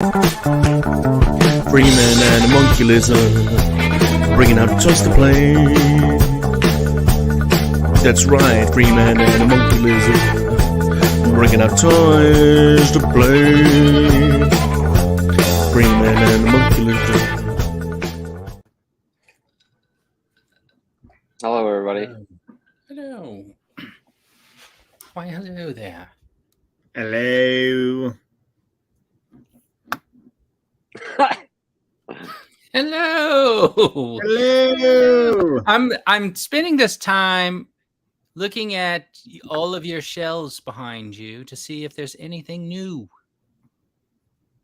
Freeman and a monkey lizard, bringing out toys to play. That's right, Freeman and a monkey lizard, bringing out toys to play. Freeman and a monkey lizard. Hello, everybody. Hello. Why, hello there. Hello. Hello. Hello. I'm spending this time looking at all of your shelves behind you to see if there's anything new.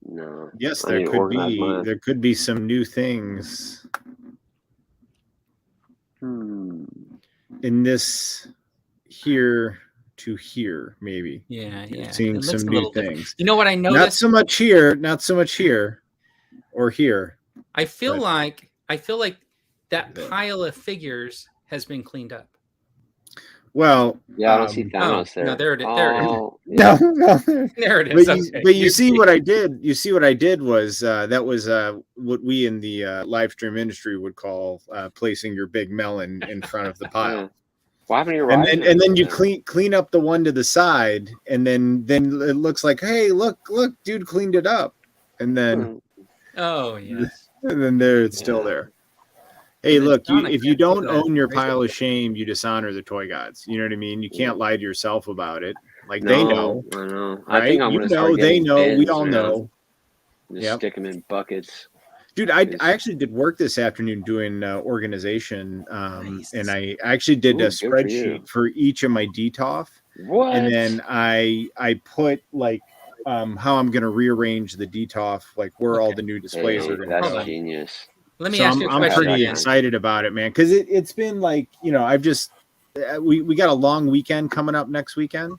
No. Yes, there could be some new things in this here to here, maybe. Yeah. Seeing some new things. You know what I noticed? Not so much here, or here. I feel like that pile of figures has been cleaned up. Well, yeah, I don't see Thanos there. No, there it is. No. There it is. But you see what I did? You see what I did was that was what we in the live stream industry would call placing your big melon in front of the pile. What happened to your and then you clean up the one to the side, and then it looks like, hey, look, dude cleaned it up, and then oh yes, and then it's still there. Hey, look, if you don't own your pile of shame, you dishonor the toy gods. You know what I mean? You can't lie to yourself about it. Like, they know. I know. Right? I think I'm you know, they know. We all know. Just stick them in buckets. Dude, I actually did work this afternoon doing organization, nice. And I actually did a spreadsheet for each of my DTOF. What? And then I put, like, how I'm going to rearrange the DTOF, like where all the new displays are going to come. That's genius. Let me ask you a question. I'm pretty excited about it, man, because it's been like, you know, I've just we got a long weekend coming up next weekend,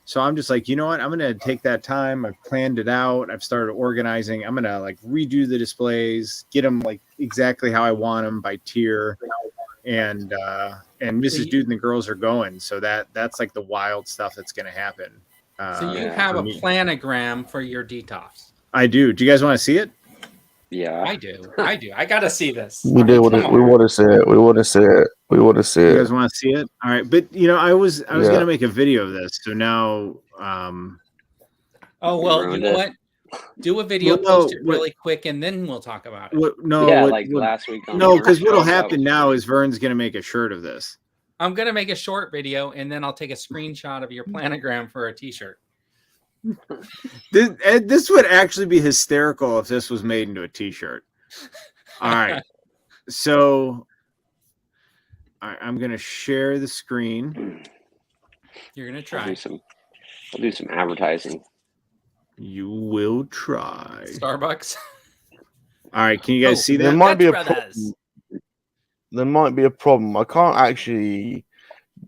so I'm just like, you know what, I'm gonna take that time. I've planned it out. I've started organizing. I'm gonna like redo the displays, get them like exactly how I want them by tier, and Mrs. Dude and the girls are going, so that's like the wild stuff that's gonna happen. So you have a planogram for your DTOFs. I do. Do you guys want to see it? Yeah, I do. I gotta see this. We do. We want to see it. We want to see it. We want to see it. You guys want to see it? All right, but you know, I was gonna make a video of this, so now. Oh well, you know what? Do a video, post it really quick, and then we'll talk about it. Last week. No, because what'll happen now is Vern's gonna make a shirt of this. I'm gonna make a short video, and then I'll take a screenshot of your planogram for a T-shirt. This would actually be hysterical if this was made into a T-shirt. All right, so I'm gonna share the screen. You're gonna try. I'll do some advertising. You will try. Starbucks. All right, can you guys see that? There might be a problem. There might be a problem. I can't actually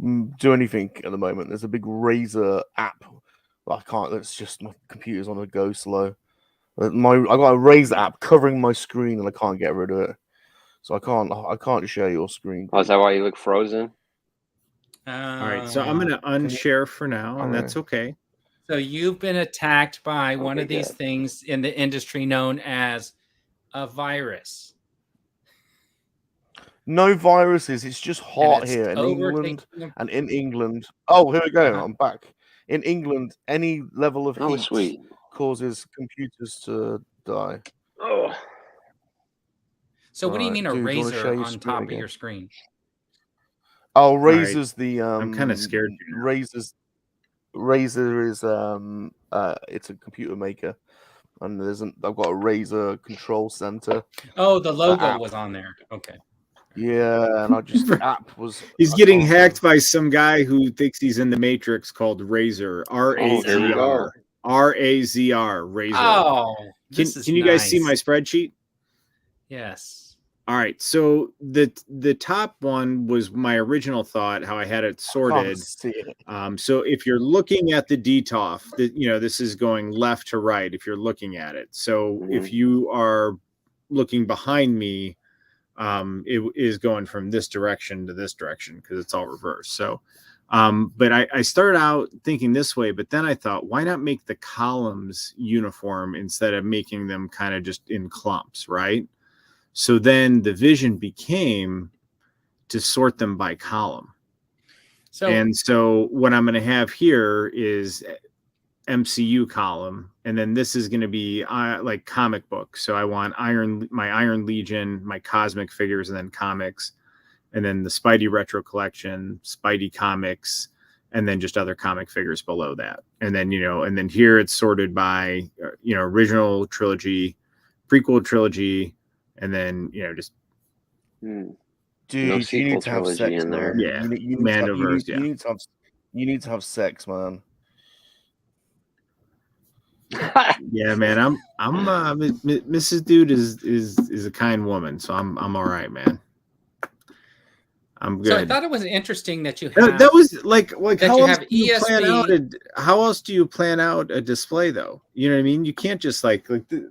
do anything at the moment. There's a big Razer app. I can't. It's just my computer's on a go slow. I got a Razer app covering my screen, and I can't get rid of it. So I can't share your screen. Oh, is that why you look frozen? All right, so I'm gonna unshare for now, and that's okay. So you've been attacked by one of these things in the industry known as a virus. No viruses. It's just hot here in England. And in England, oh, here we go. I'm back. In England, any level of heat causes computers to die. Oh. So what do you mean a razor on top of your screen? Oh, Razer's the I'm kind of scared. Razer is it's a computer maker, and I've got a Razer control center. Oh, the logo was on there. Okay. Yeah, and the app was. He's getting hacked by some guy who thinks he's in the Matrix called Razor. R-A-Z-R. R-A-Z-R. Razor. Oh, can you guys see my spreadsheet? Yes. All right. So the top one was my original thought, how I had it sorted. So if you're looking at the DTOF, you know, this is going left to right if you're looking at it. So if you are looking behind me, it is going from this direction to this direction because it's all reversed. So But I started out thinking this way, but then I thought, why not make the columns uniform instead of making them kind of just in clumps, right? So then the vision became to sort them by column. And so what I'm going to have here is MCU column, and then this is going to be like comic book. So I want my Iron Legion, my cosmic figures, and then comics, and then the Spidey Retro Collection, Spidey comics, and then just other comic figures below that. And then, and then here it's sorted by, original trilogy, prequel trilogy, and then, just. Dude, No you sequel need to have trilogy sex in there. Yeah, you Mandoverse, need to have sex, man. Yeah, man. I'm Mrs. Dude is a kind woman, so I'm all right, man. I'm good. So I thought it was interesting that you have that was like that how you else have do you plan out ESB. how else do you plan out a display though? You know what I mean? You can't just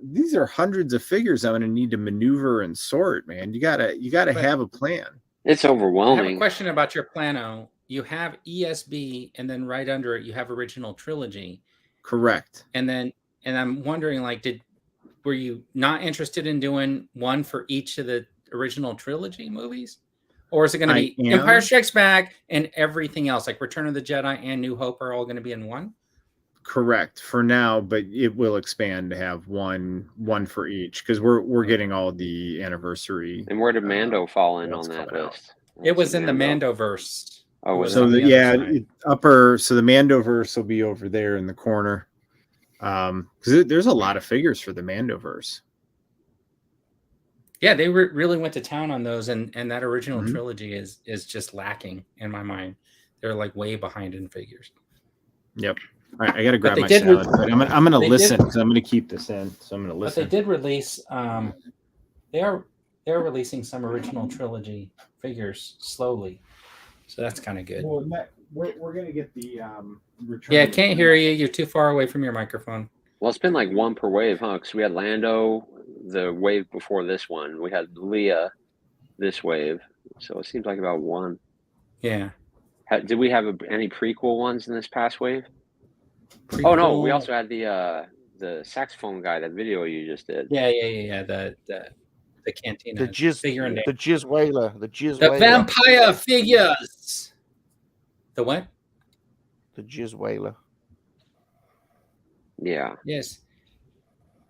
these are hundreds of figures I'm going to need to maneuver and sort, man. You gotta have a plan. It's I have a overwhelming. question about your plano. You have ESB, and then right under it you have original trilogy. Correct. And I'm wondering, were you not interested in doing one for each of the original trilogy movies? Or is it going to be Empire Strikes Back and everything else, like Return of the Jedi and New Hope are all going to be in one? Correct for now, but it will expand to have one for each because we're getting all the anniversary. And where did Mando fall in on that list? It was in the Mandoverse. Oh, so the Mandoverse will be over there in the corner. Because there's a lot of figures for the Mandoverse. Yeah, they really went to town on those, and that original trilogy is just lacking in my mind. They're like way behind in figures. Yep. All right, I gotta grab my salad. I'm gonna listen because I'm gonna keep this in. So I'm gonna listen. But they did release. They're releasing some original trilogy figures slowly, so that's kind of good. Well, we're gonna get the return. Yeah, I can't hear you. You're too far away from your microphone. Well, it's been like one per wave, huh? Because we had Lando the wave before this one. We had Leia this wave. So it seems like about one. Yeah. Did we have any prequel ones in this past wave? Prequel. Oh, no. We also had the saxophone guy, that video you just did. Yeah. The cantina. The Jizz Whaler. The vampire figures. The what? The Jizz Whaler. Yeah. Yes.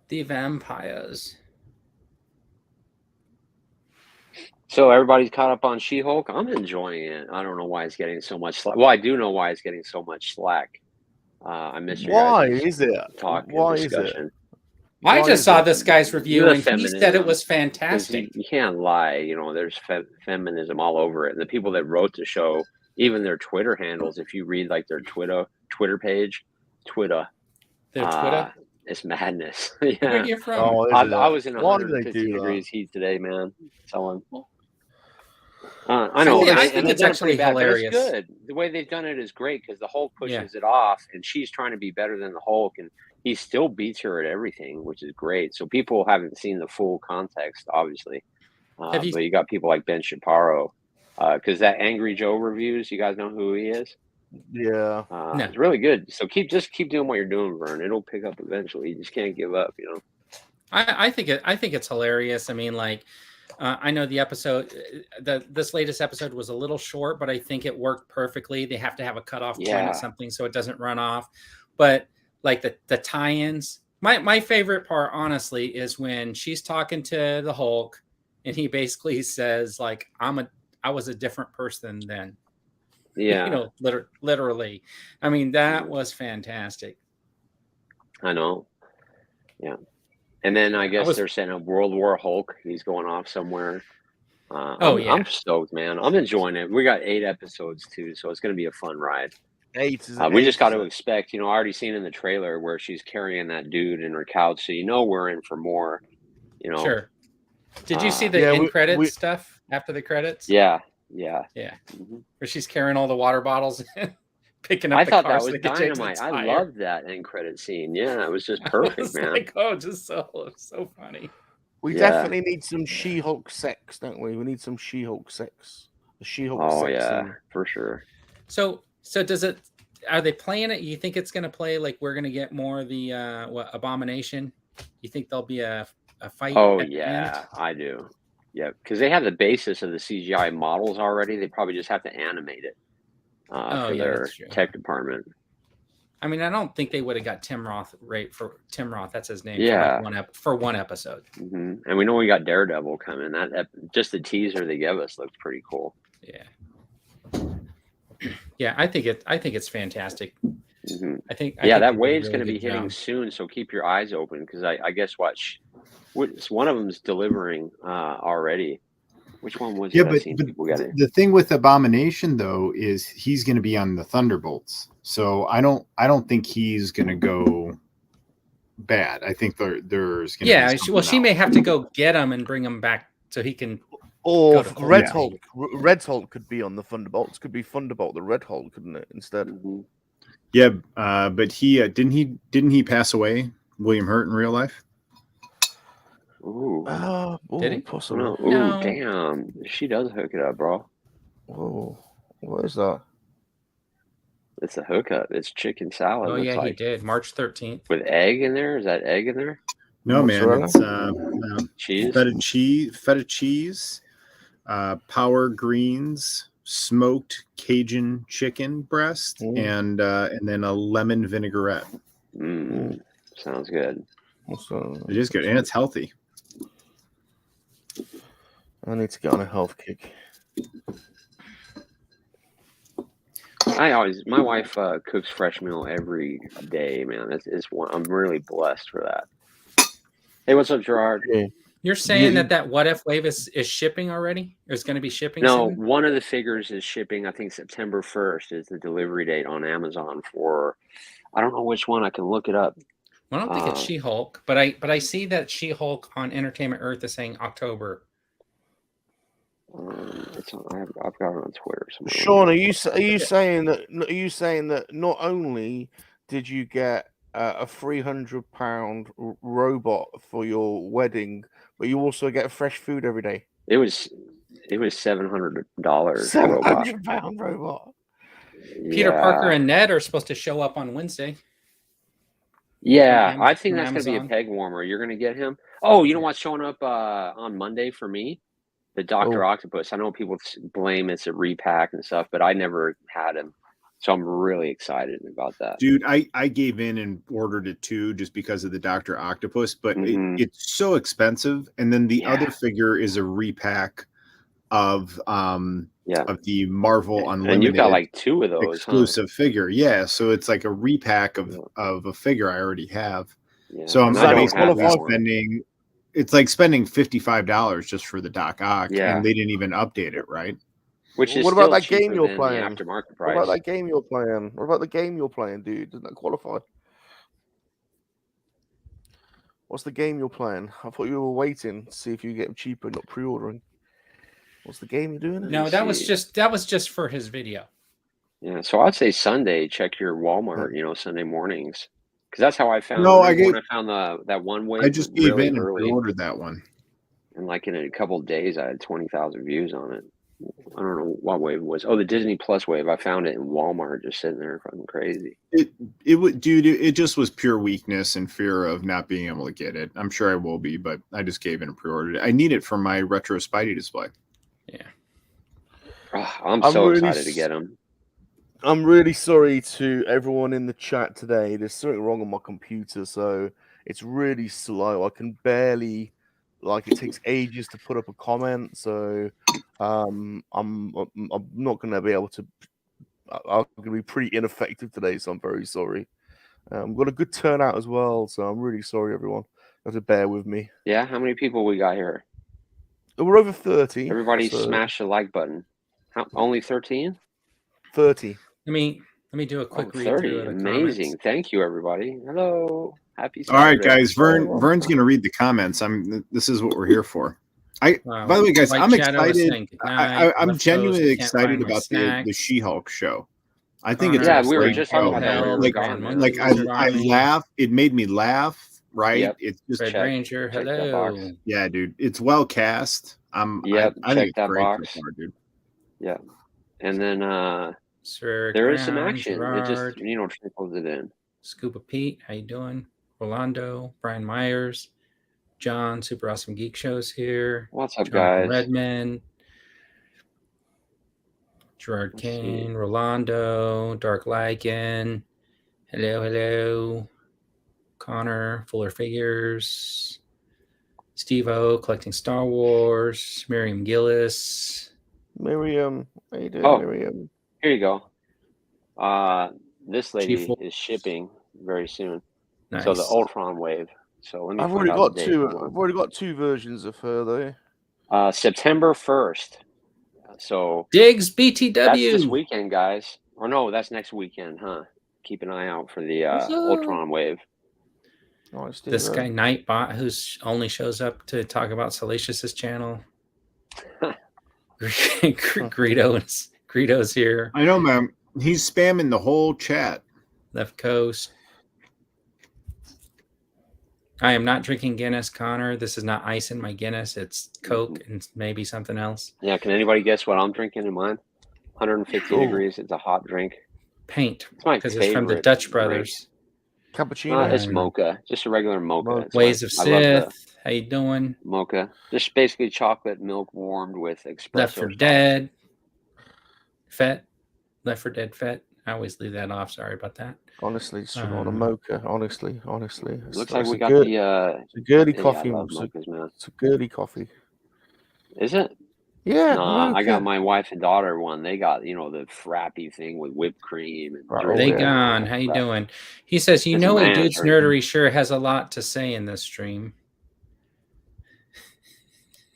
The vampires. So everybody's caught up on She-Hulk. I'm enjoying it. I don't know why it's getting so much slack. Well, I do know why it's getting so much slack. I miss your guys' talk and discussion. I just saw this guy's review and he said it was fantastic. You can't lie. There's feminism all over it. And the people that wrote the show, even their Twitter handles, if you read like their Twitter page, it's madness. Yeah. Where are you from? I was in 150 degrees heat today, man. I know. Yeah, I think it's actually hilarious. It's good. The way they've done it is great because the Hulk pushes it off, and she's trying to be better than the Hulk, and he still beats her at everything, which is great. So people haven't seen the full context, obviously. But you got people like Ben Shapiro, because that Angry Joe reviews. You guys know who he is? Yeah. It's really good. So keep doing what you're doing, Vern. It'll pick up eventually. You just can't give up, I think it's hilarious. I mean, I know the episode, this latest episode was a little short, but I think it worked perfectly. They have to have a cutoff point at something so it doesn't run off. But like the tie-ins, my favorite part, honestly, is when she's talking to the Hulk, and he basically says I was a different person then. Yeah. Literally. I mean, that was fantastic. I know. Yeah. And then I guess they're saying a World War Hulk. He's going off somewhere. I'm stoked, man. I'm enjoying it. We got 8 episodes too, so it's going to be a fun ride. We just got to expect, I already seen in the trailer where she's carrying that dude in her couch, so we're in for more. Sure. Did you see the end credits stuff after the credits? Yeah. Mm-hmm. Where she's carrying all the water bottles and picking up. I thought that was dynamite. I loved that end credit scene. Yeah, it was just perfect, man. Just so funny. We definitely need some She-Hulk sex, don't we? We need some She-Hulk sex. The She-Hulk sex. Oh yeah, for sure. So So does it? Are they playing it? You think it's going to play like we're going to get more of the Abomination? You think there'll be a fight? Oh yeah, I do. Yeah, because they have the basis of the CGI models already. They probably just have to animate it for their tech department. I mean, I don't think they would have got Tim Roth Tim Roth. That's his name. Yeah, for one episode. Mm-hmm. And we know we got Daredevil coming. Just the teaser they gave us looked pretty cool. Yeah. Yeah, I think it's fantastic. Mm-hmm. I think that wave's going to be hitting soon, so keep your eyes open because I guess one of them's delivering already. Which one was it? But the thing with Abomination though is he's going to be on the Thunderbolts, so I don't think he's going to go bad. I think there's going to be well, she may have to go get him and bring him back so he can. Or Red Hulk. Red Hulk could be on the Thunderbolts. Could be Thunderbolt the Red Hulk, couldn't it? Instead. Mm-hmm. Yeah, but he didn't he pass away? William Hurt in real life. Ooh. Did he? Possible. No. Ooh, damn. She does hook it up, bro. Whoa. What is that? It's a hookup. It's chicken salad. Oh, yeah, he did. March 13th. With egg in there? Is that egg in there? No, man. It's cheese. Feta cheese, power greens, smoked Cajun chicken breast, and then a lemon vinaigrette. Sounds good. It is good, and it's healthy. I need to get on a health kick. My wife cooks fresh meal every day, man. I'm really blessed for that. Hey, what's up, Gerard? Yeah. You're saying that What If wave is shipping already? It's going to be shipping No, soon? One of the figures is shipping. I think September 1st is the delivery date on Amazon for, I don't know which one. I can look it up. I don't think it's She-Hulk, but I see that She-Hulk on Entertainment Earth is saying October. I've got it on Twitter somewhere. Sean, are you saying that not only did you get a £300 robot for your wedding, but you also get fresh food every day? It was $700. £700 robot. Peter Parker and Ned are supposed to show up on Wednesday. Yeah, I think that's going to be a peg warmer. You're going to get him. Oh, you know what's showing up on Monday for me? The Dr. Octopus. I know people blame it's a repack and stuff, but I never had him. So I'm really excited about that. Dude, I gave in and ordered it too just because of the Dr. Octopus, but it's so expensive. And then the other figure is a repack of the Marvel Unlimited. And you got like two of those exclusive figure. Yeah, so it's like a repack of a figure I already have. Yeah. So I'm spending it's like spending $55 just for the Doc Ock, and they didn't even update it, right? Which is what about that game you're playing? Aftermarket price. What about that game you're playing? What about the game you're playing, dude? Doesn't that qualify? What's the game you're playing? I thought you were waiting to see if you get them cheaper, not pre-ordering. What's the game you're doing? No, that was just for his video. Yeah, so I'd say Sunday, check your Walmart, Sunday mornings. Because that's how I found when I found that one wave. I just gave in and pre-ordered that one. And like in a couple of days, I had 20,000 views on it. I don't know what wave it was. Oh, the Disney Plus wave. I found it in Walmart, just sitting there, fucking crazy. It would, dude. It just was pure weakness and fear of not being able to get it. I'm sure I will be, but I just gave in and pre-ordered it. I need it for my retro Spidey display. Yeah, I'm so excited to get them. I'm really sorry to everyone in the chat today. There's something wrong on my computer, so it's really slow. I can barely. It takes ages to put up a comment, so I'm not going to be able to. I'm going to be pretty ineffective today, so I'm very sorry. We've got a good turnout as well, so I'm really sorry, everyone. You have to bear with me. Yeah, how many people we got here? We're over 30. Everybody smash the like button. Only 13? 30. Let me do a quick read 30. through the Amazing. comments. Thank you, everybody. Hello. Happy Saturday. All right, guys. Vern's going to read the comments. This is what we're here for. By the way, guys, I'm excited. I'm genuinely excited about the She-Hulk show. I think it's we were just talking about that. I laugh. It made me laugh. Right? Yep. It's just Red Ranger. Hello. Yeah, dude. It's well cast. I think check it's that great box. so far, dude. Yeah. And then Sir There is some Crown, action. It just, trickles it in. Scuba Pete, how you doing? Rolando, Brian Myers, John, Super Awesome Geek Show's here. What's up, Jonathan guys? Redman, Gerard Kane, Rolando, Dark Lycan. Hello. Connor, Fuller Figures, Steve-O, Collecting Star Wars, Miriam Gillis. Miriam, how you doing, Miriam? Here you go. This lady is shipping very soon. Nice. So the Ultron Wave. So let me. I've already got two versions of her though. September 1st. So Diggs BTW. That's this weekend, guys. Or no, that's next weekend, huh? Keep an eye out for the Ultron Wave. This guy Nightbot, who's only shows up to talk about Salacious's channel. Greedo's here. I know, man. He's spamming the whole chat. Left Coast. I am not drinking Guinness, Connor. This is not ice in my Guinness. It's Coke and maybe something else. Yeah, can anybody guess what I'm drinking in mine? 150 degrees. It's a hot drink. Paint. It's my because it's from the Dutch brothers. Cappuccino. It's mocha. Just a regular mocha. Ways of Sith. How you doing? Mocha. Just basically chocolate milk warmed with espresso. Left 4 Dead. Fett. Left 4 Dead Fett. I always leave that off. Sorry about that. Honestly, it's on a mocha. Honestly. Looks like we got it's a girly coffee. It's a girly coffee. Is it? Yeah. I got my wife and daughter one. They got, the frappy thing with whipped cream. And They gone. How you doing? He says, a dude's nerdery sure has a lot to say in this stream.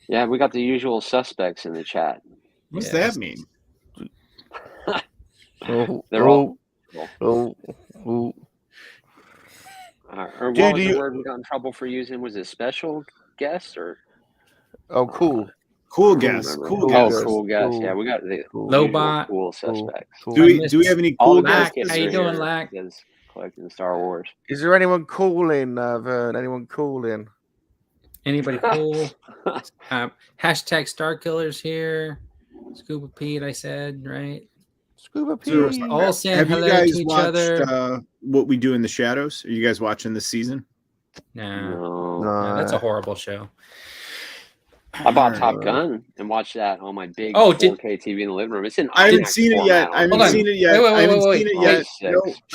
Yeah, we got the usual suspects in the chat. What's that mean? They're all. Or what was the word we got in trouble for using? Was it special guest or? Oh, cool. Cool guess. Cool guess. Cool guess. Yeah, we got the Lobot. Cool suspects. Cool. Do we have any cool guys? How you doing, Lack? Collecting Star Wars. Is there anyone cool in, Vern? Anyone cool in? Anybody cool? Hashtag Star Killers here. Scuba Pete, I said, right? Scuba Pete. So all saying hello to each other. What We Do in the Shadows? Are you guys watching this season? No, that's a horrible show. I bought Top Gun and watched that on my big 4K TV in the living room. It's in. I haven't seen it yet. I haven't seen it yet. Sean, I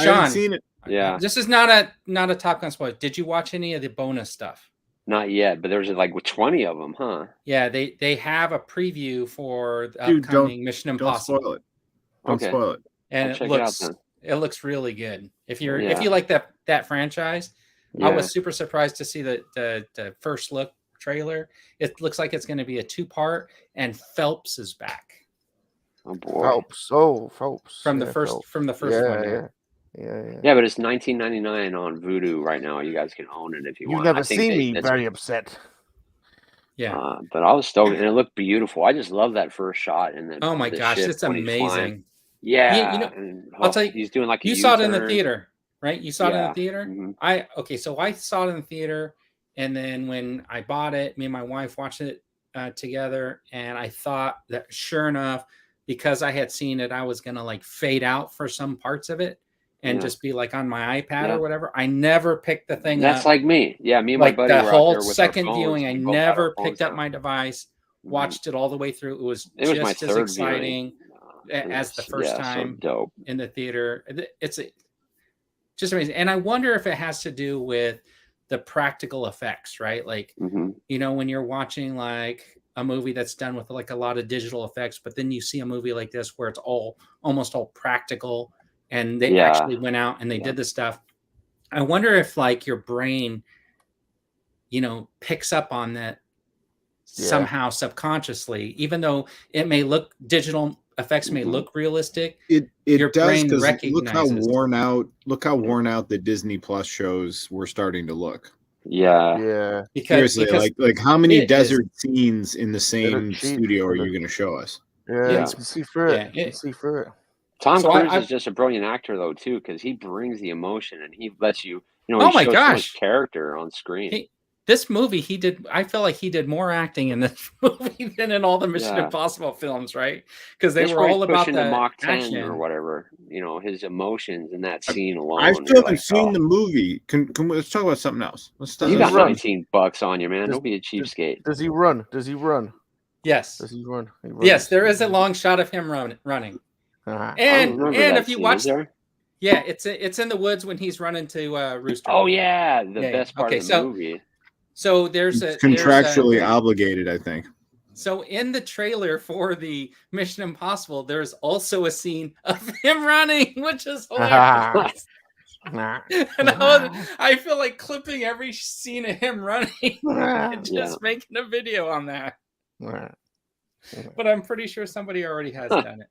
haven't seen it. Yeah. This is not a Top Gun spoiler. Did you watch any of the bonus stuff? Not yet, but there's like 20 of them, huh? Yeah, they have a preview for the upcoming Mission Impossible. Don't spoil it. Don't spoil it. And it looks really good. If you like that franchise, I was super surprised to see the first look trailer. It looks like it's going to be a 2-part, and Phelps is back. Oh boy, Phelps from the first one. Yeah, but it's $19.99 on Vudu right now. You guys can own it if you want. You've never seen me very upset. Yeah, but I was stoked, and it looked beautiful. I just love that first shot. And oh my gosh, it's amazing. Yeah, I'll tell you, he's doing like you saw it in the theater, right? You saw it in the theater. Mm-hmm. So I saw it in the theater. And then when I bought it, me and my wife watched it together. And I thought that sure enough, because I had seen it, I was going to fade out for some parts of it and just be on my iPad or whatever. I never picked the thing up. That's like me. Yeah, me and my buddy the were whole out there with second our phones. viewing. I never picked up my device, watched it all the way through. It was just as exciting as the first time in the theater. It's just amazing. And I wonder if it has to do with the practical effects, right? When you're watching a movie that's done with a lot of digital effects, but then you see a movie like this where it's almost all practical, and they actually went out and they did this stuff. I wonder if your brain, picks up on that somehow subconsciously, even though it may look digital effects may look realistic. It your does, brain because recognizes. Look how worn out the Disney Plus shows were starting to look. Yeah. Seriously, like how many desert scenes in the same studio are you going to show us? You can see through it. Tom Cruise is just a brilliant actor, though, too, because he brings the emotion and he lets you, he shows so much character on screen. this movie, he did. I feel like he did more acting in this movie than in all the Mission Impossible films, right? Because they were all about the Mach 10 action or whatever. You know, his emotions in that scene alone. I still haven't seen the movie. Let's talk about something else. You got $19 on you, man. Don't be a cheapskate. Does he run? Does he run? Yes. Does he run? Yes, there is a long shot of him running. And if you watch, yeah, it's in the woods when he's running to Rooster. Oh yeah, the best part of the movie. So there's contractually obligated, I think. So in the trailer for the Mission Impossible, there's also a scene of him running, which is hilarious. And I feel like clipping every scene of him running and just making a video on that. But I'm pretty sure somebody already has done it.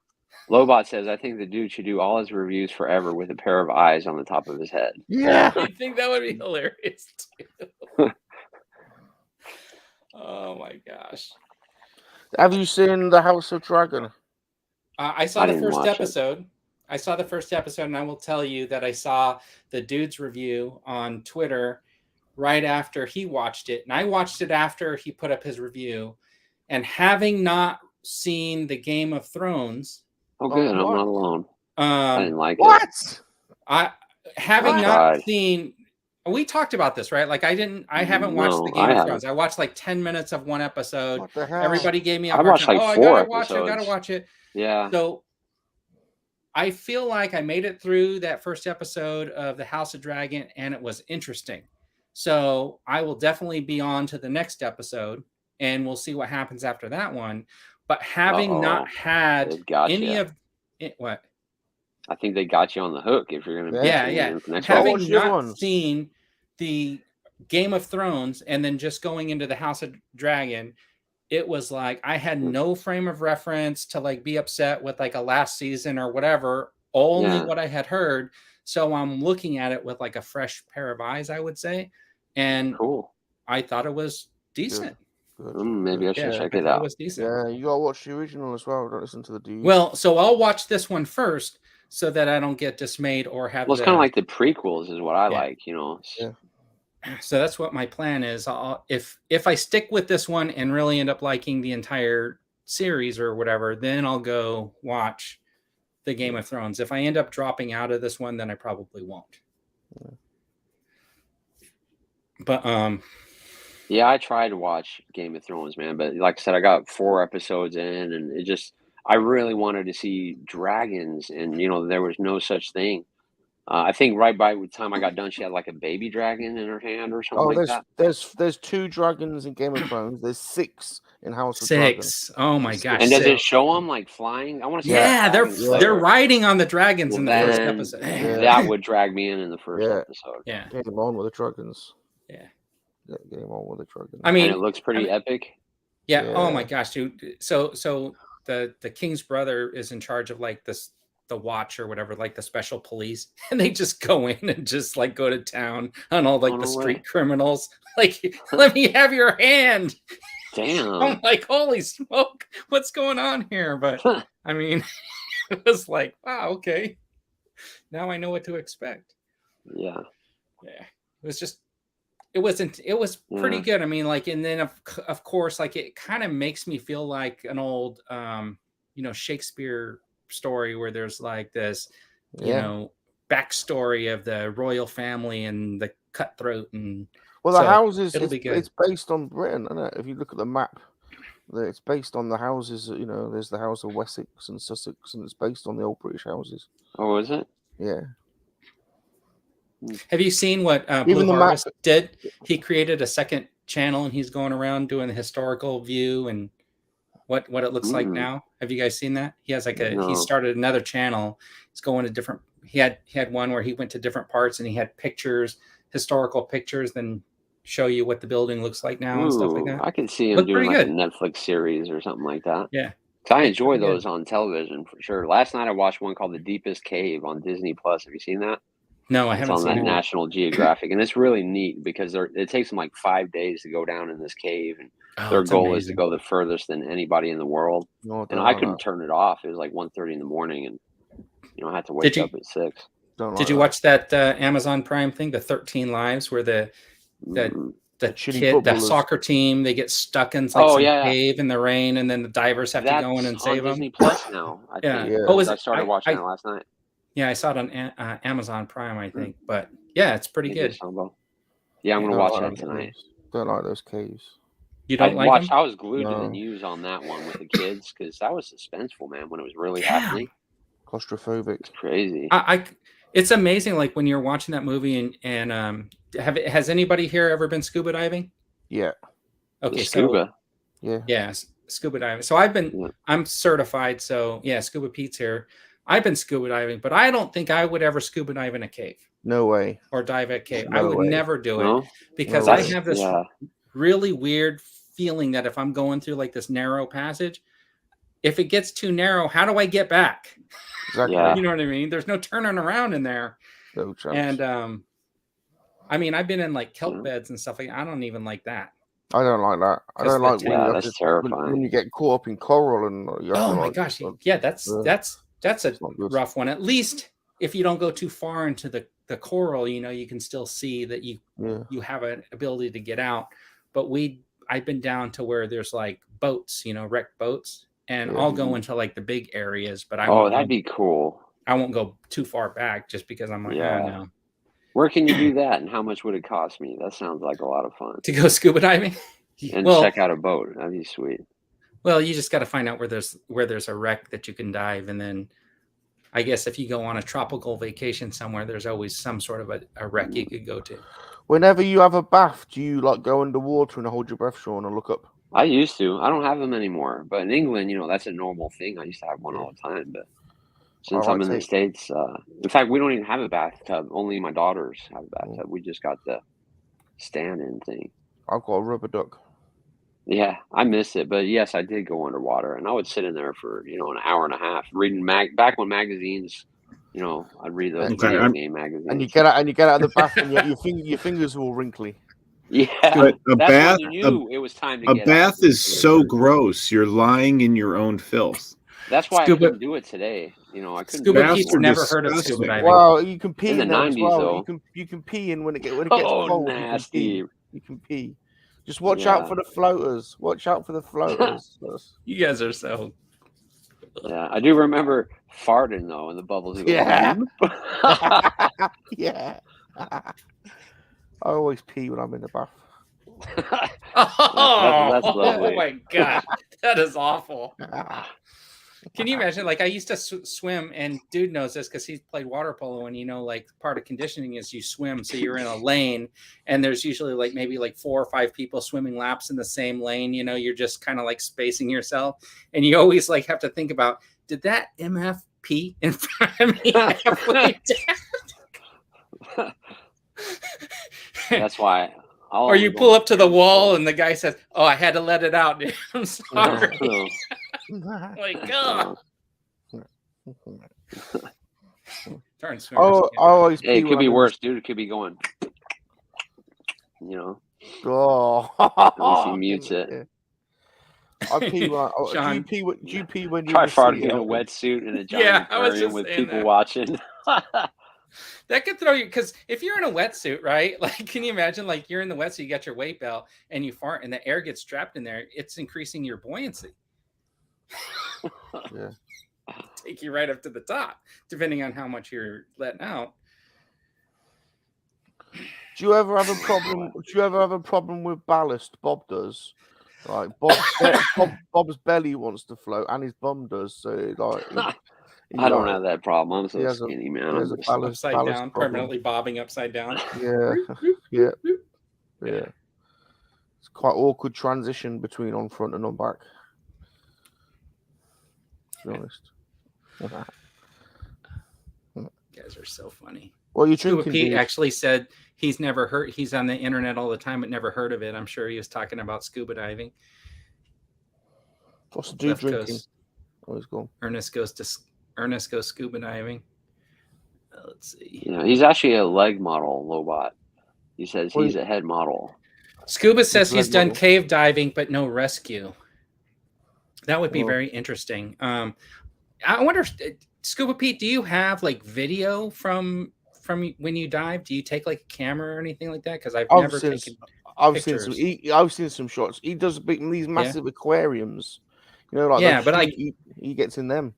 Lobot says, I think the dude should do all his reviews forever with a pair of eyes on the top of his head. Yeah. I think that would be hilarious too. Oh my gosh. Have you seen The House of Dragon? I saw the first episode. I saw the first episode, and I will tell you that I saw the dude's review on Twitter right after he watched it. And I watched it after he put up his review. And having not seen the Game of Thrones. Oh, good. I'm not alone. I didn't like it. Having not seen... We talked about this, right? Like I haven't watched the Game of Thrones. I watched like 10 minutes of one episode. What the hell? Everybody gave me a hard time. I gotta watch it. I gotta watch it. Yeah. So I feel like I made it through that first episode of the House of Dragon and it was interesting. So I will definitely be on to the next episode and we'll see what happens after that one. But having not had any of it, what? I think they got you on the hook if you're going to. Having not seen the Game of Thrones and then just going into the House of Dragon, it was like I had no frame of reference to like be upset with like a last season or whatever. Only what I had heard. So I'm looking at it with like a fresh pair of eyes, I would say, and I thought it was decent. Good. Maybe I should check it out. It was decent. Yeah, you gotta watch the original as well. Don't listen to the dude. Well, so I'll watch this one first. So that I don't get dismayed or have. Well, it's kind of like the prequels, is what I like, you know. Yeah. So that's what my plan is. If I stick with this one and really end up liking the entire series or whatever, then I'll go watch the Game of Thrones. If I end up dropping out of this one, then I probably won't. Yeah. But yeah, I tried to watch Game of Thrones, man, but like I said, I got 4 episodes in, and it just. I really wanted to see dragons, and you know there was no such thing. I think right by the time I got done, she had like a baby dragon in her hand or something like that. There's 2 dragons in Game of Thrones. There's 6 in House of Dragon. 6. Oh my gosh! And does it show them like flying? I want to see. Yeah, they're riding on the dragons in the first episode. That would drag me in the first episode. Yeah, get him on with the dragons. Yeah, get him on with the dragons. I mean, and it looks pretty epic. Yeah. Oh my gosh, dude. So. The king's brother is in charge of like the watch or whatever, like the special police, and they just go in and just like go to town on all like the street criminals. Like, let me have your hand. Damn. I'm like, holy smoke, what's going on here? But I mean, it was like, wow, okay, now I know what to expect. Yeah. It was just. It was pretty good. I mean, like, and then of course, like it kind of makes me feel like an old, Shakespeare story where there's like this, you know, backstory of the royal family and the cutthroat and. Well, the houses it's based on Britain, isn't it? If you look at the map, it's based on the houses. You know, there's the House of Wessex and Sussex, and it's based on the old British houses. Oh, is it? Yeah. Have you seen what Blue Harvest did? He created a second channel and he's going around doing the historical view and what it looks like now. Have you guys seen that? He has like he started another channel. He's going to different. He had one where he went to different parts and he had pictures, historical pictures, then show you what the building looks like now and stuff like that. I can see him doing like a Netflix series or something like that. Yeah. I enjoy those on television for sure. Last night I watched one called The Deepest Cave on Disney Plus. Have you seen that? No, I haven't seen it. It's on that National Geographic, and it's really neat because it takes them like 5 days to go down in this cave, and their goal is to go the furthest than anybody in the world. And I couldn't turn it off. It was like 1:30 in the morning, and I had to wake up at 6. Did you watch that Amazon Prime thing, the 13 Lives, where the the soccer team, they get stuck in like cave in the rain, and then the divers have to go in and save them. Disney Plus now. I think. Oh, I started watching it last night. Yeah, I saw it on Amazon Prime, I think. But yeah, it's pretty good. Yeah, I'm gonna watch that tonight. Don't like those caves. You don't like them? I was glued to the news on that one with the kids because that was suspenseful, man. When it was really happening, claustrophobic, it's crazy. It's amazing. Like when you're watching that movie, and has anybody here ever been scuba diving? Yeah. Okay, scuba. Yeah, scuba diving. So I'm certified. So yeah, Scuba Pete's here. I've been scuba diving, but I don't think I would ever scuba dive in a cave. No way. Or dive at a cave. I would never do it because I have this really weird feeling that if I'm going through like this narrow passage, if it gets too narrow, how do I get back? Exactly. You know what I mean? There's no turning around in there. No chance. And I mean, I've been in like kelp beds and stuff like that. I don't even like that. I don't like that. I don't like that's terrifying. When you get caught up in coral and my gosh, yeah, that's a rough one. At least if you don't go too far into the coral, you can still see that you have an ability to get out. But I've been down to where there's like boats, wrecked boats, and I'll go into like the big areas. But that'd be cool. I won't go too far back just because I'm like, oh no. Where can you do that, and how much would it cost me? That sounds like a lot of fun. To go scuba diving and check out a boat. That'd be sweet. Well, you just got to find out where there's a wreck that you can dive, and then I guess if you go on a tropical vacation somewhere, there's always some sort of a wreck you could go to. Whenever you have a bath, do you like go underwater and hold your breath, Sean, and look up? I used to. I don't have them anymore. But in England, that's a normal thing. I used to have one all the time. But since I'm in the States, in fact, we don't even have a bathtub. Only my daughters have a bathtub. We just got the stand-in thing. I've got a rubber duck. Yeah, I miss it. But yes, I did go underwater, and I would sit in there for an hour and a half reading back when magazines. I'd read those video game magazines. And you get out of the bath, and your fingers are all wrinkly. Yeah, but that's when you knew it was time to get a bath is so gross. You're lying in your own filth. That's why I couldn't do it today. I couldn't. Scuba Pete's never heard of scuba diving. Well, you can pee in the 90s though. You can pee in when it gets cold. Nasty. You can pee. Just watch out for the floaters. Watch out for the floaters. You guys are so. Yeah, I do remember farting though, and the bubbles. Yeah. Yeah. I always pee when I'm in the bath. That's lovely. Oh my god, that is awful. Can you imagine? Like I used to swim, and dude knows this because he's played water polo, and like part of conditioning is you swim, so you're in a lane, and there's usually like maybe like 4 or 5 people swimming laps in the same lane. You're just kind of like spacing yourself, and you always like have to think about, did that MF pee in front of me halfway down? That's why. Or you pull up to the wall, and the guy says, "Oh, I had to let it out. Dude. I'm sorry." Like, oh. Turn swim. Hey, it could be worse, dude. It could be going. Oh, at least he mutes it. I pee when do you pee when you try farting in a wetsuit in a giant aquarium with people watching? That could throw you, because if you're in a wetsuit, right? Like, can you imagine? Like, you're in the wetsuit, you got your weight belt, and you fart, and the air gets trapped in there. It's increasing your buoyancy. Yeah, take you right up to the top, depending on how much you're letting out. Do you ever have a problem? With ballast? Bob does. Like Bob's belly wants to float, and his bum does. So like, I don't have that problem. I'm so skinny, man. I'm upside down, problem. Permanently bobbing upside down. Yeah, yeah. It's quite awkward transition between on front and on back. To be honest. You guys are so funny. Well, you drinking? Pete actually said he's never heard. He's on the internet all the time, but never heard of it. I'm sure he was talking about scuba diving. What's the dude drinking? Always go. Ernest goes scuba diving. Let's see. He's actually a leg model, Lobot. He says he's a head model. Scuba says he's done cave diving, but no rescue. That would be very interesting. I wonder if Scuba Pete, do you have like video from when you dive? Do you take like a camera or anything like that? Because I've never taken. I've seen some shots. He does these massive aquariums. You know, like but he gets in them.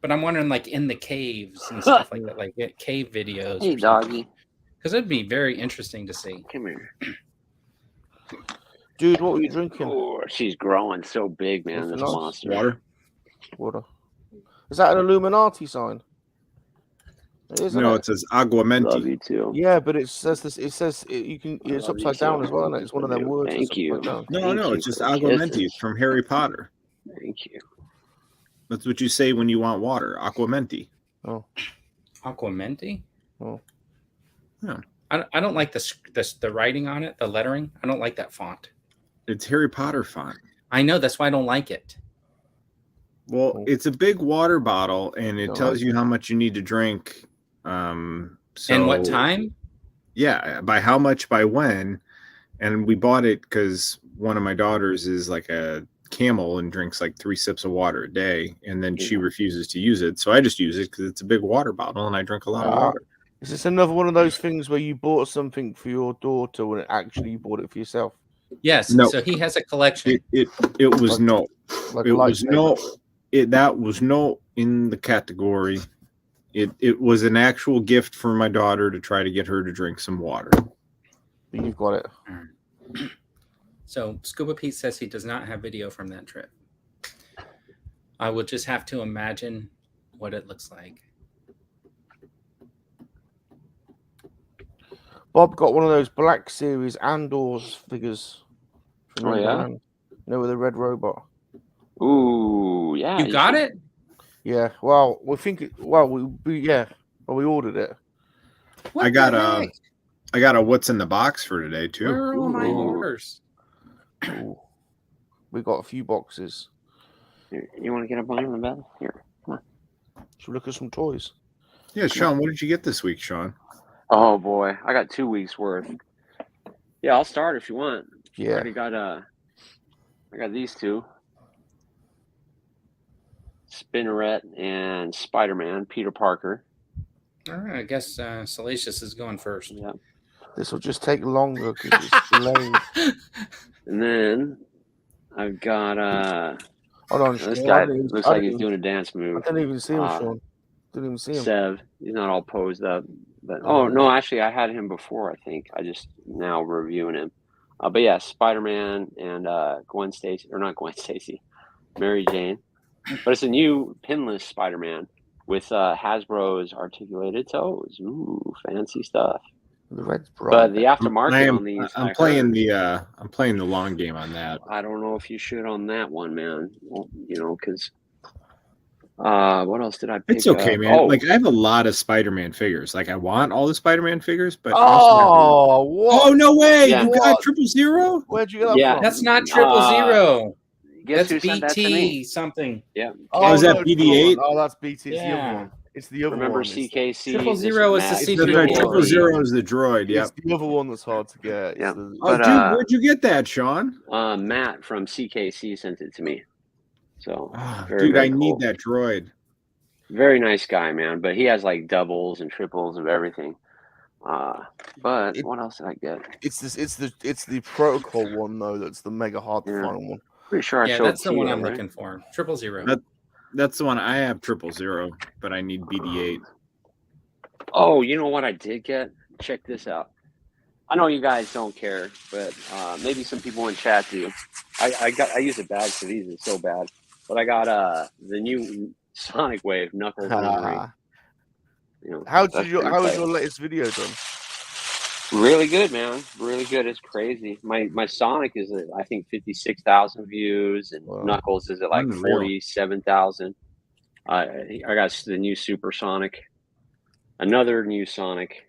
But I'm wondering, like in the caves and stuff like that, like cave videos. Hey, doggy. Because it'd be very interesting to see. Come here. Dude, what were you drinking? Oh, she's growing so big, man. This monster. Water. Is that an Illuminati sign? No, it says Aguamenti. Love you too. Yeah, but it says this. It says it's upside down as well, isn't it? It's one of them words. Thank you. No, it's just Aguamenti. It's from Harry Potter. Thank you. That's what you say when you want water. Aquamenti. Oh, Aquamenti. Oh, yeah. I don't like the writing on it, the lettering. I don't like that font. It's Harry Potter font. I know, that's why I don't like it. Well, it's a big water bottle, and it tells you how much you need to drink. And what time? Yeah, by how much, by when. And we bought it because one of my daughters is like a camel and drinks like 3 sips of water a day, and then she refuses to use it. So I just use it because it's a big water bottle, and I drink a lot of water. Is this another one of those things where you bought something for your daughter when actually you bought it for yourself? Yes. No. So he has a collection. It was no. That was no in the category. It was an actual gift for my daughter to try to get her to drink some water. You've got it. So Scuba Pete says he does not have video from that trip. I will just have to imagine what it looks like. Bob got one of those Black Series Andor's figures. Oh, yeah? You know, with a red robot. Ooh, yeah. You got it? Yeah. Well, we think we ordered it. I got a what's in the box for today too. Where are all my orders? Ooh. We got a few boxes. You want to get a bite on the bed? Here, come on. Should we look at some toys? Yeah, Sean, what did you get this week, Sean? Oh boy, I got 2 weeks worth. Yeah, I'll start if you want. Yeah. I already got I got these two. Spinneret and Spider-Man, Peter Parker. All right, I guess Salacious is going first. Yeah. This will just take longer because it's delayed. And then I've got Hold on, this guy looks like he's doing a dance move. I didn't even see him, Sean. Didn't even see him. Sev, he's not all posed up. But no, actually I had him before, I think. I just now reviewing him. But yeah, Spider-Man and Gwen Stacy, or not Gwen Stacy, Mary Jane. But it's a new pinless Spider-Man with Hasbro's articulated toes. Ooh, fancy stuff. The red's bright. But the aftermarket on these, I'm playing the long game on that. I don't know if you should on that one, man. Well, you know, because what else did I pick? It's okay, up? man. Oh. Like I have a lot of Spider-Man figures. Like I want all the Spider-Man figures, but what? Oh no way! Yeah. You got 000? Where'd you get that from? That's not 000. Guess That's who sent that to me? BT something. Yeah. Oh, is that BD8? Oh, that's BT. It's the other Yeah. one. It's the other Remember one. CKC? 000 is the Matt. secret. 000 is the droid. Yeah. It's the other one that's hard to get. Yeah. Oh, dude, where'd you get that, Sean? Matt from CKC sent it to me. So, dude, I need that droid. Very nice guy, man. But he has like doubles and triples of everything. But what else did I get? It's the protocol one though. That's the mega hard to find one. Pretty sure I showed that's the one I'm right? looking for. 000. That's the one I have 000, but I need BD8. Oh, you know what I did get? Check this out. I know you guys don't care, but maybe some people in chat do. I use a bag for these. It's so bad, but I got the new Sonic Wave Knuckles. You know, how was your latest video done? Really good, man. Really good. It's crazy. My Sonic is at, I think 56,000 views, and Knuckles is at like 47,000. I got the new Super Sonic, another new Sonic.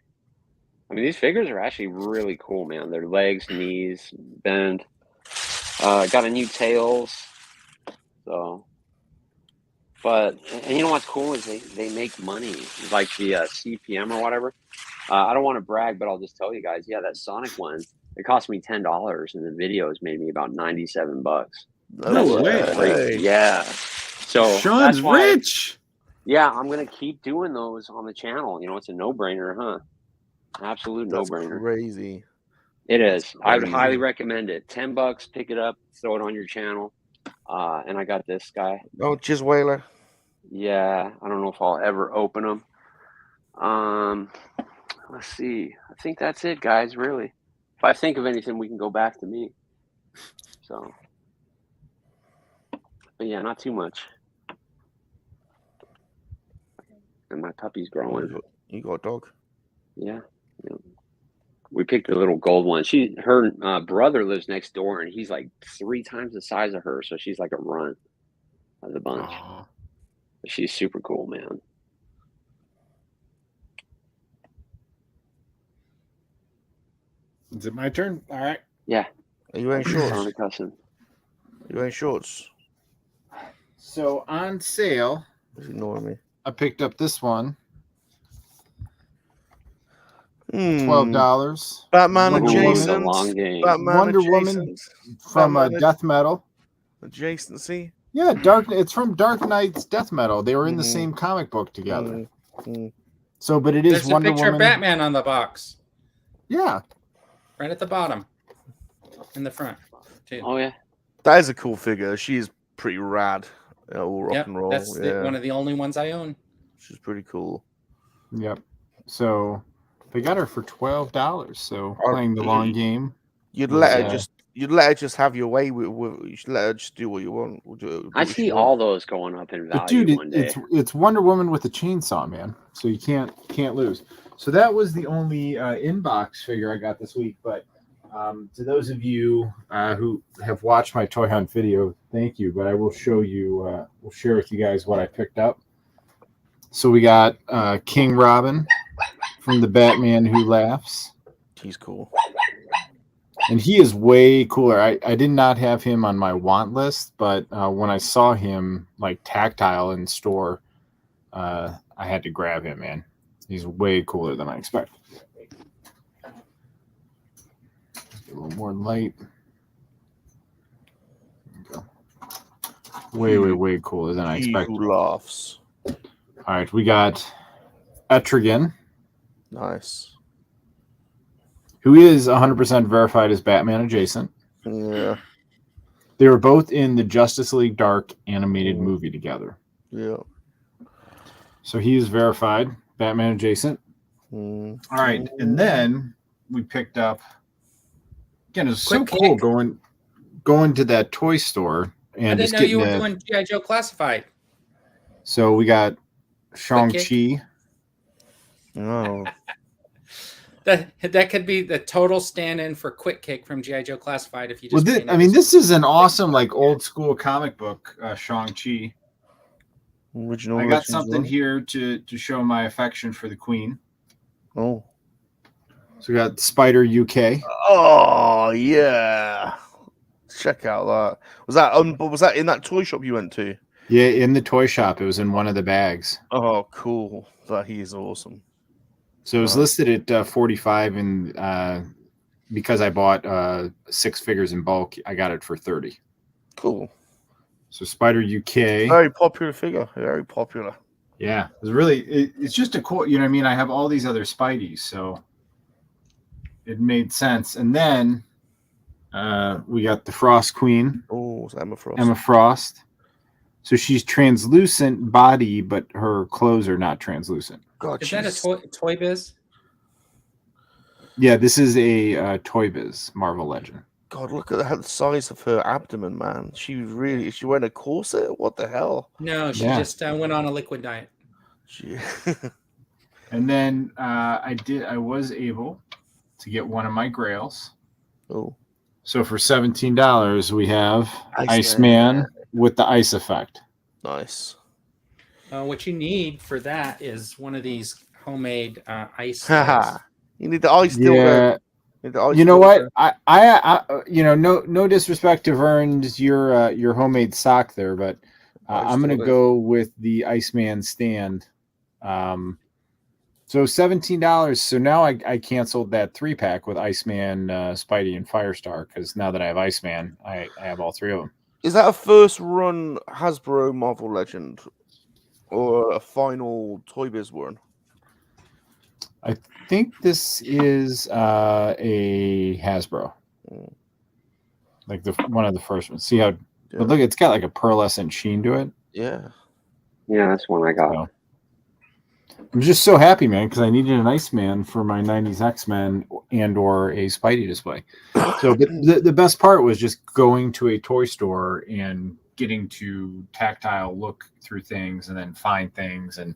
I mean, these figures are actually really cool, man. Their legs, knees, bend. Got a new Tails. So, and you know what's cool is they make money, like the CPM or whatever. I don't want to brag, but I'll just tell you guys, yeah, that Sonic one, it cost me $10, and the videos made me about $97. No way. Yeah. So Sean's rich. Yeah, I'm gonna keep doing those on the channel. You know, it's a no-brainer, huh? Absolute no-brainer. Crazy. It is. I would highly recommend it. $10, pick it up, throw it on your channel. And I got this guy. Oh, Jizz Whaler. Yeah, I don't know if I'll ever open them. Let's see. I think that's it, guys. Really. If I think of anything, we can go back to me. So, but yeah, not too much. And my puppy's growing. You got a dog? Yeah. We picked a little gold one. Her brother lives next door, and he's like 3 times the size of her. So she's like a runt of the bunch. But she's super cool, man. Is it my turn? All right. Yeah. Are you wearing shorts? Are you wearing shorts? So on sale, He's ignoring me. I picked up this one. $12. Batman Wonder adjacent. Woman, Batman Wonder adjacent. Woman from Death Metal. Adjacency. Yeah, it's from Dark Knight's Death Metal. They were in the same comic book together. So, but it is There's Wonder a picture Woman. of Batman on the box. Yeah. Right at the bottom. In the front, too. Oh, yeah. That is a cool figure. She is pretty rad. All rock and roll. That's one of the only ones I own. She's pretty cool. Yep. So they got her for $12. So playing the long game. You'd let her just have your way with you should let her just do what you want. I see all those going up in value. But dude, one day. it's Wonder Woman with a chainsaw, man. So you can't lose. So that was the only inbox figure I got this week. But to those of you who have watched my toy hunt video, thank you. But I will show you, we'll share with you guys what I picked up. So we got King Robin from the Batman Who Laughs. He's cool. And he is way cooler. I did not have him on my want list, but when I saw him like tactile in store, I had to grab him, man. He's way cooler than I expected. A little more light. There we go. Way cooler than I expected. Who laughs. All right, we got Etrigan. Nice. Who is 100% verified as Batman adjacent. Yeah. They were both in the Justice League Dark animated movie together. Yeah. So he is verified, Batman adjacent. All right, and then we picked up. Again, it's so cool going to that toy store and I didn't just know getting you were doing G.I. Joe Classified. So we got Shang-Chi. Oh. That could be the total stand-in for Quick Kick from G.I. Joe Classified. If you just this is an awesome like old school comic book Shang-Chi. Original. I got something here to show my affection for the Queen. Oh. So we got Spider UK. Oh yeah. Check out that. Was that in that toy shop you went to? Yeah, in the toy shop. It was in one of the bags. Oh, cool. He is awesome. So it was listed at 45, and because I bought 6 figures in bulk, I got it for 30. Cool. So Spider UK, very popular figure, very popular. Yeah, it's just a cool. You know what I mean? I have all these other Spideys, so it made sense. And then we got the Frost Queen. Oh, Emma Frost. Emma Frost. So she's translucent body, but her clothes are not translucent. God, is that a Toy Biz? Yeah, this is a Toy Biz Marvel Legend. God, look at the size of her abdomen, man. Is she wearing a corset? What the hell? No, she just went on a liquid diet. And then I was able to get one of my grails. Oh. So for $17, we have Iceman with the ice effect. Nice. What you need for that is one of these homemade ice. You need the ice still. Yeah. You know what? I no disrespect to Vern's your homemade sock there, but I'm gonna go with the Iceman stand. So $17. So now I canceled that 3-pack with Iceman, Spidey, and Firestar because now that I have Iceman, I have all 3 of them. Is that a first run Hasbro Marvel Legend or a final Toy Biz one? I think this is a Hasbro, like one of the first ones. See how? Yeah. But look, it's got like a pearlescent sheen to it. Yeah. Yeah, that's one I got. So, I'm just so happy, man, because I needed an Iceman for my 90s X-Men and/or a Spidey display. So the best part was just going to a toy store and getting to tactile look through things and then find things. And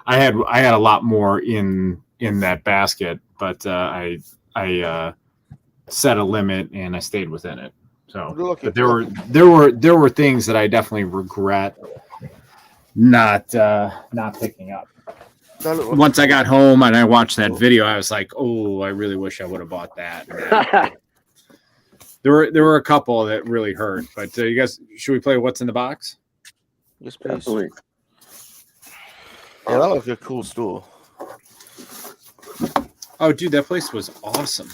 I had a lot more in that basket, but I set a limit and I stayed within it. So, but there were things that I definitely regret not picking up. Once I got home and I watched that video, I was like, "Oh, I really wish I would have bought that." There were a couple that really hurt, but you guys, should we play What's in the Box? Yes, please. Yeah, that was a cool store. Oh, dude, that place was awesome.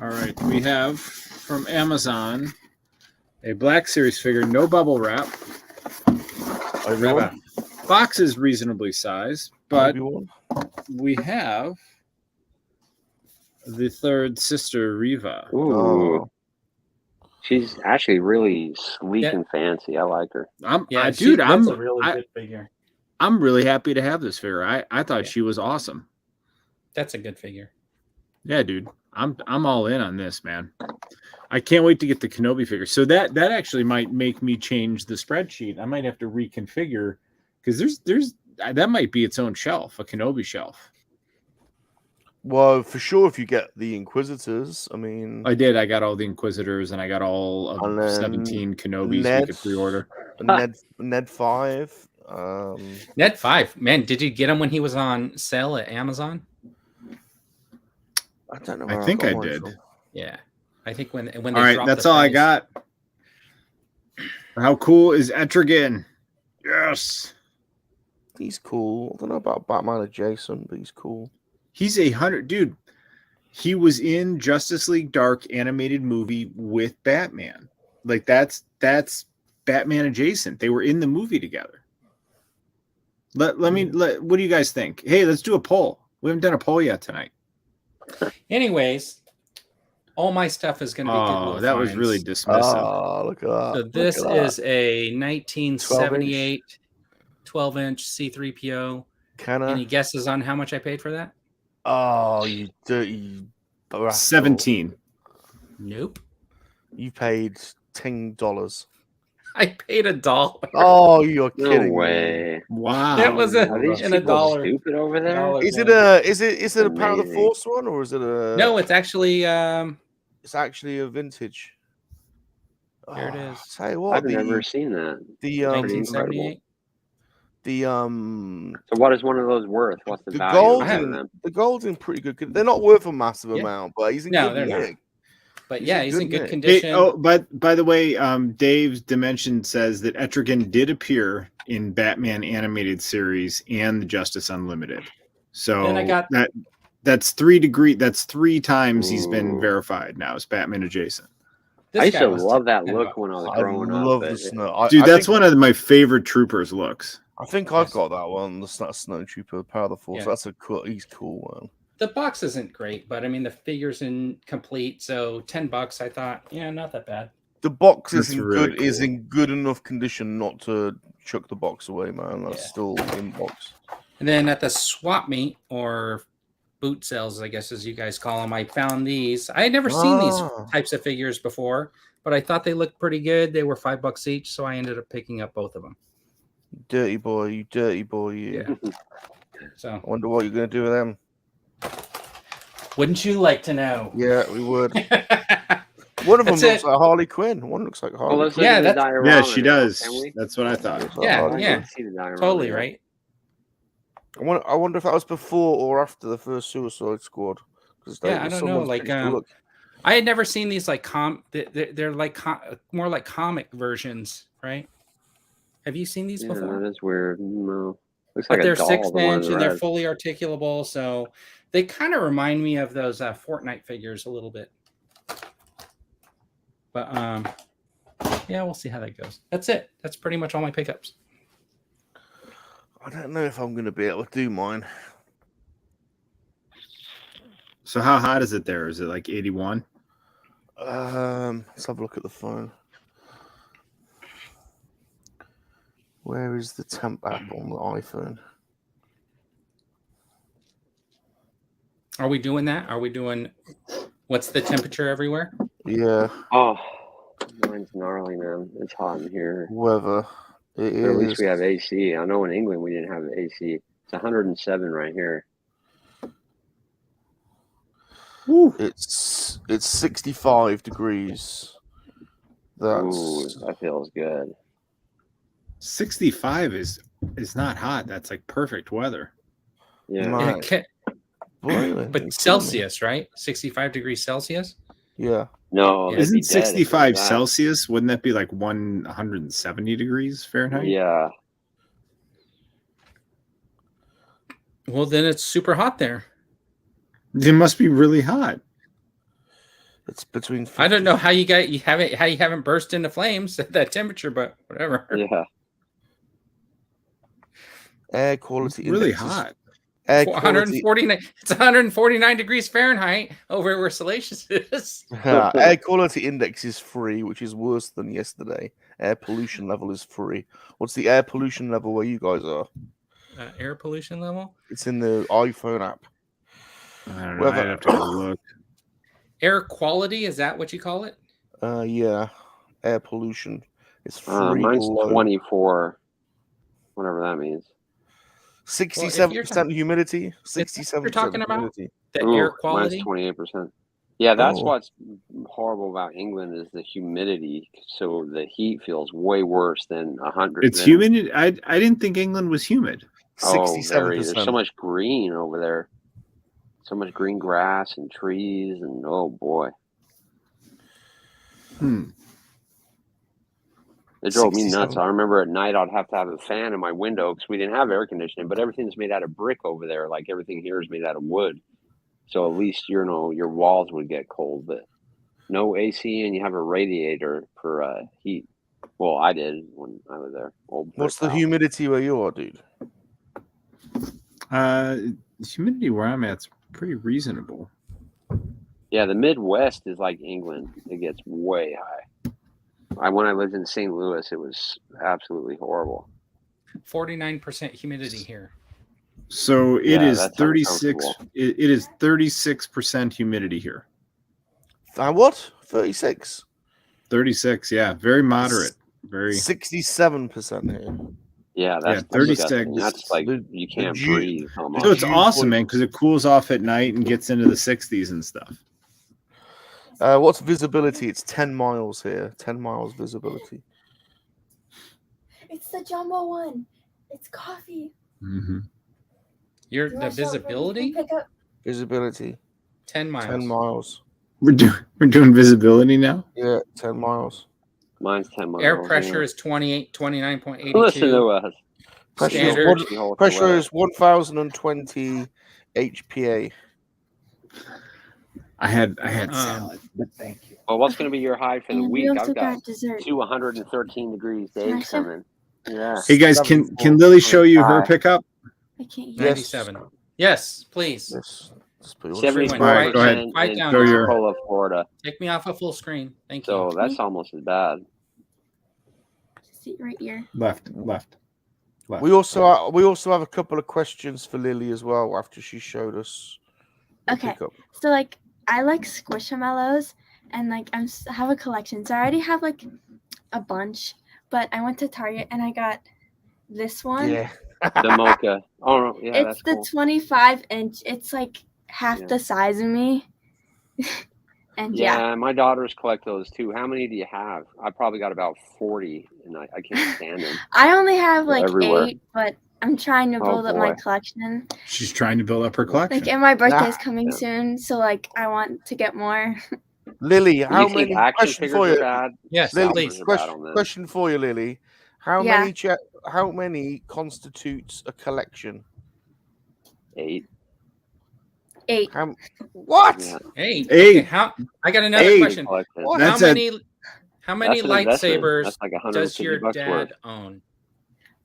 All right, we have from Amazon a Black Series figure, no bubble wrap. Box is reasonably sized, but we have the third sister, Riva. Ooh. She's actually really sleek and fancy. I like her. That's a really good figure. I'm really happy to have this figure. I thought she was awesome. That's a good figure. Yeah, dude. I'm all in on this, man. I can't wait to get the Kenobi figure. So that actually might make me change the spreadsheet. I might have to reconfigure because there's that might be its own shelf, a Kenobi shelf. Well, for sure, if you get the Inquisitors, I mean, I did. I got all the Inquisitors, and I got all of 17 Kenobis we could pre-order. Ned 5. Ned 5, man, did you get him when he was on sale at Amazon? I don't know. I think I did. Yeah, I think when they all right, that's all I got. How cool is Etrigan? Yes, he's cool. I don't know about Batman adjacent, but he's cool. He's 100, dude. He was in Justice League Dark animated movie with Batman. Like that's Batman adjacent. They were in the movie together. What do you guys think? Hey, let's do a poll. We haven't done a poll yet tonight. Anyways, all my stuff is going to be Goodwill that finds. Was really dismissive. Oh, look at that. So this is a 1978 12-inch C3PO. Any guesses on how much I paid for that? Oh, you dirty bastard. 17. Nope. You paid $10. I paid $1. Oh, you're kidding! No way! Wow, that was Are these in $1. Stupid over there. Is it a Power of the Force one or is it a? No, it's actually It's actually a vintage. Here it is. Tell you what, I've never seen that. The 1978. So what is one of those worth? What's the value? The gold's in pretty good. They're not worth a massive amount, but he's in good nick. But yeah, he's in good condition. But by the way, Dave's Dimension says that Etrigan did appear in Batman animated series and the Justice Unlimited. So that's 3 degrees. That's 3 times he's been verified now as Batman adjacent. I used to love that look when I was growing up. I love the snow. Dude, that's one of my favorite Troopers looks. I think I've got that one. The Snow Trooper, Power of the Force. Yeah. That's he's cool, man. The box isn't great, but I mean the figure's incomplete, so $10. I thought, yeah, not that bad. The box is in good enough condition not to chuck the box away, man. That's still in box. And then at the swap meet or boot sales, I guess as you guys call them, I found these. I had never seen these types of figures before, but I thought they looked pretty good. They were $5 each, so I ended up picking up both of them. Dirty boy, you dirty boy, you. Yeah. So I wonder what you're gonna do with them. Wouldn't you like to know? Yeah, we would. One of them looks like Harley Quinn. One looks like Harley Quinn. Yeah, she does. That's what I thought. Yeah. Totally right. I wonder if that was before or after the first Suicide Squad. I don't know. Like, I had never seen these like they're like more like comic versions, right? Have you seen these before? That is weird. No. Looks but like they're a doll, 6-inch and they're fully articulable, so they kind of remind me of those Fortnite figures a little bit. But yeah, we'll see how that goes. That's it. That's pretty much all my pickups. I don't know if I'm going to be able to do mine. So how hot is it there? Is it like 81? Let's have a look at the phone. Where is the temp app on the iPhone? Are we doing that? Are we doing what's the temperature everywhere? Yeah. Oh, mine's gnarly, man. It's hot in here. Weather. It is. At least we have AC. I know in England we didn't have AC. It's 107 right here. Ooh. It's 65 degrees. Ooh, that feels good. 65 is not hot. That's like perfect weather. Yeah. But Celsius, right? 65 degrees Celsius? Yeah. No. Yeah. Isn't 65 Celsius? Wouldn't that be like 170 degrees Fahrenheit? Yeah. Well, then it's super hot there. It must be really hot. It's between 50. I don't know how you haven't burst into flames at that temperature, but whatever. Yeah. Air quality It's really index hot. Air 149. It's 149 degrees Fahrenheit over where Salacious is. Air quality index is 3, which is worse than yesterday. Air pollution level is 3. What's the air pollution level where you guys are? Air pollution level? It's in the iPhone app. I don't know. I'd have to go look. Air quality, is that what you call it? Yeah. Air pollution. It's 3. Mine's 24. Whatever that means. 67% humidity. 67% you're talking about humidity. the air quality. Mine's 28%. Yeah, that's what's horrible about England is the humidity. So the heat feels way worse than 100. It's humid. I didn't think England was humid. 67%. There's so much green over there. So much green grass and trees, and oh boy. It drove me nuts. I remember at night I'd have to have a fan in my window because we didn't have air conditioning, but everything's made out of brick over there. Like everything here is made out of wood. So at least, your walls would get cold, but no AC, and you have a radiator for heat. Well, I did when I was there. What's the humidity where you are, dude? The humidity where I'm at's pretty reasonable. Yeah, the Midwest is like England. It gets way high. When I lived in St. Louis, it was absolutely horrible. 49% humidity here. So it is 36. It is 36% humidity here. What? 36. 36. Yeah, very moderate. Very 67% here. Yeah, that's 36. That's like you can't breathe. So it's awesome, man, because it cools off at night and gets into the 60s and stuff. What's visibility? It's 10 miles here. 10 miles visibility. It's the jumbo one. It's coffee. Mm-hmm. The visibility? Visibility. 10 miles. 10 miles. We're doing visibility now? Yeah, 10 miles. Mine's 10 miles. Air pressure is 29.82. Listen to us. Pressure is 1,020 HPA. I had salad, but thank you. Well, what's going to be your high for the week? I've got 113 degrees days coming. Yeah. Hey guys, can Lily show you her pickup? I can't hear. 97. Yes, please. Yes. 75% Right, go ahead. in Down Pensacola, Florida. Take me off a full screen. Thank you. So that's almost as bad. See right here. Left. We also have a couple of questions for Lily as well after she showed us. Okay. So I like Squishmallows, and I have a collection. So I already have a bunch, but I went to Target and I got this one. Yeah. The mocha. Oh no, yeah, it's the 25-inch. It's half the size of me. And my daughters collect those too. How many do you have? I probably got about 40, and I can't stand them. I only have everywhere. 8, but I'm trying to build up my collection. She's trying to build up her collection. And my birthday's coming soon, so I want to get more. Lily, how many action figures are bad? Yes, Lily, please. question for you, Lily. How many constitutes a collection? 8. 8. What? Yeah. 8. 8. Okay, I got another question. That's how many How many lightsabers that's like does your dad worth. own?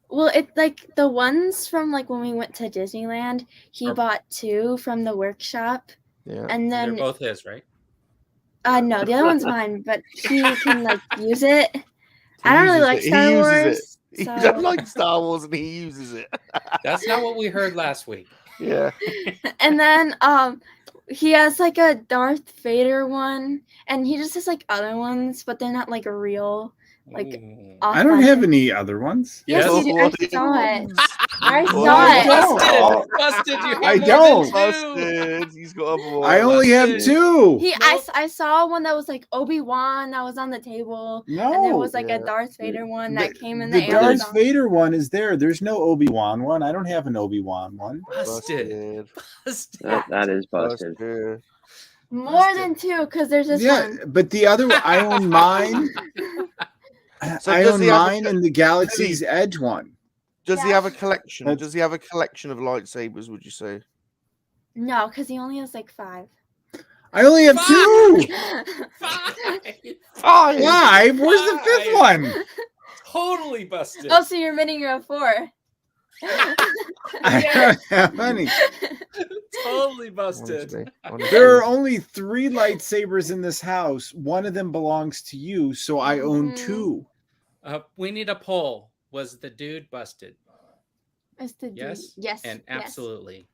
Well, it's like the ones from like when we went to Disneyland, he bought 2 from the workshop. Yeah. And then they're both his, right? No, the other one's mine, but he can like use it. I don't really like Star Wars. He doesn't like Star Wars and he uses it. That's not what we heard last week. Yeah. And then he has like a Darth Vader one, and he just has like other ones, but they're not like real. Like I don't have any other ones. Yes, you do. I saw it. I saw it. Busted. You have I more don't. than 2. Busted. He's got a boy. I only have 2. I saw one that was like Obi-Wan that was on the table. No. And there was like a Darth Vader one that came in the the Amazon. Darth Vader one is there. There's no Obi-Wan one. I don't have an Obi-Wan one. Busted. That is busted. More than 2, because there's this one. But the other one, I own mine. So I own mine and the Galaxy's Edge one. Does he have a collection? Does he have a collection of lightsabers, would you say? No, because he only has like 5. I only have 2. 5. 5? Where's the 5th one? Totally busted. Oh, so you're admitting you're a 4. I don't have any. Totally busted. There are only 3 lightsabers in this house. One of them belongs to you, so I own 2. We need a poll. Was the dude busted? Yes. And absolutely.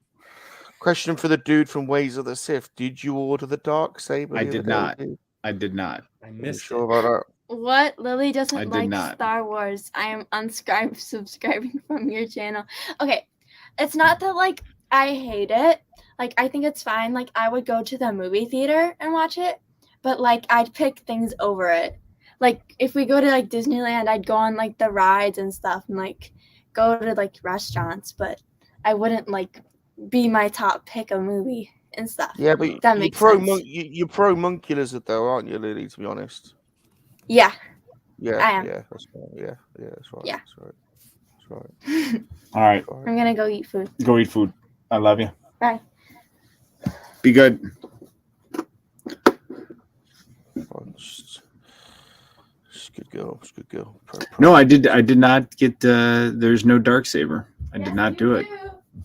Question for the dude from Ways of the Sith. Did you order the dark saber? I did not. I did not. I missed sure about that. What? Lily doesn't like not. Star Wars. I am subscribing from your channel. Okay. It's not that like I hate it. Like I think it's fine. Like I would go to the movie theater and watch it, but like I'd pick things over it. Like if we go to like Disneyland, I'd go on like the rides and stuff and like go to like restaurants, but I wouldn't like be my top pick a movie and stuff. Yeah, but that makes sense. You're pro MoNKey-LiZaRD though, aren't you, Lily, to be honest? Yeah. Yeah, I am. yeah, that's right. Yeah, that's right. Yeah. That's right. All right. I'm gonna go eat food. Go eat food. I love you. Bye. Be good. Just good girl. Just good girl. Pro. No, I did not get. There's no dark saber. I did not do it.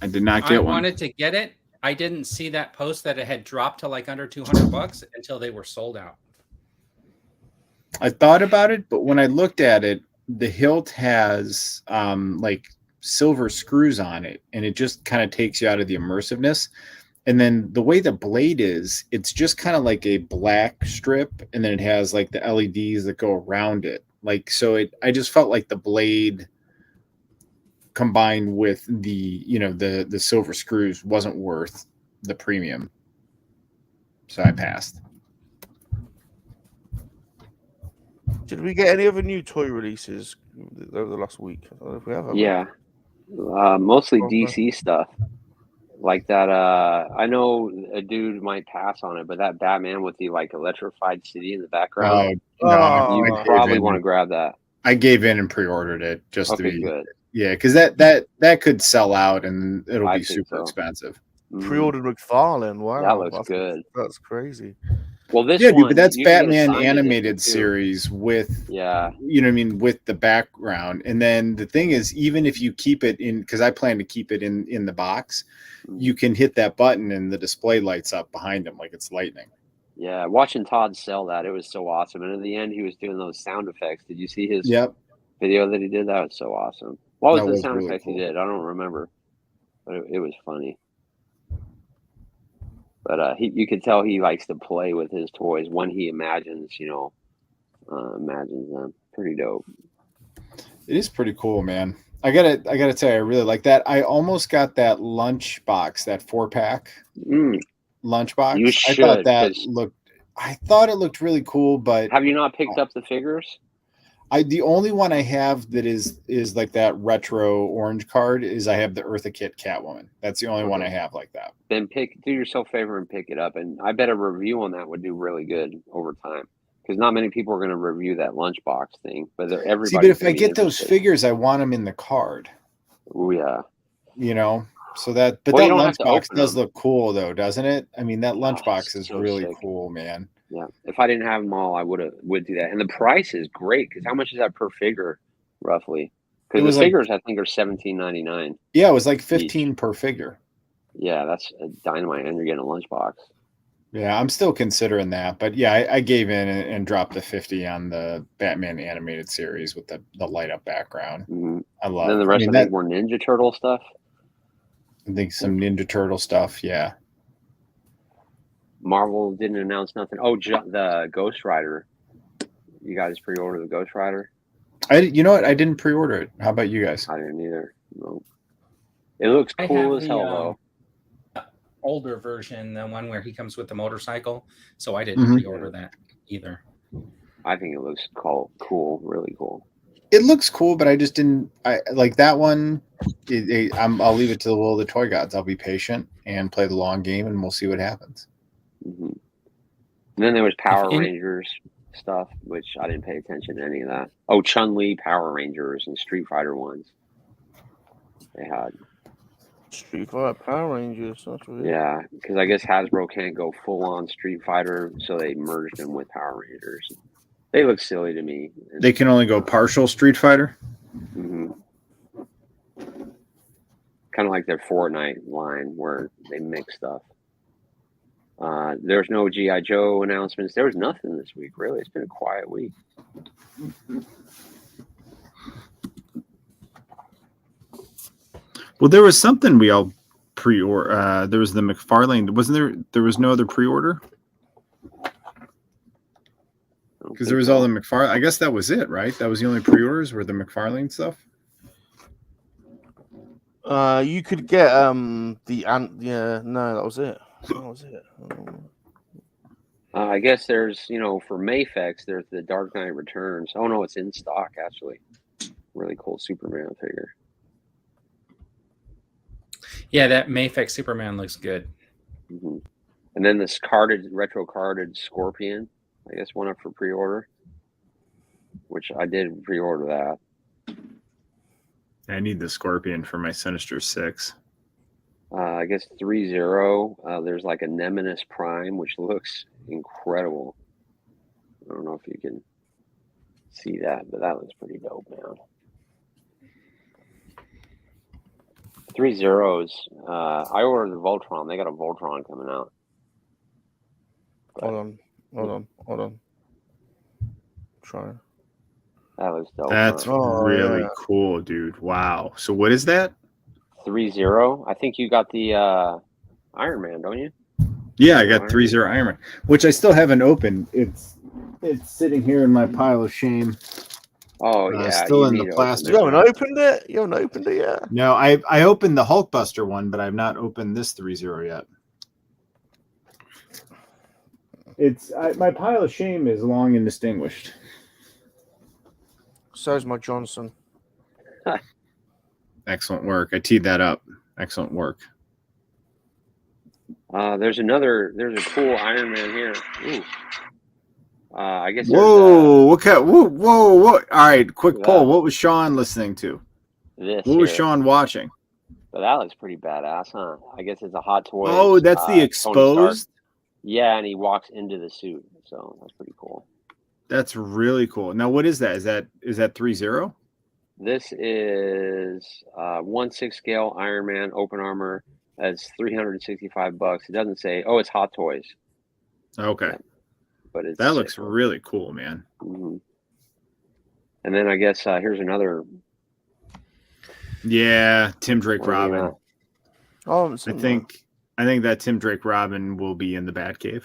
I did not get one. I wanted to get it. I didn't see that post that it had dropped to like under $200 until they were sold out. I thought about it, but when I looked at it, the hilt has like silver screws on it, and it just kind of takes you out of the immersiveness. And then the way the blade is, it's just kind of like a black strip, and then it has like the LEDs that go around it. Like so, I just felt like the blade combined with the the silver screws wasn't worth the premium, so I passed. Did we get any other new toy releases over the last week? I don't know if we have. Yeah, mostly DC stuff. Like that, I know a dude might pass on it, but that Batman with the like electrified city in the background, you probably want to grab that. I gave in and pre-ordered it just to be good. Yeah, because that could sell out and it'll be super expensive. Pre-ordered McFarlane. Wow, that looks good. That's crazy. Well, this dude, one, but that's Batman animated series with with the background. And then the thing is, even if you keep it in, because I plan to keep it in the box, you can hit that button and the display lights up behind him like it's lightning. Yeah, watching Todd sell that, it was so awesome. And in the end, he was doing those sound effects. Did you see his video that he did? That was so awesome. What was the sound really effect he did? I don't remember, but it was funny. But you could tell he likes to play with his toys when he imagines them. Pretty dope. It is pretty cool, man. I gotta tell you, I really like that. I almost got that lunch box, that 4-pack lunch box. You should. I thought it looked really cool, but have you not picked up the figures? The only one I have that is like that retro orange card is I have the Eartha Kitt Catwoman. That's the only one I have like that. Then do yourself a favor and pick it up. And I bet a review on that would do really good over time. Because not many people are going to review that lunchbox thing. But everybody. See, but if I get those figures, I want them in the card. Oh, yeah. So that, but that lunchbox does look cool though, doesn't it? I mean, that lunchbox is really cool, man. Yeah, if I didn't have them all, I would do that. And the price is great because how much is that per figure, roughly? Because the figures I think are $17.99. Yeah, it was like 15 per figure. Yeah, that's a dynamite, and you're getting a lunchbox. Yeah, I'm still considering that, but yeah, I gave in and dropped the 50 on the Batman animated series with the light up background. Mm-hmm. I love. Then the rest of it more Ninja Turtle stuff. I think some Ninja Turtle stuff. Yeah. Marvel didn't announce nothing. Oh, the Ghost Rider. You guys pre-order the Ghost Rider? You know what? I didn't pre-order it. How about you guys? I didn't either. No. It looks cool as hell, though. Older version, the one where he comes with the motorcycle. So I didn't pre-order that either. I think it looks cool, really cool. It looks cool, but I just didn't. I like that one. I'll leave it to the will of the toy gods. I'll be patient and play the long game, and we'll see what happens. Mm-hmm. And then there was Power Rangers stuff, which I didn't pay attention to any of that. Oh, Chun-Li Power Rangers and Street Fighter ones. They had Street Fighter Power Rangers. That's weird. Yeah, because I guess Hasbro can't go full on Street Fighter, so they merged them with Power Rangers. They look silly to me. They can only go partial Street Fighter. Mm-hmm. Kind of like their Fortnite line where they mix stuff. There's no G.I. Joe announcements. There was nothing this week, really. It's been a quiet week. Well, there was something we all pre-order. There was the McFarlane. Wasn't there? There was no other pre-order? Because there was all the McFarlane. I guess that was it, right? That was the only pre-orders were the McFarlane stuff. You could get that was it. That was it. I guess there's for Mayfex there's the Dark Knight Returns. Oh no, it's in stock actually. Really cool Superman figure. Yeah, that Mayfex Superman looks good. Mm-hmm. And then this retro carded Scorpion. I guess went up for pre-order, which I did pre-order that. I need the Scorpion for my Sinister 6. I guess 3-0. There's like a Nemesis Prime, which looks incredible. I don't know if you can see that, but that looks pretty dope, man. 3-0s. I ordered the Voltron. They got a Voltron coming out. But Hold on. Try. That was dope. That's really cool, dude. Wow. So what is that? 3-0. I think you got the Iron Man, don't you? Yeah, I got 3-0 Iron Man, which I still haven't opened. It's sitting here in my pile of shame. Oh yeah, still in the plastic. You haven't opened it? You haven't opened it yet? No, I opened the Hulkbuster one, but I've not opened this 3-0 yet. My pile of shame is long and distinguished. So's my Johnson. Excellent work. I teed that up. Excellent work. There's a cool Iron Man here. Ooh. I guess. Whoa! Whoa! All right, quick poll. What was Sean listening to? What was Sean watching? But that looks pretty badass, huh? I guess it's a Hot Toys. Oh, that's the exposed. Yeah, and he walks into the suit, so that's pretty cool. That's really cool. Now, what is that? Is that 3-0? This is 1/6 scale Iron Man open armor. That's $365. It doesn't say. Oh, it's Hot Toys. Okay, yeah. But that looks really cool, man. Mm-hmm. And then I guess here's another. Yeah, Tim Drake Robin. Oh, I think that Tim Drake Robin will be in the Batcave.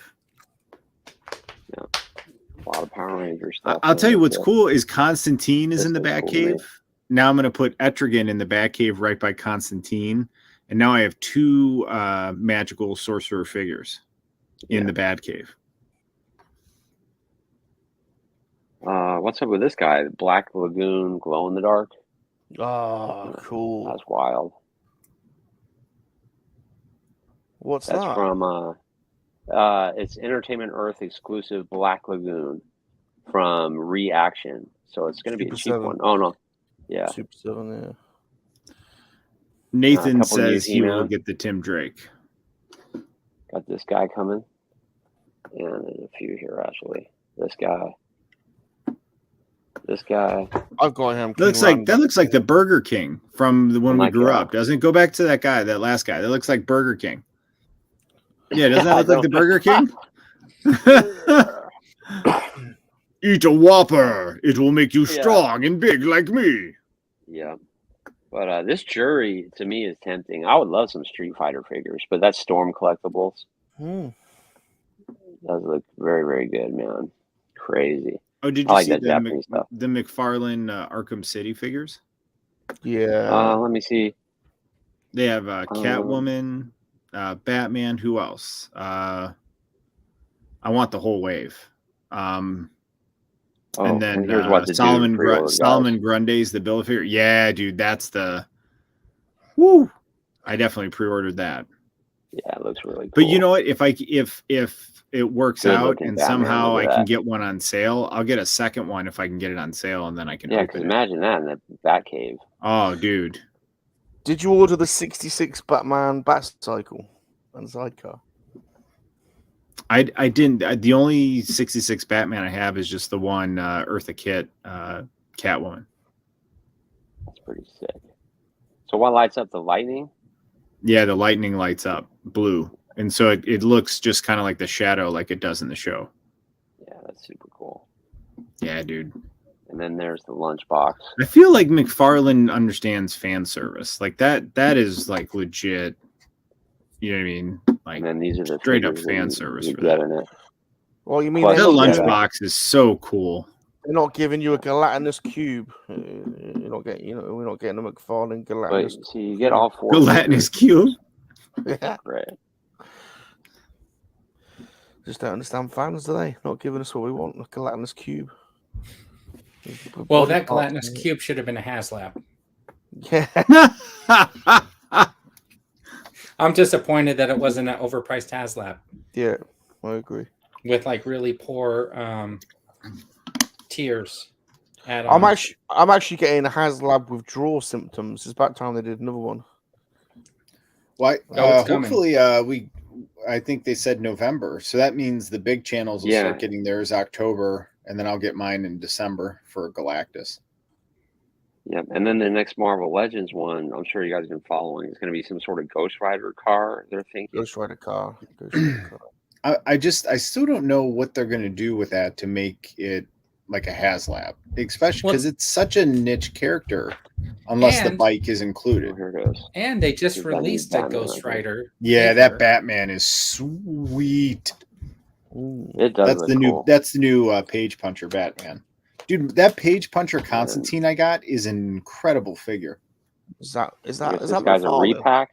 Yeah, a lot of Power Rangers stuff. I'll tell you what's cool is Constantine is in the Batcave. Cool, now I'm going to put Etrigan in the Batcave right by Constantine, and now I have 2 magical sorcerer figures in the Batcave. What's up with this guy? Black Lagoon glow in the dark. Oh, cool. That's wild. What's That's that? From it's Entertainment Earth exclusive Black Lagoon from Reaction. So it's going to be a cheap one. Oh no, yeah, Super 7. Yeah. Nathan says he will get the Tim Drake. Got this guy coming. And there's a few here actually. This guy. I've got him. That looks like the Burger King from when we grew up, doesn't it? Go back to that guy, that last guy. That looks like Burger King. Yeah, doesn't that look like the Burger King? Eat a Whopper. It will make you strong and big like me. Yeah. But this jury to me is tempting. I would love some Street Fighter figures, but that's Storm Collectibles. Does look very, very good, man. Crazy. Oh, did you see the McFarlane Arkham City figures? Yeah. Let me see. They have Catwoman, Batman. Who else? I want the whole wave. And then Solomon Grundy's the bill of figure. Yeah, dude, that's the. Woo! I definitely pre-ordered that. Yeah, it looks really cool. But you know what? If it works out and somehow I can get one on sale, I'll get a second one if I can get it on sale, and then I can. Yeah, because imagine that in the Batcave. Oh, dude! Did you order the 66 Batman Batcycle and sidecar? I didn't. The only 66 Batman I have is just the one Eartha Kitt Catwoman. That's pretty sick. So what lights up the lightning? Yeah, the lightning lights up blue. And so it looks just kind of like the shadow like it does in the show. Yeah, that's super cool. Yeah, dude. And then there's the lunchbox. I feel like McFarlane understands fan service. Like that is like legit. You know what I mean? Like, and then these are the straight up fan service for that. that. Well, you mean that lunchbox is so cool. They're not giving you a gelatinous cube. You're not getting, we're not getting a McFarlane gelatinous. Wait, so you get all four gelatinous cube. Yeah, right. Just don't understand fans, do they? Not giving us what we want, a gelatinous cube. Well, that gelatinous cube should have been a HasLab. Yeah. I'm disappointed that it wasn't an overpriced HasLab. Yeah, I agree. With like really poor tiers. I'm actually getting a HasLab withdrawal symptoms. It's about time they did another one. Well, hopefully I think they said November, so that means the big channels will start getting theirs October, and then I'll get mine in December for Galactus. Yep, and then the next Marvel Legends one, I'm sure you guys have been following. It's going to be some sort of Ghost Rider car. They're thinking Ghost Rider car. I still don't know what they're going to do with that to make it like a HasLab, especially because it's such a niche character. Unless the bike is included. Here it is. And they just released a Ghost Rider. Yeah, that Batman is sweet. It does. That's the new Page Puncher Batman. Dude, that Page Puncher Constantine I got is an incredible figure. Is that this guy's a repack?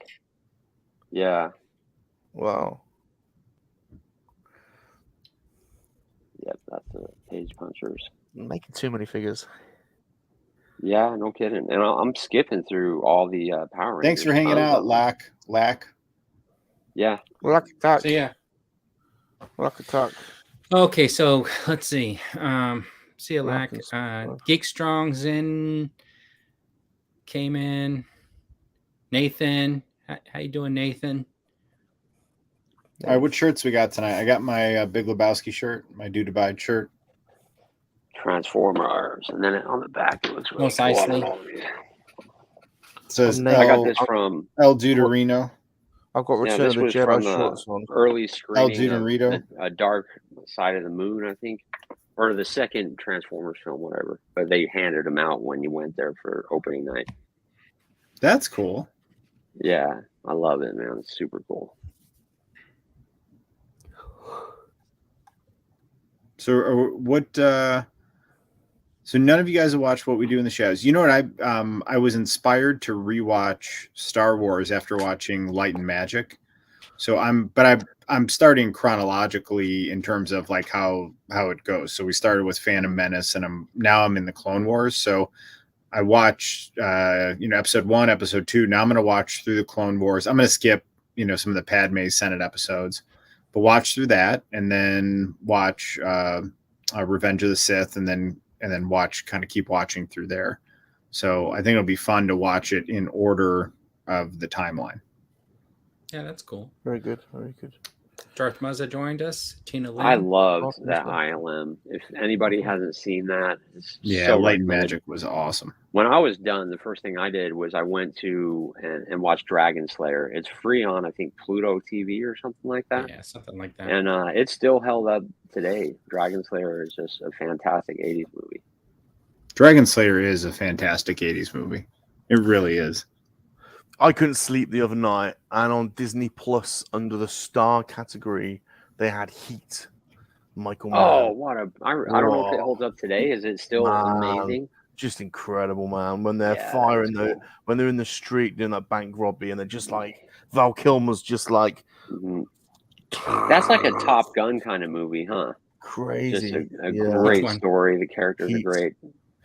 Yeah. Wow. Yep, that's the Page Punchers. I'm making too many figures. Yeah, no kidding. And I'm skipping through all the Power Rangers. Thanks for hanging out, Lack. Yeah. Lack attack. So yeah. Lack attack. Okay, so let's see. See you, Lack. Geek Strong's in. Came in. Nathan. How you doing, Nathan? All right, what shirts we got tonight? I got my Big Lebowski shirt, my Dude Abide shirt. Transformers, and then on the back it looks really Most nicely. Says I got this from El Deuterino. I've got Return of the Jedi shorts on. Early screening of A Dark Side of the Moon, I think, or the second Transformers film, whatever. But they handed them out when you went there for opening night. That's cool. Yeah, I love it, man. It's super cool. So what? So none of you guys have watched What We Do in the Shadows. You know what? I was inspired to rewatch Star Wars after watching Light and Magic. So I'm starting chronologically in terms of like how it goes. So we started with Phantom Menace, and I'm in the Clone Wars. So I watched episode 1, episode 2. Now I'm going to watch through the Clone Wars. I'm going to skip some of the Padme Senate episodes, but watch through that, and then watch Revenge of the Sith, and then keep watching through there. So I think it'll be fun to watch it in order of the timeline. Yeah, that's cool. Very good. Very good. Darth Muzza joined us. Tina Lynn. I loved that ILM. If anybody hasn't seen that, it's so Light and recommended. Magic was awesome. When I was done, the first thing I did was I went to and watched Dragon Slayer. It's free on, I think, Pluto TV or something like that. Yeah, something like that. And it's still held up today. Dragon Slayer is just a fantastic 80s movie. Dragon Slayer is a fantastic 80s movie. It really is. I couldn't sleep the other night, and on Disney Plus, under the star category, they had Heat. Michael Mann. Oh, what a! I don't know if it holds up today. Is it still amazing? Just incredible, man. When they're when they're in the street doing that bank robbery, and they're just like Val Kilmer's just like. That's like a Top Gun kind of movie, huh? Crazy. Just a great story. The characters are great.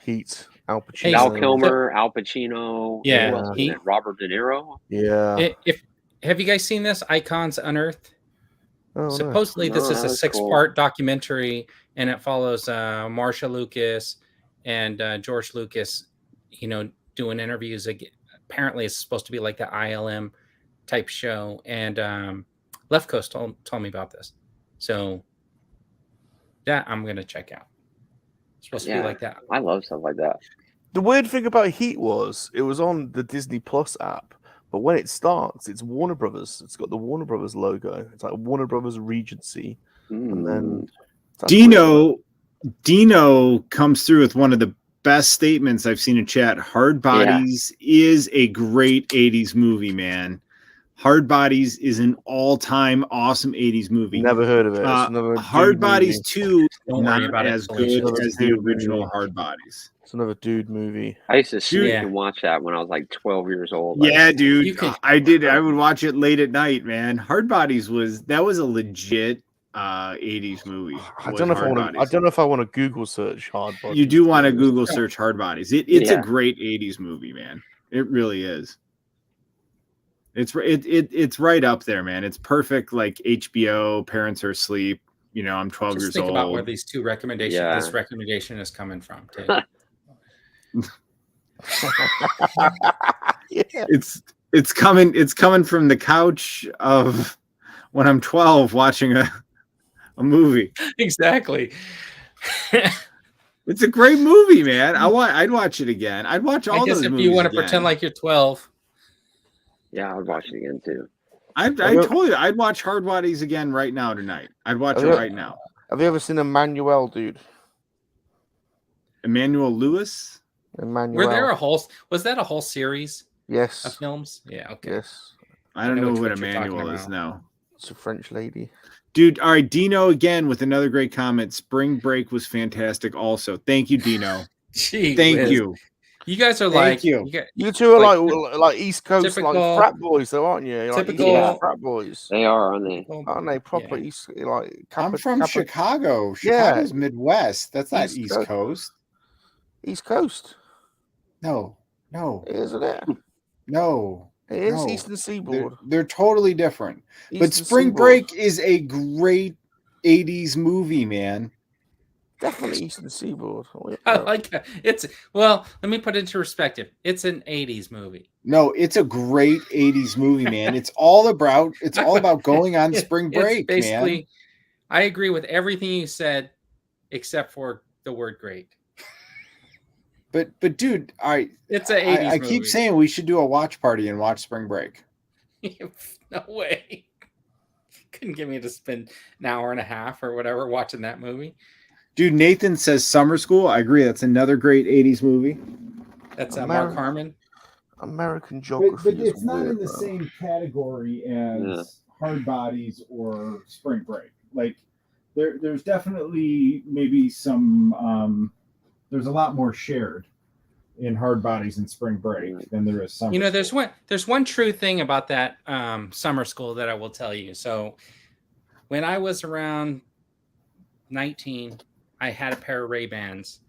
Heat. Al Pacino. Val Kilmer, Al Pacino. Yeah. Robert De Niro. Yeah. Have you guys seen this? Icons Unearthed? Oh, supposedly this is a 6-part documentary, and it follows Marsha Lucas and George Lucas, doing interviews. Apparently it's supposed to be like the ILM type show, and Left Coast told me about this, so that I'm gonna check out. It's supposed to be like that. I love stuff like that. The weird thing about Heat was it was on the Disney Plus app, but when it starts, it's Warner Brothers. It's got the Warner Brothers logo. It's like Warner Brothers Regency. And then Dino comes through with one of the best statements I've seen in chat. Hard Bodies is a great 80s movie, man. Hard Bodies is an all-time awesome 80s movie. Never heard of it. Hard Bodies 2 Don't not worry about as it. good as the original Hard Bodies. It's another dude movie. I used to sit and watch that when I was like 12 years old. Yeah, dude. I did. I would watch it late at night, man. Hard Bodies was a legit 80s movie. I don't know if I want to Google search Hard Bodies. You do want to Google search Hard Bodies. It's a great 80s movie, man. It really is. It's right up there, man. It's perfect, like HBO. Parents are asleep. I'm 12 years old. Think about where these two recommendations. Yeah. This recommendation is coming from. Too. It's coming from the couch of when I'm 12 watching a movie. Exactly. It's a great movie, man. I'd watch it again. I'd watch all those movies. If you want to pretend like you're 12. Yeah, I'd watch it again too. I told you I'd watch Hard Bodies again right now tonight. I'd watch it right now. Have you ever seen Emmanuel, dude? Emmanuel Lewis? Was that a whole series? Yes. Of films? Yeah, okay. Yes. I don't know what Emmanuel is now. It's a French lady. Dude, all right, Dino again with another great comment. Spring Break was fantastic also. Thank you, Dino. Thank you. You guys are you two are like East Coast typical, like frat boys, though, aren't you? Like typical frat boys. They are, aren't they? Aren't they proper East? Like I'm from Chicago. Chicago's Midwest. That's not East Coast. East Coast. No. Isn't it? No. It is Eastern Seaboard. They're totally different. But Spring Break is a great 80s movie, man. Definitely Eastern Seaboard. I like that. Let me put it into perspective. It's an 80s movie. No, it's a great 80s movie, man. It's all about going on spring break, basically, man. I agree with everything you said except for the word great. But dude, it's an 80s movie. I keep saying we should do a watch party and watch Spring Break. No way. Couldn't get me to spend an hour and a half or whatever watching that movie. Dude, Nathan says Summer School. I agree. That's another great 80s movie. That's Mark Harmon. American Geography. But it's not in the same category as Hard Bodies or Spring Break. Like, there's definitely maybe some... there's a lot more shared in Hard Bodies and Spring Break than there is Summer School. There's one true thing about that Summer School that I will tell you. So when I was around 19, I had a pair of Ray-Bans,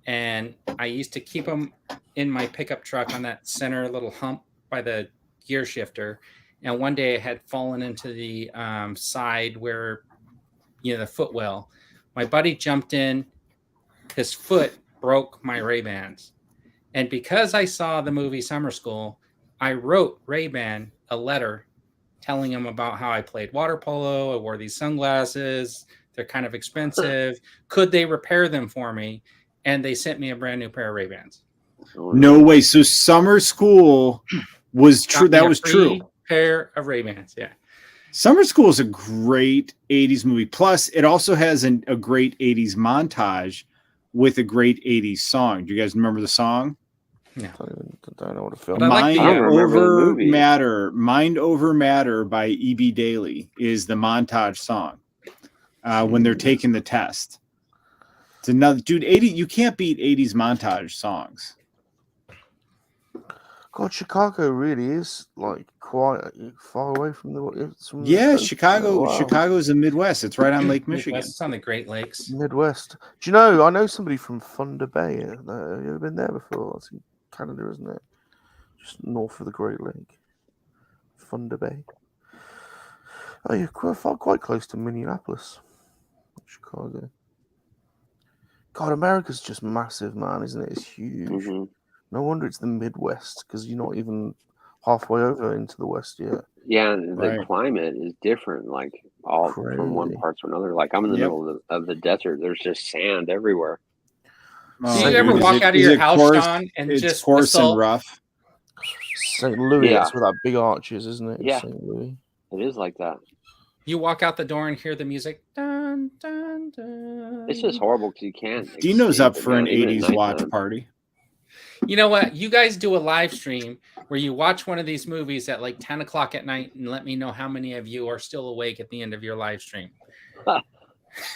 and I used to keep them in my pickup truck on that center little hump by the gear shifter. And one day I had fallen into the side where, the footwell. My buddy jumped in, his foot broke my Ray-Bans. And because I saw the movie Summer School, I wrote Ray-Ban a letter telling them about how I played water polo. I wore these sunglasses. They're kind of expensive. Could they repair them for me? And they sent me a brand new pair of Ray-Bans. No way. So summer school was true. That was true. Pair of Ray-Bans. Yeah. Summer School is a great 80s movie. Plus, it also has a great 80s montage with a great 80s song. Do you guys remember the song? No. I don't know what a film. Mind Over Matter. Mind Over Matter by E.B. Daly is the montage song when they're taking the test. It's another dude. 80. You can't beat 80s montage songs. God, Chicago really is like quite far away from the. Yeah, Chicago. Wow. Chicago's the Midwest. It's right on Lake Michigan. It's on the Great Lakes. Midwest. Do you know? I know somebody from Thunder Bay. Have you ever been there before? That's in Canada, isn't it? Just north of the Great Lake. Thunder Bay. Oh, you're quite close to Minneapolis, Chicago. God, America's just massive, man, isn't it? It's huge. Mm-hmm. No wonder it's the Midwest, because you're not even halfway over into the West yet. Yeah, and the climate is different, like all from one part to another. Like I'm in the middle of the desert. There's just sand everywhere. Do you ever walk out of your house, Sean, and just coarse and rough? St. Louis, that's where that big arches, isn't it? Yeah, St. Louis. It is like that. You walk out the door and hear the music. Dun, dun, dun. It's just horrible because you can't. Dino's up for an 80s watch party. You know what? You guys do a live stream where you watch one of these movies at like 10 o'clock at night and let me know how many of you are still awake at the end of your live stream.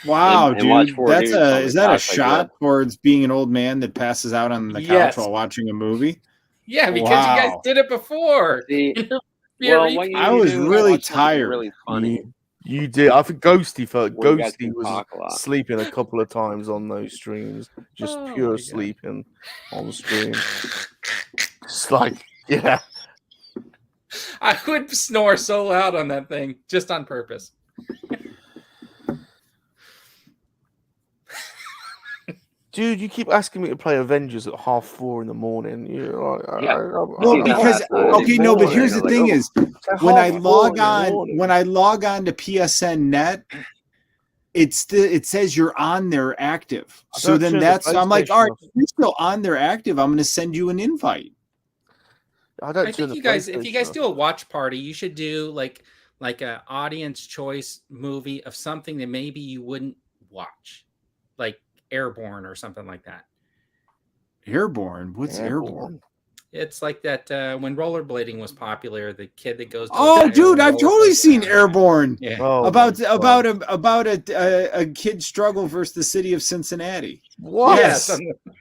Wow, dude. Is that a shot towards being an old man that passes out on the couch while watching a movie? Yeah, because you guys did it before. I was really tired. Really funny. You did. I think Ghosty was sleeping a couple of times on those streams. Just pure sleeping on the stream. It's like, yeah. I would snore so loud on that thing, just on purpose. Dude, you keep asking me to play Avengers at 4:30 in the morning. You're like, but here's the thing: is when I log on to PSN.net, it says you're on there active. So then I'm like, all right, if you're still on there active, I'm going to send you an invite. I think if you guys do a watch party, you should do like an audience choice movie of something that maybe you wouldn't watch, like Airborne or something like that. Airborne? What's Airborne? It's like that when rollerblading was popular, the kid that goes to dude, I've totally seen Airborne. Yeah. About a kid's struggle versus the city of Cincinnati. What?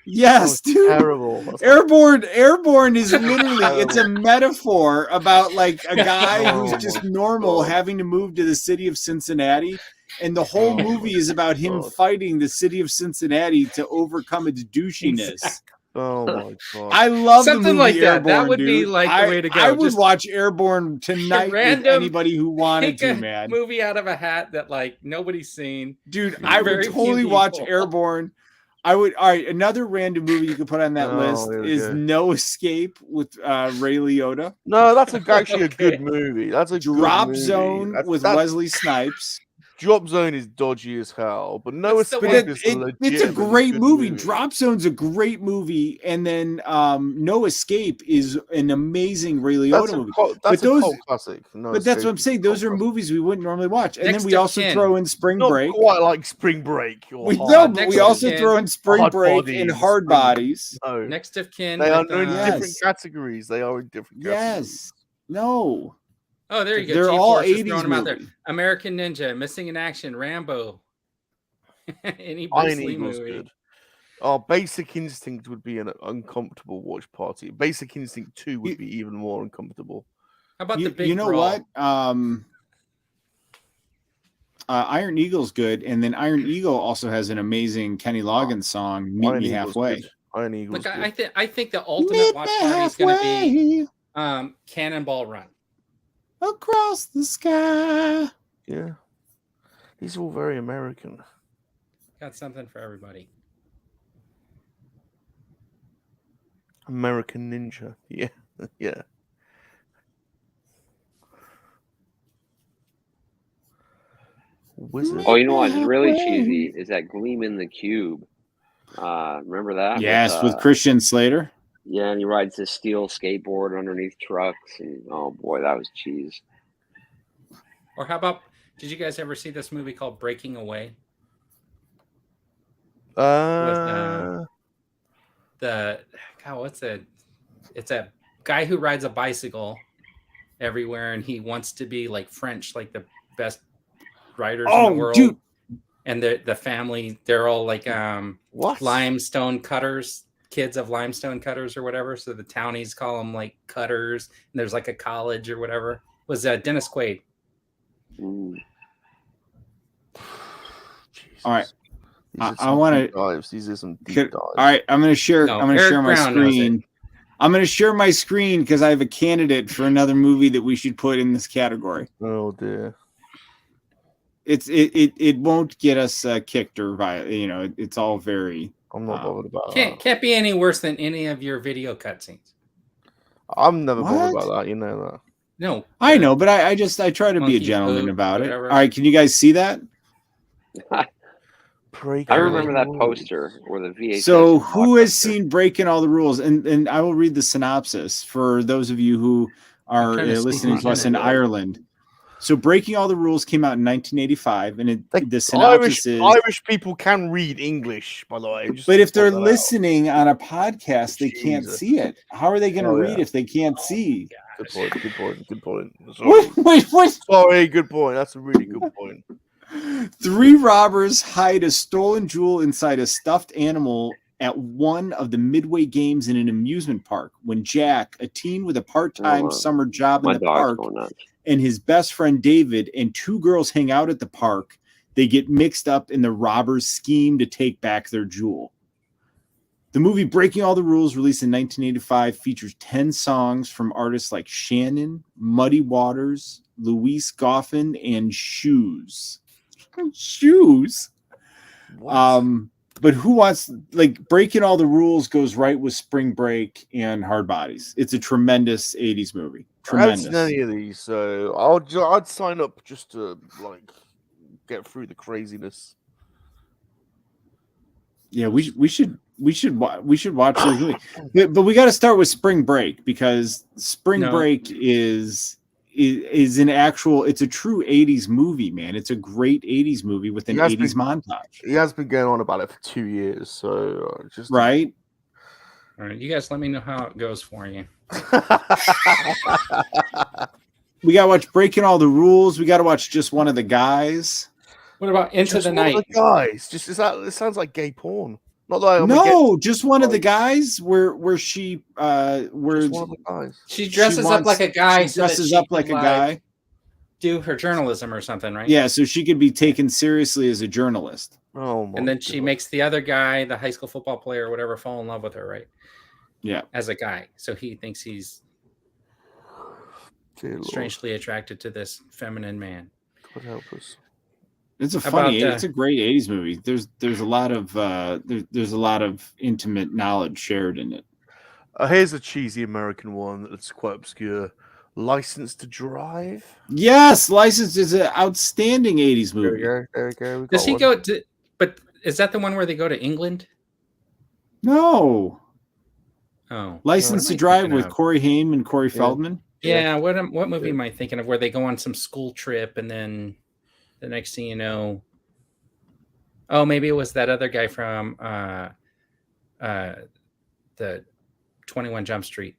Yes, dude. Terrible. Airborne is literally it's a metaphor about like a guy who's just normal having to move to the city of Cincinnati. And the whole movie is about him fighting the city of Cincinnati to overcome its douchiness. Oh my god! I love something the movie like that. Airborne, That would dude. be like the way to go. I would watch Airborne tonight with anybody who wanted to, man. Movie out of a hat that like nobody's seen, dude. I would totally watch Airborne. I would. All right, another random movie you could put on that list is No Escape with Ray Liotta. No, that's actually a good movie. That's a Drop Zone with Wesley Snipes. Drop Zone is dodgy as hell, but No Escape is it's a great movie. Drop Zone's a great movie, and then No Escape is an amazing Ray Liotta movie. That's a cult classic. But that's what I'm saying. Those are movies we wouldn't normally watch, and then we also throw in Spring Break. Not quite like Spring Break. We also throw in Spring Break and Hard Bodies. No. Next of Kin. They are in different categories. They are in different categories. Yes. No. Oh, there you go. They're all 80s out there. American Ninja, Missing in Action, Rambo. Any Bruce Lee movie. Good. Oh, Basic Instinct would be an uncomfortable watch party. Basic Instinct 2 would be even more uncomfortable. How about the big You know brawl? what? Iron Eagle's good, and then Iron Eagle also has an amazing Kenny Loggins song, Meet Me Halfway. Iron Eagle's good. I think the ultimate watch party is going to be Cannonball Run. Across the sky. Yeah. These are all very American. Got something for everybody. American Ninja. Yeah. Yeah. Wizard. Oh, you know what's really cheesy is that Gleam in the Cube. Remember that? Yes, with Christian Slater. Yeah, and he rides this steel skateboard underneath trucks, and oh boy, that was cheese. Or how about? Did you guys ever see this movie called Breaking Away? With it's a guy who rides a bicycle everywhere, and he wants to be like French, like the best riders in the world. Dude. And the family, they're all like limestone cutters, kids of limestone cutters or whatever. So the townies call them like cutters, and there's like a college or whatever. It was Dennis Quaid. Ooh. All right. I want to. These are some deep dives. All right, I'm going to share. I'm going to share my screen. I'm going to share my screen because I have a candidate for another movie that we should put in this category. Oh dear. It won't get us kicked or it's all very. I'm not bothered about that. Can't be any worse than any of your video cutscenes. I'm never bothered about that. You know that. No, I know, but I try to be a gentleman about it. All right, can you guys see that? I remember that poster or the VHS. So who has seen Breaking All the Rules? And I will read the synopsis for those of you who are listening to us in Ireland. So Breaking All the Rules came out in 1985, and the synopsis is Irish people can read English, by the way. But if they're listening on a podcast, they can't see it. How are they going to read if they can't see? Good point. Sorry. What? Sorry, good point. That's a really good point. 3 robbers hide a stolen jewel inside a stuffed animal at one of the midway games in an amusement park. When Jack, a teen with a part-time summer job in the park, and his best friend David and 2 girls hang out at the park, they get mixed up in the robbers' scheme to take back their jewel. The movie Breaking All the Rules, released in 1985, features 10 songs from artists like Shannon, Muddy Waters, Louise Goffin, and Shoes. But who wants, Breaking All the Rules goes right with Spring Break and Hard Bodies. It's a tremendous 80s movie. Tremendous. I haven't seen any of these, so I'd sign up just to get through the craziness. Yeah, we should watch those movies. But we got to start with Spring Break, because Spring Break is an actual, it's a true 80s movie, man. It's a great 80s movie with an 80s montage. He has been going on about it for 2 years, so just right. All right, you guys let me know how it goes for you. We gotta watch Breaking All the Rules. We gotta watch Just One of the Guys. What about Into the Night? Of the guys, it sounds like gay porn. Not that just one of the guys where she she dresses up like a guy. She dresses up like a guy. Do her journalism or something, right? Yeah, so she could be taken seriously as a journalist. Oh, and then she makes the other guy, the high school football player or whatever, fall in love with her, right? Yeah, as a guy, so he thinks he's strangely attracted to this feminine man. God help us. It's it's a great 80s movie. There's a lot of there's a lot of intimate knowledge shared in it. Here's a cheesy American one that's quite obscure. License to Drive. Yes, License is an outstanding 80s movie. There we go. Does he go to? But is that the one where they go to England? No. Oh, License to Drive with Corey Haim and Corey Feldman. Yeah. What movie am I thinking of? Where they go on some school trip and then the next thing you know, maybe it was that other guy from the 21 Jump Street.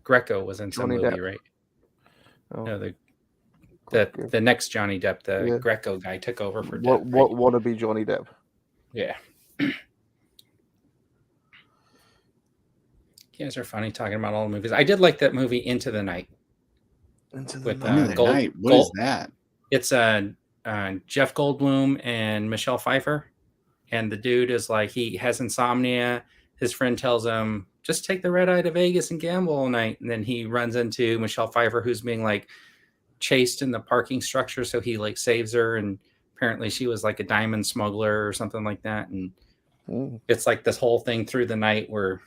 Greco was in some movie, Depp. Right? Oh. No, the next Johnny Depp, the Greco guy, took over for Depp. What wannabe Johnny Depp? Yeah. You guys are funny talking about all the movies. I did like that movie Into the Night. Into the Night. What is that? It's Jeff Goldblum and Michelle Pfeiffer, and the dude is like, he has insomnia. His friend tells him, just take the red eye to Vegas and gamble all night. And then he runs into Michelle Pfeiffer, who's being chased in the parking structure. So he saves her. And apparently she was a diamond smuggler or something like that. And it's this whole thing through the night where,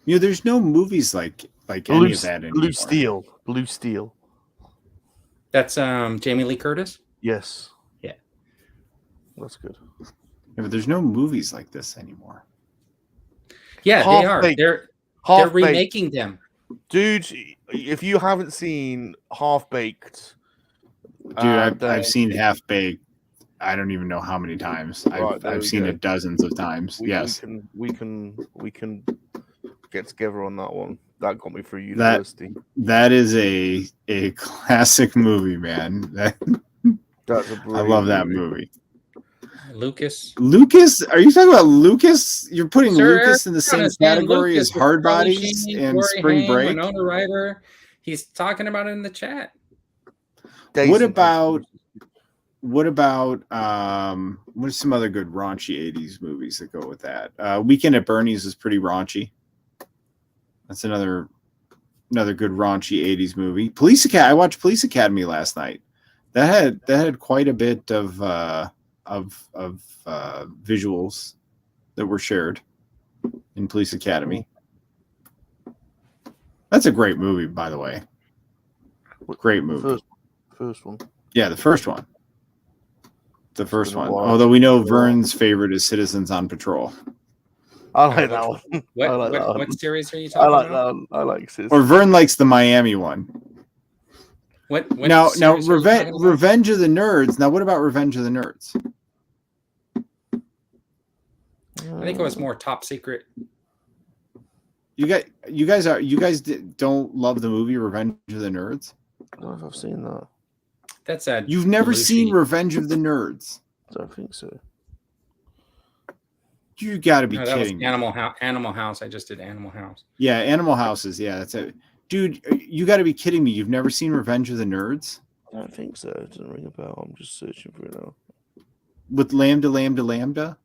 there's no movies like any of that anymore. Blue Steel. That's Jamie Lee Curtis. Yes. Yeah. That's good. Yeah, but there's no movies like this anymore. Yeah, they are. They're remaking them. Dude, if you haven't seen Half Baked, dude, I've seen Half Baked. I don't even know how many times. I've seen it dozens of times. Yes, we can get together on that one. That got me through university. That is a classic movie, man. That's a I love that movie. Lucas, are you talking about Lucas? You're putting Lucas in the same category as Hard Bodies and Spring Break? Winona Ryder. He's talking about it in the chat. What about what are some other good raunchy 80s movies that go with that? Weekend at Bernie's is pretty raunchy. That's another good raunchy 80s movie. Police Academy. I watched Police Academy last night. That had quite a bit of visuals that were shared in Police Academy. That's a great movie, by the way. Great movie. First one. Yeah, the first one. The first one. Although we know Vern's favorite is Citizens on Patrol. I like that one. What series are you talking about? That one. I like Citizens. Or Vern likes the Miami one. Now Revenge of the Nerds. Now, what about Revenge of the Nerds? I think it was more Top Secret. You guys don't love the movie Revenge of the Nerds? I don't know if I've seen that. That's a. You've never seen Revenge of the Nerds? I don't think so. You got to be kidding me. Animal House. I just did Animal House. Yeah, Animal Houses. Yeah, that's it. Dude, you got to be kidding me. You've never seen Revenge of the Nerds? I don't think so. It doesn't ring a bell. I'm just searching for it now. With Lambda?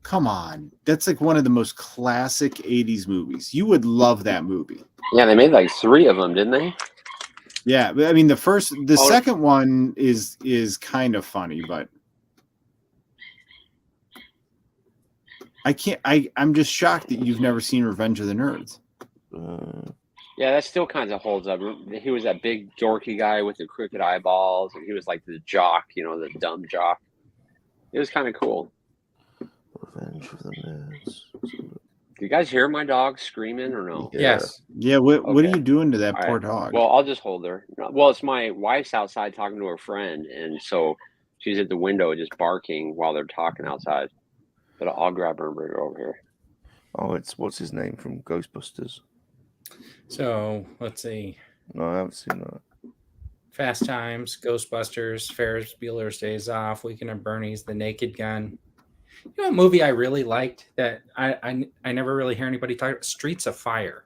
Come on. That's like one of the most classic 80s movies. You would love that movie. Yeah, they made like 3 of them, didn't they? Yeah, but I mean the second one is kind of funny, but I'm just shocked that you've never seen Revenge of the Nerds. Yeah, that still kind of holds up. He was that big dorky guy with the crooked eyeballs, and he was like the jock, the dumb jock. It was kind of cool. Revenge of the Nerds. Do you guys hear my dog screaming or no? Yeah. Yes. Yeah. What are you doing to that poor dog? Well, I'll just hold her. Well, it's my wife's outside talking to her friend, and so she's at the window just barking while they're talking outside. But I'll grab her and bring her over here. Oh, what's his name from Ghostbusters? So let's see. No, I haven't seen that. Fast Times, Ghostbusters, Ferris Bueller's Days Off, Weekend at Bernie's, The Naked Gun. You know, a movie I really liked that I never really hear anybody talk about, Streets of Fire.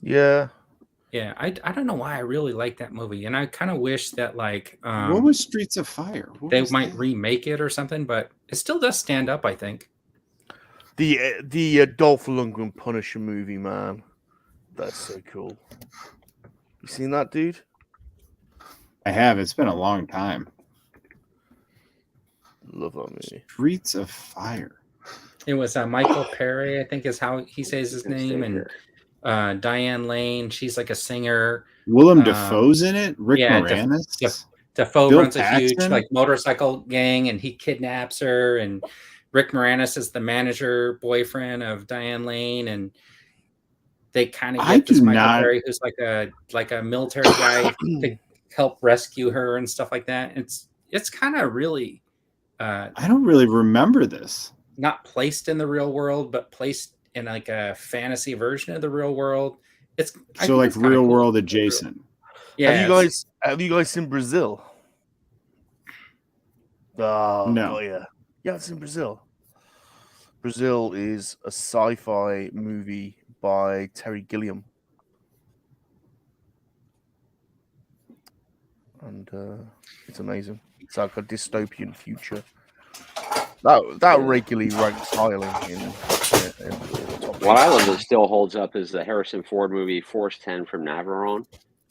Yeah. Yeah, I don't know why I really like that movie, and I kind of wish that what was Streets of Fire? They might remake it or something, but it still does stand up, I think. The Dolph Lundgren Punisher movie, man, that's so cool. You seen that, dude? I have. It's been a long time. Love that movie. Streets of Fire. It was Michael Perry, I think is how he says his name, and Diane Lane. She's like a singer. Willem Dafoe's in it. Rick Moranis. Dafoe runs a huge motorcycle gang, and he kidnaps her. And Rick Moranis is the manager boyfriend of Diane Lane, and they kind of get this Michael Perry, who's like a military guy, to help rescue her and stuff like that. It's kind of really. I don't really remember this. Not placed in the real world, but placed in like a fantasy version of the real world. It's like real world adjacent. Yeah. Have you guys seen Brazil? Oh no. Yeah, it's in Brazil. Brazil is a sci-fi movie by Terry Gilliam, and it's amazing. It's like a dystopian future. That regularly ranks highly in the top. What I love that still holds up is the Harrison Ford movie Force 10 from Navarone.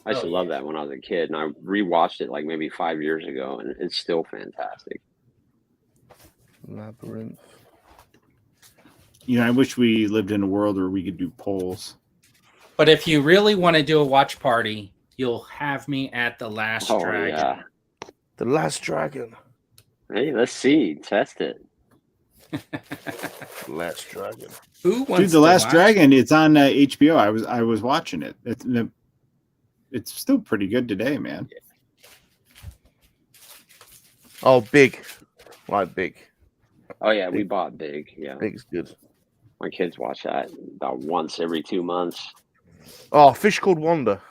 I used to love that when I was a kid, and I rewatched it like maybe 5 years ago, and it's still fantastic. Labyrinth. I wish we lived in a world where we could do polls. But if you really want to do a watch party, you'll have me at The Last Dragon. Yeah. The Last Dragon. Hey, let's see. Test it. Last Dragon. Who wants Dude, The Last Dragon, it's on HBO. I was watching it. It's still pretty good today, man. Oh, Big. Like Big. Oh, yeah, we bought Big. Yeah. Big's good. My kids watch that about once every 2 months. Oh, Fish Called Wanda.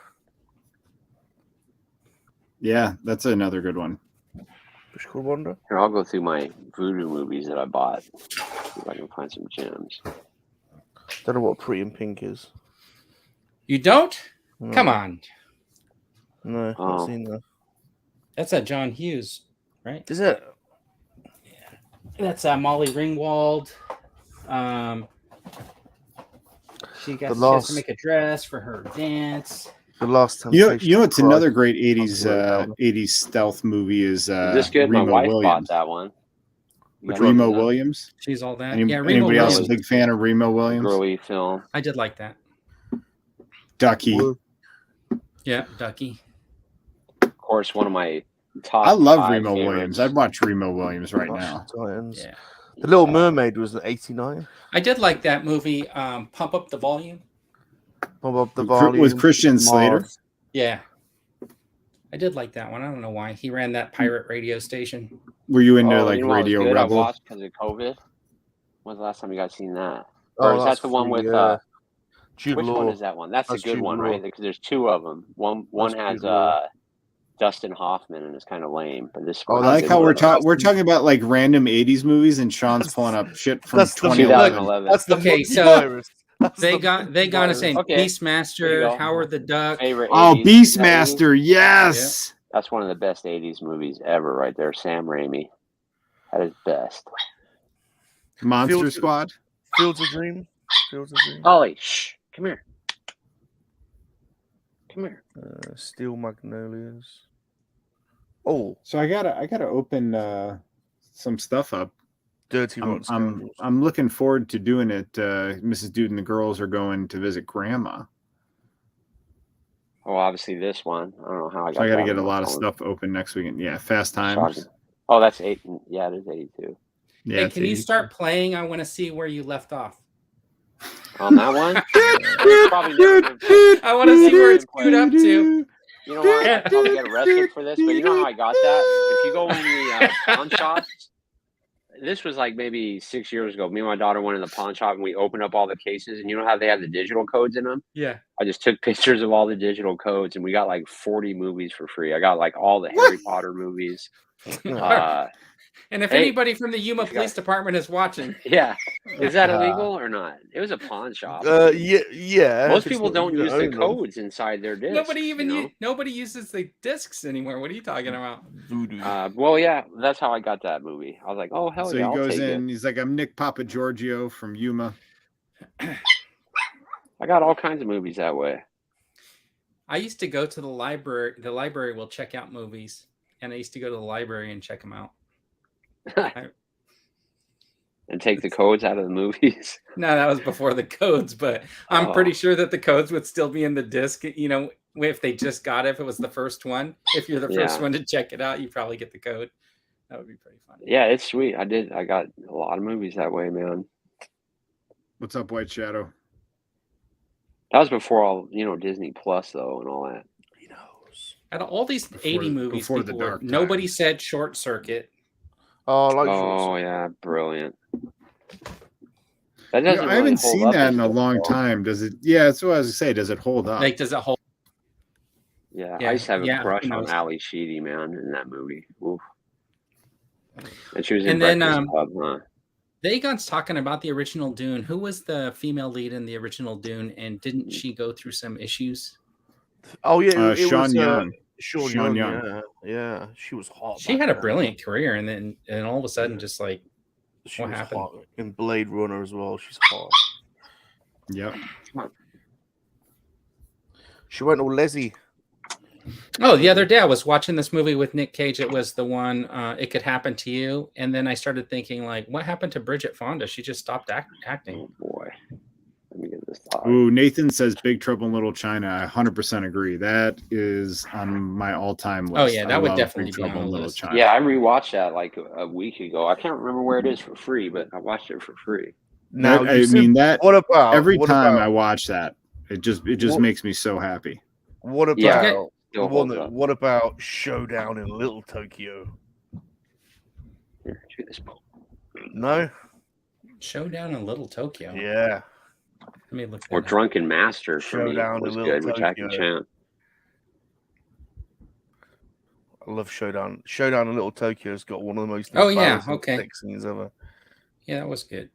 Yeah, that's another good one. Fish Called Wanda? Here, I'll go through my voodoo movies that I bought. See if I can find some gems. Don't know what Pretty in Pink is. You don't? No. Come on. No, not seen that. That's a John Hughes, right? Is it? Yeah. That's Molly Ringwald. She got to make a dress for her dance. The Last time. You know, it's another great 80s stealth movie is this good? Remo My wife Williams. bought that one. Remo Williams. She's all that. Anybody else a big fan of Remo Williams? Girly film. I did like that. Ducky. Yeah, Ducky. Of course, one of my top. I love Remo favorites. Williams. I'd watch Remo Williams right now. Yeah. The Little Mermaid was in 89. I did like that movie, Pump Up the Volume. Pump Up the Volume. With Christian Slater. Yeah. I did like that one. I don't know why. He ran that pirate radio station. Were you into you like know what was Radio good? I Rebel? watched because of COVID. When's the last time you guys seen that? Oh, Or is that that's the one free, with Jude which Law. one is that one? That's a That's good Jude one, Law. right? Because there's two of them. One That's has Jude Law. Dustin Hoffman, and it's kind of lame. But this I one, like how we're talking about like random 80s movies and Sean's pulling up shit from That's the 2011. 2011. That's the Okay, monkey so virus. That's They the got monkey us virus. saying Okay. There you Beastmaster, go. Howard the Duck. Favorite Oh, 80s Beastmaster, yes. That's one of the best 80s movies ever, right there. Sam Raimi at his best. Monster Fields- Squad. Fields of Dream. Fields of Dream. Ollie, shh, come here. Come here. Steel Magnolias. Oh, So I gotta open some stuff up. Dirty Rotten Scoundrels. I'm looking forward to doing it. Mrs. Dude and the girls are going to visit Grandma, Oh, obviously this one. I don't know how I got. so I got to that get a on my lot of phone. stuff open next weekend. Yeah, Fast Times. Shocking. Oh, that's 8. Yeah, it is 82. Yeah, Hey, it's can you 80. start playing? I want to see where you left off. On that one, it's probably never been played. I want to see where it's queued up to. You know what? I'd probably get arrested for this, but you know how I got that? If you go in the pawn shop, this was like maybe 6 years ago. Me and my daughter went in the pawn shop and we opened up all the cases, and you know how they have the digital codes in them? Yeah. I just took pictures of all the digital codes, and we got like 40 movies for free. I got like all the Harry Potter movies. And if Hey, anybody from the Yuma Police Department is watching, Yeah. Is that illegal or not? It was a pawn shop. Yeah. Most if it's people not don't you use that the own them. codes inside their discs. nobody uses the discs anymore. What are you talking about? Voodoo. Well, yeah, that's how I got that movie. I was like, oh, hell So yeah, he I'll goes take in. He's like, I'm Nick Papa Giorgio from Yuma. it. I got all kinds of movies that way. I used to go to the library. The library will check out movies, and I used to go to the library and check them out. And take the codes out of the movies. No, that was before the codes, but I'm pretty sure that the codes would still be in the disc. You know, if they just got it, if it was the first one. If you're the first one to check it out, you probably get the code. That would be pretty funny. Yeah, it's sweet. I got a lot of movies that way, man. What's up, White Shadow? That was before all, Disney Plus though, and all that. He knows. Out of all these 80 movies, before the people were- dark nobody times. said Short Circuit. Oh, I like Oh yeah, brilliant. That You know, doesn't I haven't really hold seen up that as in a good, long though. time. Does it? Yeah, that's what I was gonna say. Does it hold up? Like, does it hold? Yeah, Yeah, I used to have a yeah, crush who on knows? Ali Sheedy, man, in that movie. Oof. And she was in And then, Breakfast Club, huh? Dagon's talking about the original Dune. Who was the female lead in the original Dune, and didn't she go through some issues? Oh yeah, it Sean was, Young. Sean Sean Young. Young. Yeah, she was hot. She back had a then. brilliant career, and then all of a sudden, just like She what was happened? hot. In Blade Runner as well. She's hot. Yep. She went all Leslie. Oh, the other day I was watching this movie with Nick Cage. It was the one It Could Happen to You, and then I started thinking, like, what happened to Bridget Fonda? She just stopped acting. Oh boy. Let me get this dog. Ooh, Nathan says Big Trouble in Little China. I 100% agree. That is on my all-time list. Oh yeah, that I would love definitely Big be on Trouble the in Little list. China. Yeah, I rewatched that like a week ago. I can't remember where it is for free, but I watched it for free. Now, I mean that. What about every what time about, I watch that, it just makes me so happy. What about Yeah, what about Showdown in Little Tokyo? Here, check this book. No. Showdown in Little Tokyo. Yeah. Let me look. Or Drunken Master for me was good with Jackie Chan. I love Showdown. Showdown in Little Tokyo's got one of the most sex scenes ever. Yeah, that was good.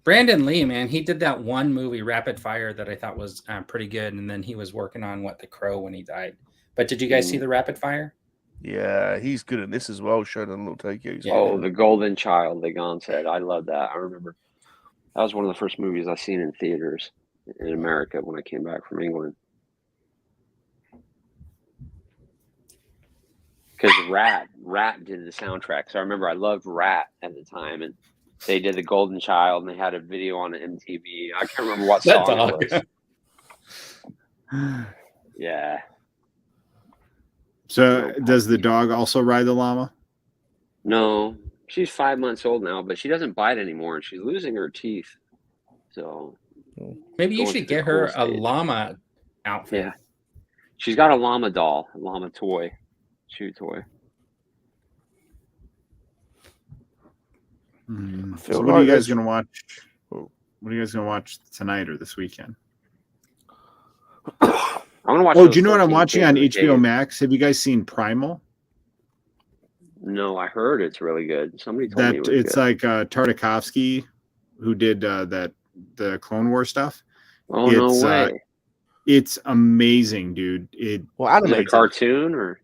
Brandon Lee, man, he did that one movie, Rapid Fire, that I thought was pretty good, and then he was working on The Crow when he died. But did you guys see the Rapid Fire? Yeah, he's good at this as well. Showdown in Little Tokyo. Oh, The Golden Child, they gone said. I love that. I remember that was one of the first movies I seen in theaters in America when I came back from England. Because Rat did the soundtrack, so I remember I loved Rat at the time, and they did The Golden Child, and they had a video on MTV. I can't remember what song it was. Yeah. So, does the dog also ride the llama? No, she's 5 months old now, but she doesn't bite anymore, and she's losing her teeth. So maybe you should get her a llama outfit. Yeah, she's got a llama doll, a llama toy, chew toy. So what are you guys gonna watch? What are you guys gonna watch tonight or this weekend? I'm gonna watch. Oh, do you know what I'm watching on HBO Max? Have you guys seen Primal? No, I heard it's really good. Somebody told me it's like Tartakovsky, who did the Clone War stuff. Oh, no way! It's amazing, dude. Is it a cartoon or?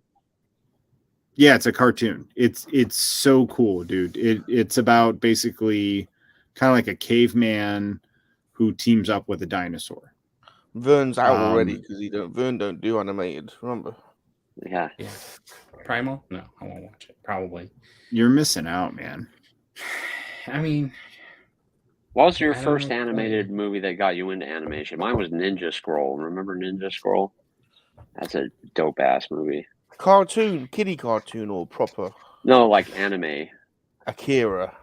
Yeah, it's a cartoon. It's so cool, dude. It's about basically kind of like a caveman who teams up with a dinosaur. Vern's out already because Vern don't do animated. Remember? Yeah. Primal? No, I won't watch it. Probably. You're missing out, man. I mean, what was your first animated movie that got you into animation? Mine was Ninja Scroll. Remember Ninja Scroll? That's a dope ass movie. Cartoon, kiddie cartoon, or proper? No, like anime. Akira.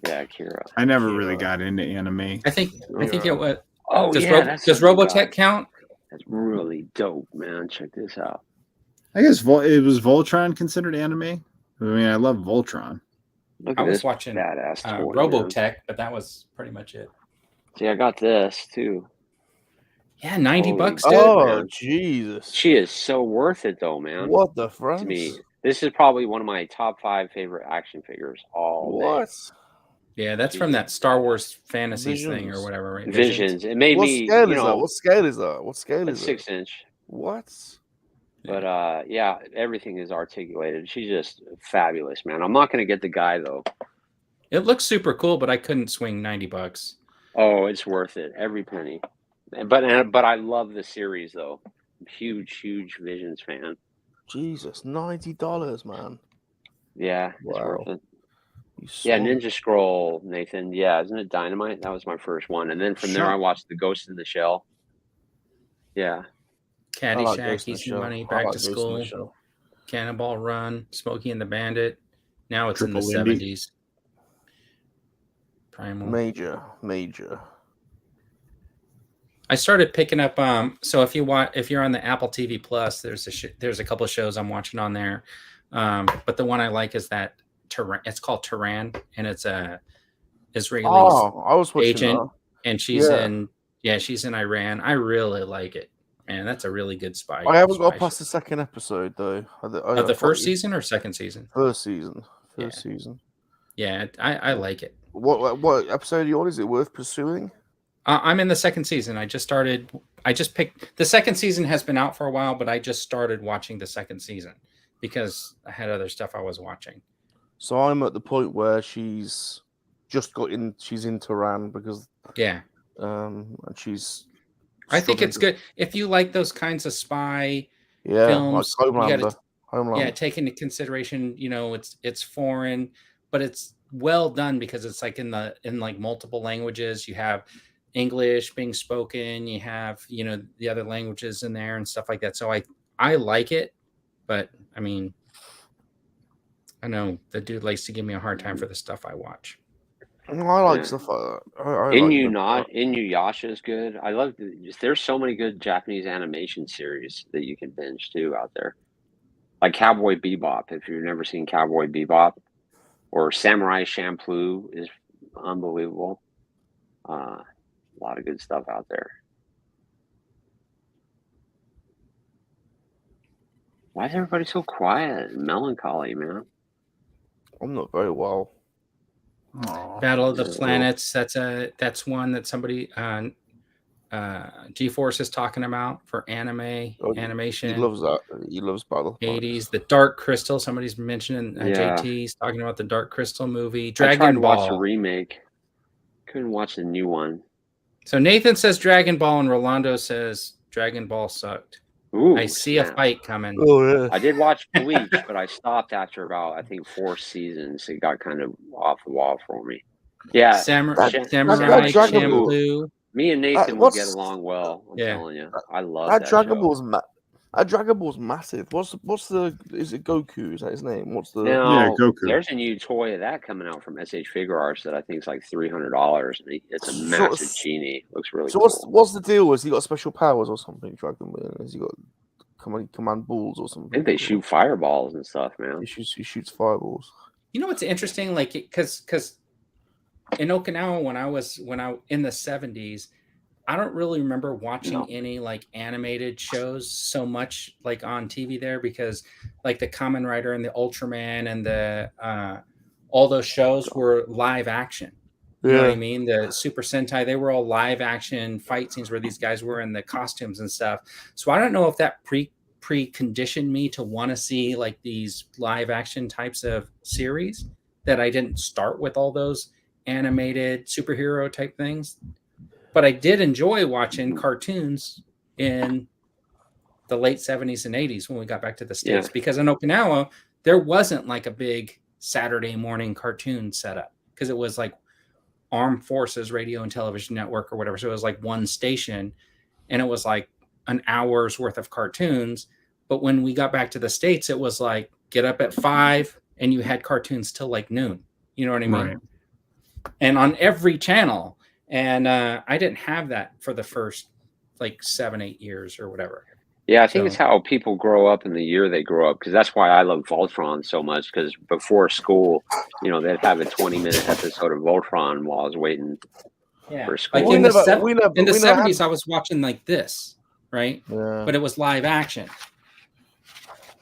Yeah, Akira. I never really got into anime. I think it was. Oh, does does Robotech count? That's really dope, man. Check this out. I guess it was Voltron considered anime. I mean, I love Voltron. Look I at was this watching badass toy, Robotech, but that was pretty much it. See, I got this too. Yeah, $90, dude. Oh, man. Jesus. She is so worth it, though, man. What the friends? To me, this is probably one of my top 5 favorite action figures all day. Yeah, that's from that Star Wars Fantasies thing or whatever, right? Visions. It made me. Scale is that? What scale is that? What scale is it? 6 inch. What? But yeah, everything is articulated. She's just fabulous, man. I'm not gonna get the guy though. It looks super cool, but I couldn't swing $90. Oh, it's worth it, every penny. But I love the series though. Huge Visions fan. Jesus, $90, man. Yeah, it's Wow. worth it. Yeah, Ninja Scroll, Nathan. Yeah, isn't it Dynamite? That was my first one, and then from there I watched The Ghost in the Shell. Yeah. Caddyshack, Easy Money, Back to School, Cannonball Run, Smokey and the Bandit. Now it's Triple in the Lindy. 70s. Primal. Major. I started picking up. So if you're on the Apple TV Plus, there's a couple of shows I'm watching on there. But the one I like is that it's called Tehran, and it's a Israeli agent, and she's in Iran. I really like it, man. That's a really good spy. I haven't got past the second episode though. Of the first season or second season? First season. Yeah, I like it. What episode are you on? Is it worth pursuing? I'm in the second season. I just picked the second season. Has been out for a while, but I just started watching the second season because I had other stuff I was watching. So I'm at the point where she's in Tehran because and she's. I think it's good if you like those kinds of spy films. Like Homelander. Yeah, take into consideration, it's foreign, but it's well done because it's like in like multiple languages. You have English being spoken. You have, you know, the other languages in there and stuff like that. So I like it, but I mean, I know the dude likes to give me a hard time for the stuff I watch. I like stuff like that. Inuyasha is good. I love. There's so many good Japanese animation series that you can binge too out there, like Cowboy Bebop. If you've never seen Cowboy Bebop, or Samurai Champloo is unbelievable. A lot of good stuff out there. Why is everybody so quiet and melancholy, man? I'm not very well. Aww. Battle of the Planets. That's one that somebody G-Force is talking about for animation. He loves that. He loves Battle of the 80s. The Dark Crystal. Somebody's mentioning JT's talking about the Dark Crystal movie. Dragon Ball. I tried to watch the remake. Couldn't watch the new one. So Nathan says Dragon Ball and Rolando says Dragon Ball sucked. Ooh, I see a fight coming. Oh yeah. I did watch Bleach, but I stopped after about, I think, 4 seasons. It got kind of off the wall for me. Yeah. Samurai Champloo. Me and Nathan would get along well. I'm telling you. I love that Dragon Ball's Dragon Ball's massive. What's the is it Goku? Is that his name? Goku. There's a new toy of that coming out from SH Figure Arts that I think is like $300, and it's a massive genie. Looks really cool. What's the deal? Has he got special powers or something? Dragon Ball? Has he got command balls or something? I think they shoot fireballs and stuff, man. He shoots fireballs. You know what's interesting? Like, because in Okinawa when I in the 70s. I don't really remember watching any like animated shows so much like on TV there, because like the Kamen Rider and the Ultraman and the all those shows were live action. You know what I mean? The Super Sentai, they were all live action fight scenes where these guys were in the costumes and stuff. So I don't know if that preconditioned me to want to see like these live action types of series, that I didn't start with all those animated superhero type things. But I did enjoy watching cartoons in the late 70s and 80s when we got back to the States, because in Okinawa, there wasn't like a big Saturday morning cartoon setup, because it was like Armed Forces Radio and Television Network or whatever. So it was like one station, and it was like an hour's worth of cartoons. But when we got back to the States, it was like get up at 5 and you had cartoons till like noon. You know what I mean? Right. And on every channel. And I didn't have that for the first like 7-8 years or whatever. Yeah, I think it's how people grow up in the year they grow up, because that's why I love Voltron so much, because before school, you know, they'd have a 20-minute episode of Voltron while I was waiting for school. Like in the 70s, I was watching like this, right? Yeah. But it was live action.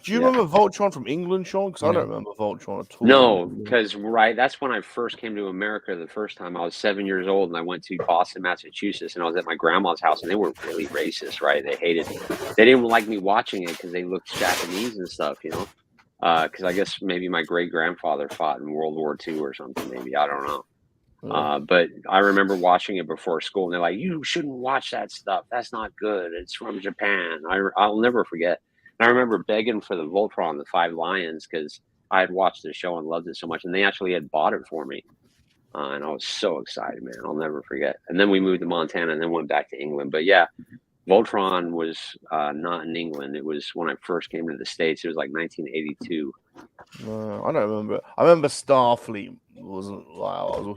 Do you remember Voltron from England, Sean? Because I don't remember Voltron at all. No, because that's when I first came to America the first time. I was 7 years old, and I went to Boston, Massachusetts, and I was at my grandma's house, and they were really racist, right? They didn't like me watching it because they looked Japanese and stuff, you know? Because I guess maybe my great-grandfather fought in World War II or something, maybe. I don't know. But I remember watching it before school, and they're like, you shouldn't watch that stuff. That's not good. It's from Japan. I'll never forget. And I remember begging for the Voltron, the 5 Lions, because I had watched the show and loved it so much, and they actually had bought it for me. And I was so excited, man. I'll never forget. And then we moved to Montana and then went back to England. But yeah, Voltron was not in England. It was when I first came to the States. It was like 1982. I don't remember. I remember Starfleet. I was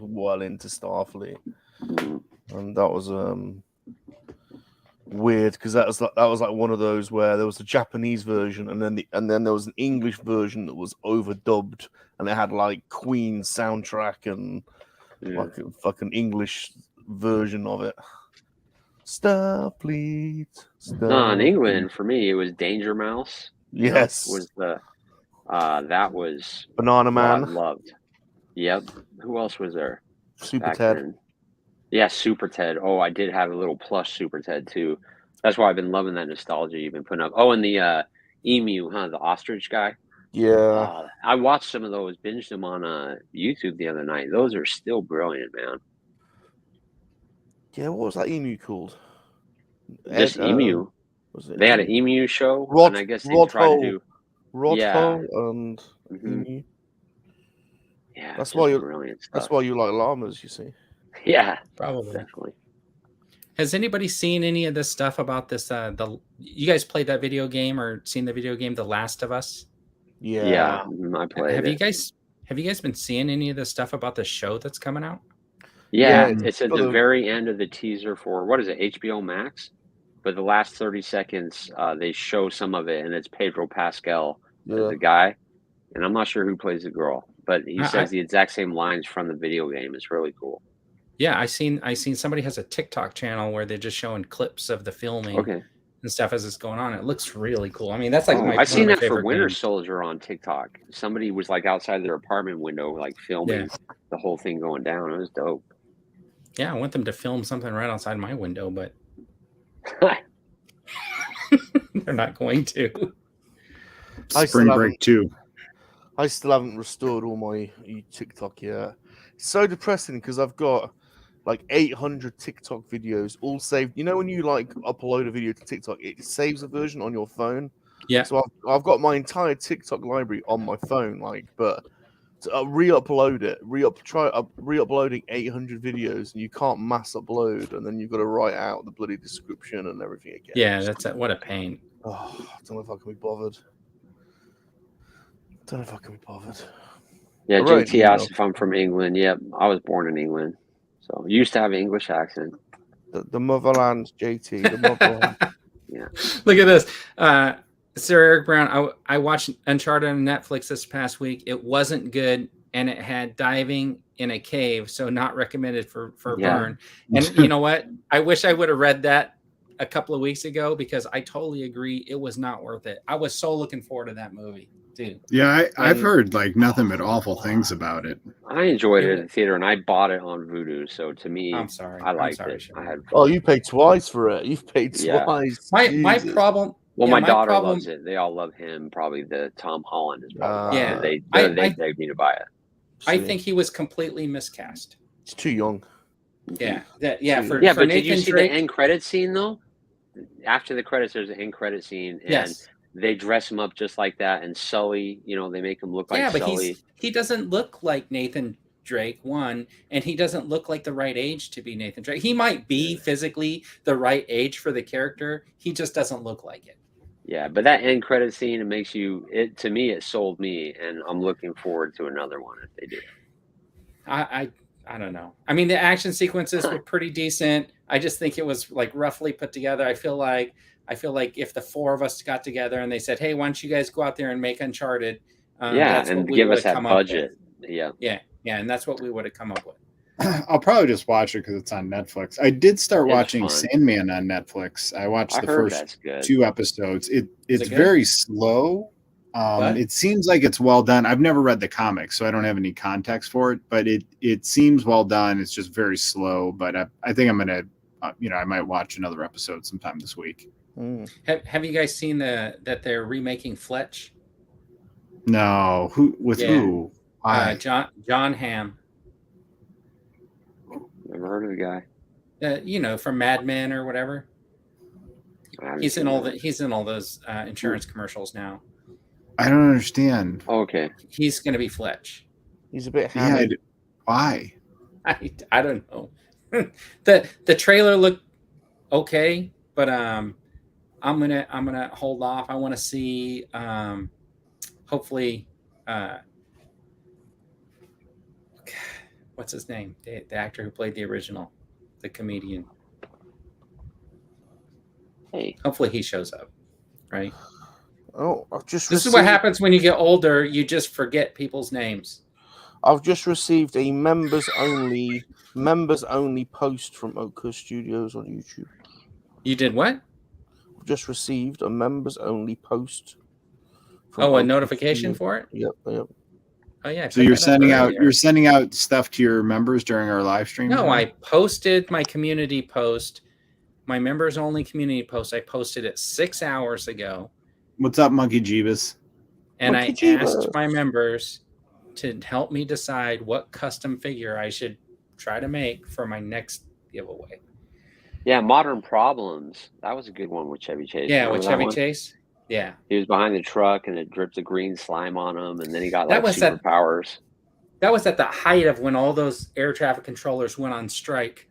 well into Starfleet. And that was weird, because that was like one of those where there was a Japanese version, and then there was an English version that was overdubbed, and it had like Queen soundtrack and like a fucking English version of it. Starfleet. No, in England for me it was Danger Mouse. Yes, was the that was Banana Man. I loved. Yep. Who else was there? Super Ted. Then? Yeah, Super Ted. Oh, I did have a little plush Super Ted too. That's why I've been loving that nostalgia you've been putting up. Oh, and the emu, the ostrich guy. Yeah. I watched some of those, binged them on YouTube the other night. Those are still brilliant, man. Yeah, what was that emu called? This emu. They had an emu show, and I guess they tried to do Rodho and emu. Yeah, that's why you like llamas, you see. Yeah, probably. Definitely. Has anybody seen any of this stuff about this? You guys played that video game or seen the video game, The Last of Us? Yeah, I played. Have you guys been seeing any of this stuff about the show that's coming out? Yeah, it's at the very end of the teaser for what is it, HBO Max? But the last 30 seconds, they show some of it, and it's Pedro Pascal, the guy, and I'm not sure who plays the girl, but he says the exact same lines from the video game. It's really cool. Yeah, I seen somebody has a TikTok channel where they're just showing clips of the filming and stuff as it's going on. It looks really cool. I mean, that's like I've seen that for Winter Soldier on TikTok. Somebody was like outside their apartment window, like filming the whole thing going down. It was dope. Yeah, I want them to film something right outside my window, but they're not going to. Spring Break 2. I still haven't restored all my TikTok yet. It's so depressing because I've got like 800 TikTok videos all saved. You know when you like upload a video to TikTok, it saves a version on your phone. Yeah. So I've got my entire TikTok library on my phone, but to re-upload it, re-uploading 800 videos, and you can't mass upload, and then you've got to write out the bloody description and everything again. Yeah, what a pain. Oh, I don't know if I can be bothered. Yeah, JT asked if I'm from England. Yep, I was born in England. So used to have an English accent. The motherland, JT. The motherland. Yeah. Look at this. Sir Eric Brown, I watched Uncharted on Netflix this past week. It wasn't good, and it had diving in a cave, so not recommended for burn. And you know what? I wish I would have read that a couple of weeks ago because I totally agree. It was not worth it. I was so looking forward to that movie. Dude. Yeah, I've heard like nothing but awful things about it. I enjoyed it in the theater, and I bought it on Vudu. So to me, I'm sorry, I liked it. I had. Oh, you paid twice for it. You've paid twice. My problem. Well, my daughter loves it. They all love him. Probably the Tom Holland is probably. They begged me to buy it. I think he was completely miscast. He's too young. Yeah. But Nathan did you see Drake, the end credit scene though? After the credits, there's an end credit scene, and they dress him up just like that. And Sully, they make him look like Sully. But he doesn't look like Nathan Drake, one, and he doesn't look like the right age to be Nathan Drake. He might be physically the right age for the character. He just doesn't look like it. Yeah, but that end credit scene, to me, it sold me, and I'm looking forward to another one if they do. I don't know. I mean, the action sequences were pretty decent. I just think it was like roughly put together. I feel like if the four of us got together and they said, "Hey, why don't you guys go out there and make Uncharted?" And give us that budget. Yeah, and that's what we would have come up with. I'll probably just watch it because it's on Netflix. I did start watching Sandman on Netflix. I watched the first 2 episodes. It's very slow. It seems like it's well done. I've never read the comics, so I don't have any context for it. But it seems well done. It's just very slow. But I think I'm gonna, I might watch another episode sometime this week. Have you guys seen that they're remaking Fletch? No. Who? John Hamm. Never heard of the guy. From Mad Men or whatever. He's in all those insurance commercials now. I don't understand. Oh, okay. He's going to be Fletch. He's a bit hammy. Why? I don't know. the trailer looked okay, but I'm gonna hold off. I want to see hopefully what's his name? The actor who played the original, the comedian. Hey. Hopefully he shows up, right? Oh, This is what happens when you get older. You just forget people's names. I've just received a members only post from Oka Studios on YouTube. You did what? I've just received a members only post. A notification for it? Yep. Oh yeah. So you're sending out stuff to your members during our live stream? No, I posted my community post, my members only community post. I posted it 6 hours ago. What's up, Monkey Jeebus? And I asked my members to help me decide what custom figure I should try to make for my next giveaway. Yeah, Modern Problems. That was a good one with Chevy Chase. Yeah, with Chevy Chase. Yeah. He was behind the truck and it dripped the green slime on him, and then he got superpowers. That was at the height of when all those air traffic controllers went on strike.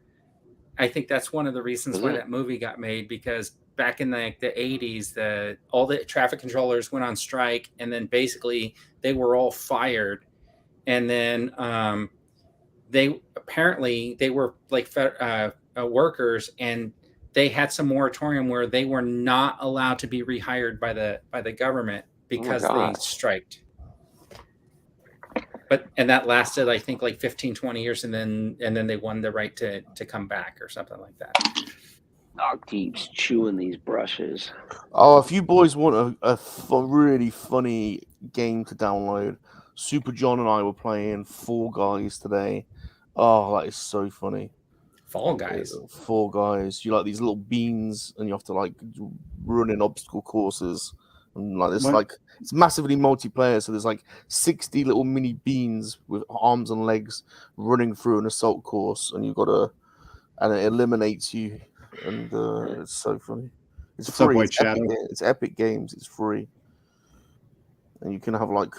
I think that's one of the reasons why that movie got made, because back in the 80s, all the traffic controllers went on strike, and then basically they were all fired. And then they were like workers, and they had some moratorium where they were not allowed to be rehired by the government because they striked. And that lasted, I think, like 15, 20 years, and then they won the right to come back or something like that. Dog keeps chewing these brushes. Oh, if you boys want a really funny game to download, Super John and I were playing Fall Guys today. Oh, that is so funny. Fall Guys. Fall Guys. You like these little beans, and you have to like run in obstacle courses. And like it's massively multiplayer, so there's like 60 little mini beans with arms and legs running through an assault course, and and it eliminates you, and it's so funny. It's free. It's Epic Games. It's free, and you can have like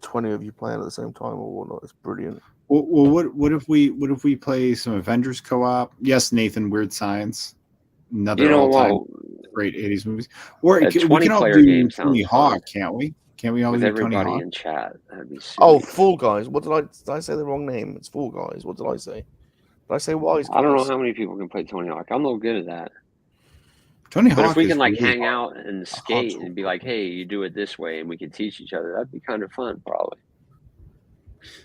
20 of you playing at the same time or whatnot. It's brilliant. Well, what if we play some Avengers co-op? Yes, Nathan. Weird Science. Another all-time great 80s movies. Or we can all do Tony Hawk, can't we? Can't we all do Tony Hawk? In chat. That'd be sweet. Oh, Fall Guys. What did I say the wrong name? It's Fall Guys. What did I say? Did I say Wise Guys? I don't know how many people can play Tony Hawk. I'm no good at that. Tony Hawk. But if we can like hang out and skate and be like, hey, you do it this way, and we can teach each other, that'd be kind of fun, probably.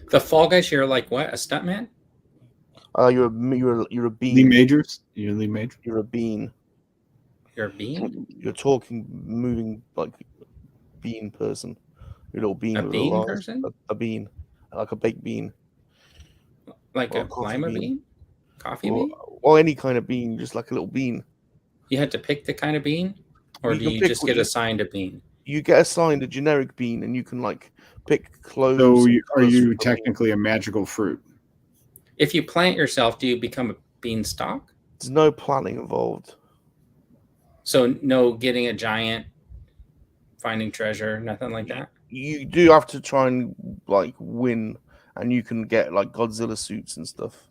The Fall Guys, you're like what? A stuntman? You're a bean. Lee Majors? You're Lee Majors? You're a bean. You're a bean? You're talking, moving like bean person. You're a little bean. A bean person? A bean. Like a baked bean. Like a lima bean? Coffee bean? Or any kind of bean, just like a little bean. You had to pick the kind of bean? Or do you just get assigned a bean? You get assigned a generic bean, and you can like pick clones. So are you technically a magical fruit? If you plant yourself, do you become a beanstalk? There's no planning involved. So no getting a giant, finding treasure, nothing like that? You do have to try and like win, and you can get like Godzilla suits and stuff.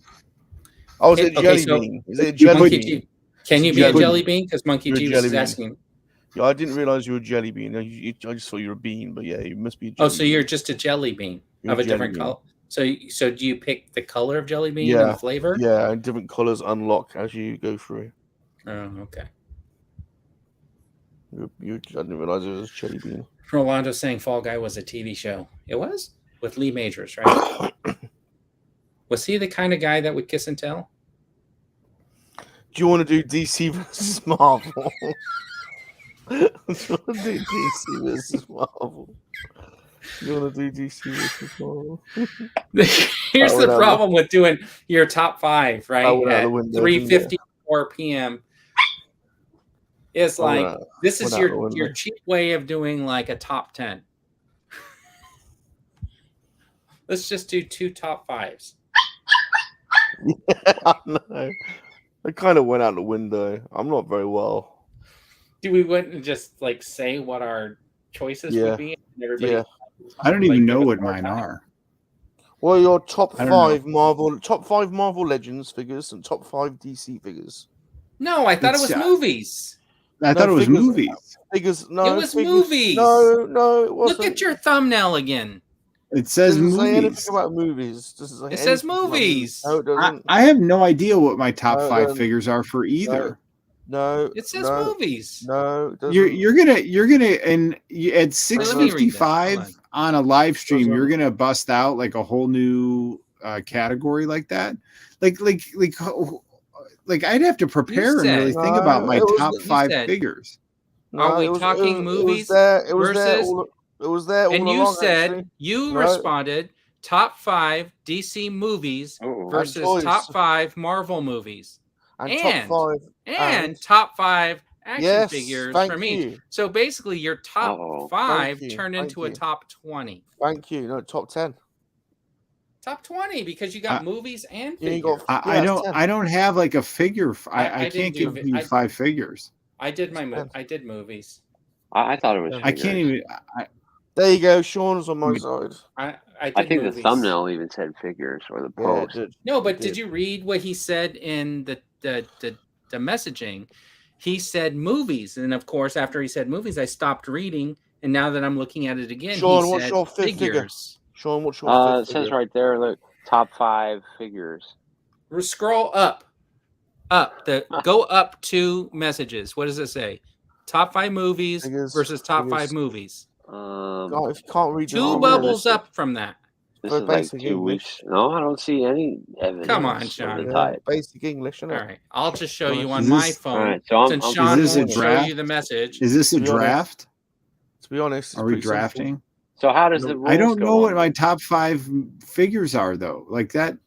Oh, is it a jelly bean? Is it a jelly bean? Can you be a jelly bean? Because Monkey G was asking. Yeah, I didn't realize you were a jelly bean. I just thought you were a bean, but yeah, you must be a jelly bean. So you're just a jelly bean of a different color. So do you pick the color of jelly bean and the flavor? Yeah, and different colors unlock as you go through. Oh, okay. I didn't realize it was a jelly bean. Rolando saying Fall Guy was a TV show. It was? With Lee Majors, right? Was he the kind of guy that would kiss and tell? Do you want to do DC versus Marvel? Do you want to do DC versus Marvel? You want to do DC versus Marvel? Here's the problem with doing your top 5, right? At 3:54 p.m. It's like this is your cheap way of doing like a top 10. Let's just do 2 top 5s. Yeah, I know. I kind of went out the window. I'm not very well. Do we want to just like say what our choices would be? And everybody I don't even know what mine are. Well, your top 5 Marvel Legends figures and top 5 DC figures. No, I thought it was movies. I thought it was movies. Figures, no, it was movies. No, it wasn't. Look at your thumbnail again. It says movies. Say anything about movies. It says movies. No, it doesn't. I have no idea what my top 5 figures are for either. No, it says movies. No, it doesn't. You're gonna and at 6:55 on a live stream, you're gonna bust out like a whole new category like that. Like I'd have to prepare and really think about my top 5 figures. Are we talking movies versus? It was there. And you said responded top 5 DC movies versus top 5 Marvel movies, and top 5 action figures for me. So basically, your top 5 turned into a top 20. Thank you. No, top 10. Top 20 because you got movies and figures. I don't have like a figure. I can't give you 5 figures. I did movies. I thought it was. I can't even. There you go. Sean's on my side. I think movies. The thumbnail even said figures or the post. No, but did you read what he said in the messaging? He said movies, and of course, after he said movies, I stopped reading, and now that I'm looking at it again, Sean, he what's said your fifth figures. Figure? Sean, what's your fifth it says right there, look, top 5 figures. Scroll up. Go up 2 messages. What does it say? Top 5 movies versus top 5 movies. If you can't read 2 bubbles up from that. This is like 2 weeks. No, I don't see any evidence. Come on, Sean. Basic English. All right, I'll just show you on my phone. Right, so since Sean won't show you the message. Is this a draft? To be honest, are we drafting? Simple. So how does the rules I don't know on? what my top 5 figures are though. Like that.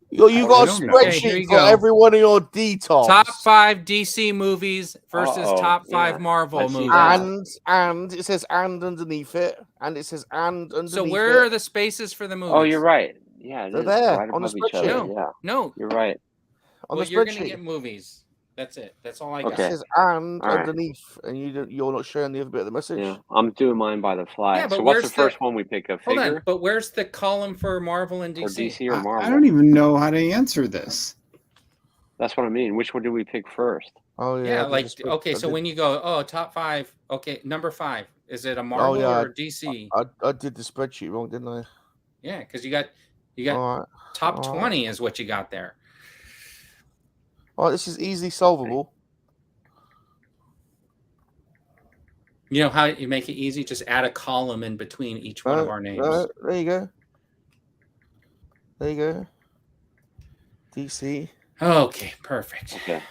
You got a spreadsheet for every one of your details. Top 5 DC movies versus top 5 Marvel movies. And it says and underneath it. And it says and underneath it. So where are the spaces for the movies? Oh, you're right. Yeah, they're there right on the spreadsheet. No, you're right. On the spreadsheet. You're going to get movies. That's it. That's all I got. It says and underneath, and you're not sharing the other bit of the message. Yeah, I'm doing mine by the fly. Yeah, so what's the first one we pick? A figure? Hold on, but where's the column for Marvel and DC? Or DC or Marvel? I don't even know how to answer this. That's what I mean. Which one do we pick first? Oh yeah. So when you go, top 5, okay, number 5, is it a Marvel or DC? I did the spreadsheet wrong, didn't I? Yeah, because you got top 20 is what you got there. Oh, this is easily solvable. You know how you make it easy? Just add a column in between each one of our names. There you go. There you go. DC. Okay, perfect. Okay.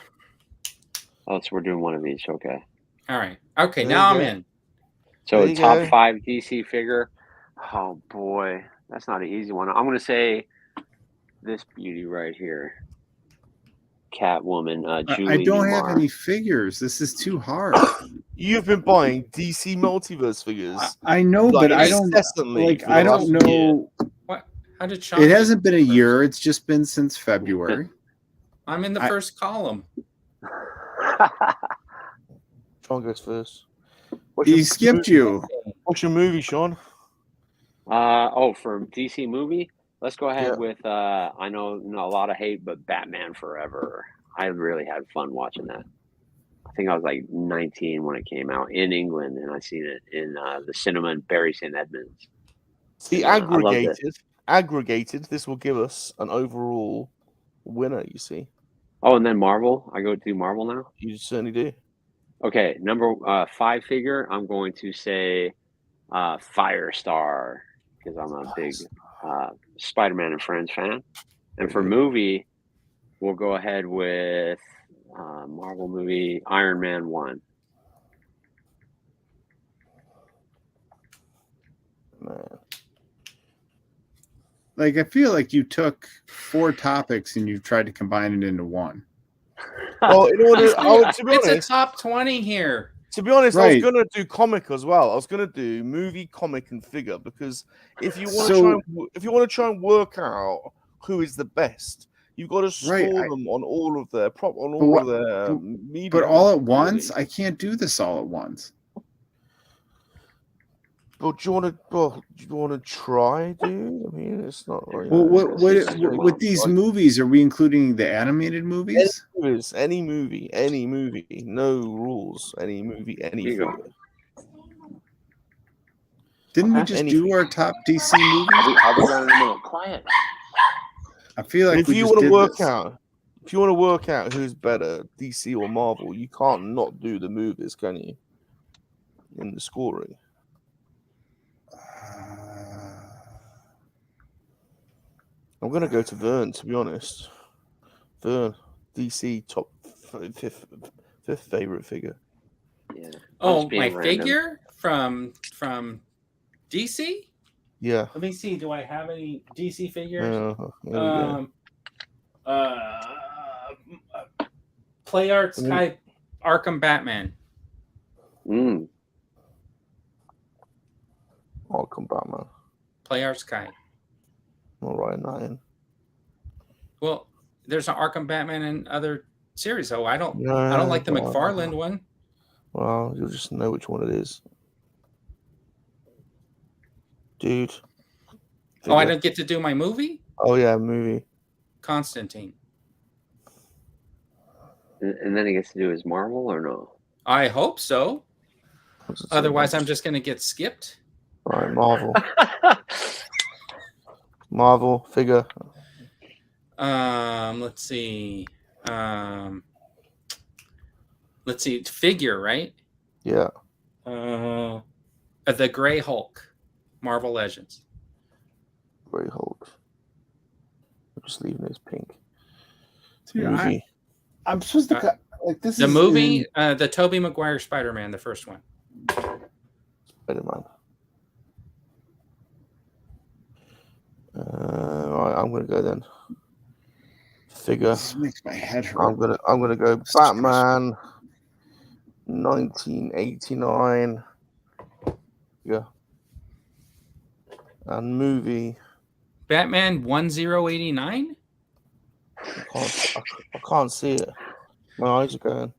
Oh, so we're doing one of each. Okay. All right. Okay, now I'm in. So top 5 DC figure. Oh boy, that's not an easy one. I'm going to say this beauty right here. Catwoman, Julie. I don't have any figures. This is too hard. You've been buying DC Multiverse figures. I know, but I don't. Like, I don't know. What? How did Sean? It hasn't been a year. It's just been since February. I'm in the first column. Sean goes first. He skipped you. What's your movie, Sean? For DC movie. Let's go ahead with, I know a lot of hate, but Batman Forever. I really had fun watching that. I think I was like 19 when it came out in England, and I seen it in the cinema in Bury St. Edmunds. See, aggregated, this will give us an overall winner, you see. Oh, and then Marvel. I go to Marvel now? You certainly do. Okay, number 5 figure, I'm going to say Firestar, because I'm a big... Spider-Man and Friends fan. And for movie, we'll go ahead with Marvel movie Iron Man 1. Man. Like, I feel like you took 4 topics and you tried to combine it into one. Well, in order, to be honest, it's a top 20 here. To be honest, I was going to do comic as well. I was going to do movie, comic, and figure, because if you want to try and work out who is the best, you've got to score them on all of their media. But all at once, I can't do this all at once. But do you want to try, dude? I mean, it's not. Well, with these movies, are we including the animated movies? Any movie, no rules. Any movie, any figure. Didn't we just do our top DC movies? I'll be down in a minute. Quiet. I feel like if you want to work out who's better, DC or Marvel, you can't not do the movies, can you? In the scoring. I'm going to go to Vern, to be honest. Vern, DC top 5th favorite figure. Yeah. Oh, my figure from DC? Yeah. Let me see. Do I have any DC figures? Play Arts type Arkham Batman. Arkham Batman. Play Arts Sky. All right, 9. Well, there's an Arkham Batman in other series, though. I don't like the McFarlane one. Well, you'll just know which one it is, dude. Oh, I don't get to do my movie? Oh, yeah, movie. Constantine. And then he gets to do his Marvel or no? I hope so. Otherwise, I'm just going to get skipped. All right, Marvel. Marvel figure. Let's see. Let's see. Figure, right? Yeah. The Gray Hulk, Marvel Legends. Gray Hulk. I'm just leaving this pink. Dude, Movie. I'm supposed to like this. The movie, the Tobey Maguire Spider-Man, the first one. Spider-Man. All right, I'm gonna go then. Figure. This makes my head hurt. I'm gonna go Batman 1989. Yeah. And movie. Batman 1089? I can't see it. My eyes are going.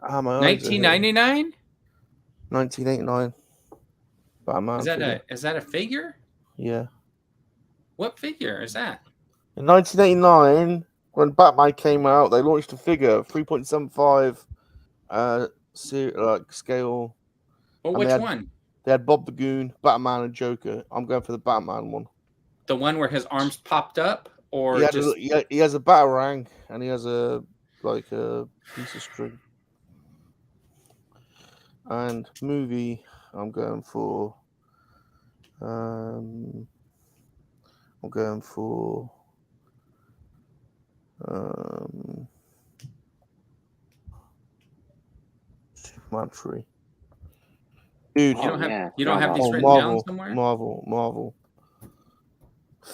My eyes 1999? 1989. Batman. Is that a figure? Yeah. What figure is that? In 1989, when Batman came out, they launched a figure, 3.75 scale. Well, which one? They had Bob the Goon, Batman, and Joker. I'm going for the Batman one. The one where his arms popped up, or he has a batarang and he has a piece of string. And movie, I'm going for. Superman 3. Dude, you don't have these written down somewhere? Marvel.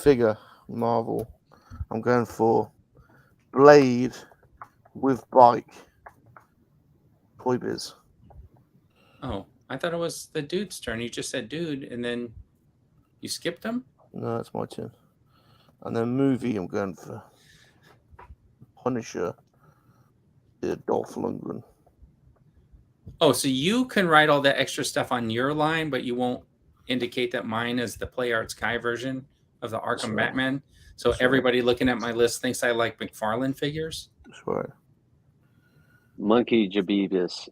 Figure, Marvel. I'm going for Blade with bike. Toy Biz. Oh, I thought it was the dude's turn. You just said dude, and then you skipped him? No, it's my turn. And then movie, I'm going for Punisher. Dolph Lundgren. Oh, so you can write all that extra stuff on your line, but you won't indicate that mine is the Play Arts Kai version of the Arkham Batman. So everybody looking at my list thinks I like McFarlane figures. That's right. Monkey Jeebus.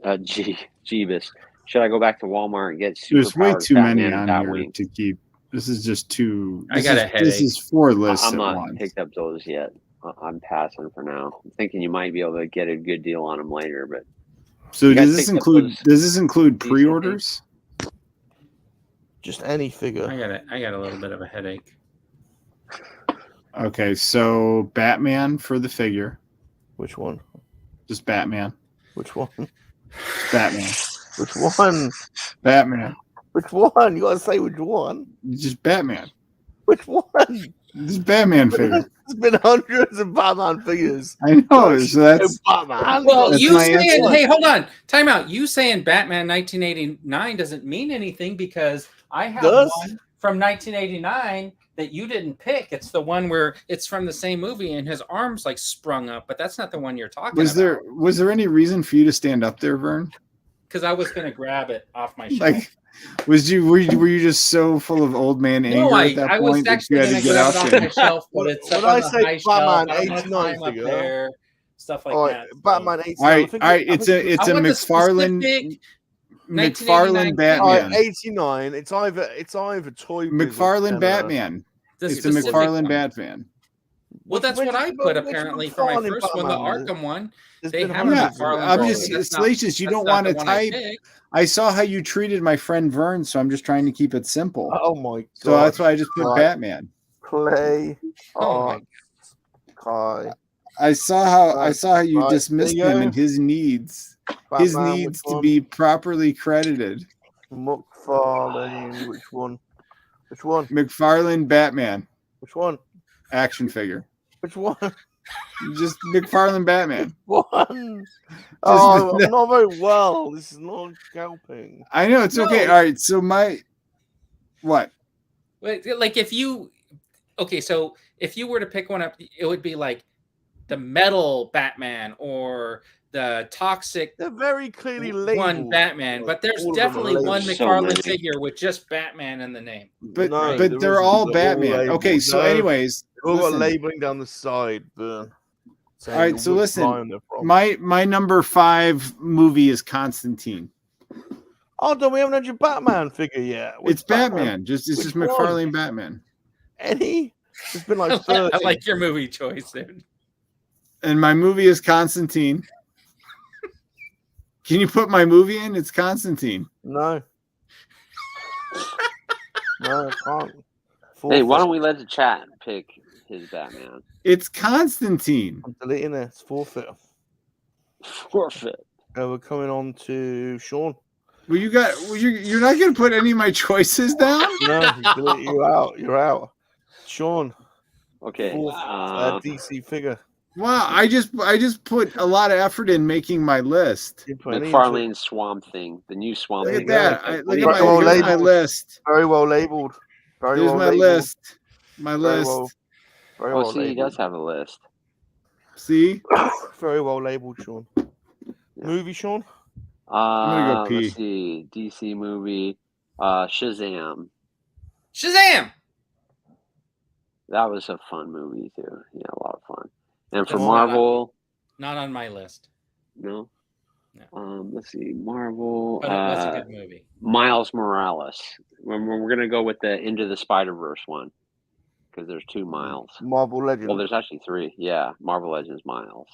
Jeebus. Should I go back to Walmart and get superpowers? There's way too Batman many on here to keep. This is just too. I got a headache. This is 4 lists. I'm not once. picked up those yet. I'm passing for now. I'm thinking you might be able to get a good deal on them later, but. So does this include pre-orders? Just any figure. I got a little bit of a headache. Okay, so Batman for the figure. Which one? Just Batman. Which one? Batman. Which one? Batman. Which one? You gotta say which one. Just Batman. Which one? Just Batman figure. There's been hundreds of Batman figures. I know. So that's Batman. Well, you saying, hey, hold on. Time out. You saying Batman 1989 doesn't mean anything because I have one from 1989 that you didn't pick. It's the one where it's from the same movie and his arms like sprung up, but that's not the one you're talking about. Was there any reason for you to stand up there, Vern? Because I was going to grab it off my shelf. Like, were you just so full of old man anger at that point? I was actually going to grab it off my shelf, but it's up on the high shelf. Batman 89 figure, there, stuff like that. Batman 89. All right, it's a McFarlane Batman. All right, 89. It's either Toy McFarlane Batman. It's a McFarlane Batman. Well, that's what I put apparently for my first one, the Arkham one. They have McFarlane. I'm just Salacious. You don't want to type. I saw how you treated my friend Vern, so I'm just trying to keep it simple. Oh my god! So that's why I just put Batman. Play. Kai. I saw how you dismissed him and his needs. Batman, his needs to be properly credited. McFarlane. Which one? McFarlane Batman. Which one? Action figure. Which one? Just McFarlane Batman. One. Oh, I'm not very well. This is not scalping. I know it's okay. All right. So what? Like if you were to pick one up, it would be like the metal Batman or toxic. They're very clearly labeled. One Batman, but there's definitely one McFarlane figure with just Batman in the name. But they're all Batman. Okay, so anyways, they've all got labeling down the side. All right, so listen, my number 5 movie is Constantine. Oh, don't we haven't had your Batman figure yet? It's Batman. It's just McFarlane Batman. Any? It's been like 30. I like your movie choice, dude. And my movie is Constantine. Can you put my movie in? It's Constantine. No. No, I can't. Hey, why don't we let the chat pick his Batman? It's Constantine. I'm deleting it. It's forfeit. Forfeit. We're coming on to Sean. Well, you're not going to put any of my choices down? No, you're out. You're out. Sean. Okay. DC figure. Wow, I just put a lot of effort in making my list. McFarlane Swamp Thing, the new Swamp Thing. Look at that. Look at my list. Very well labeled. Here's my list. My list. Very well labeled. He does have a list. See? Very well labeled, Sean. Yeah. Movie, Sean? I'm gonna go pee. Let's see. DC movie. Shazam. Shazam! That was a fun movie, too. Yeah, a lot of fun. And for Marvel, not on my list. No. Let's see, Marvel. But it was a good movie. Miles Morales. We're gonna go with the Into the Spider-Verse one because there's 2 Miles. Marvel Legends. Well, there's actually 3. Yeah, Marvel Legends Miles.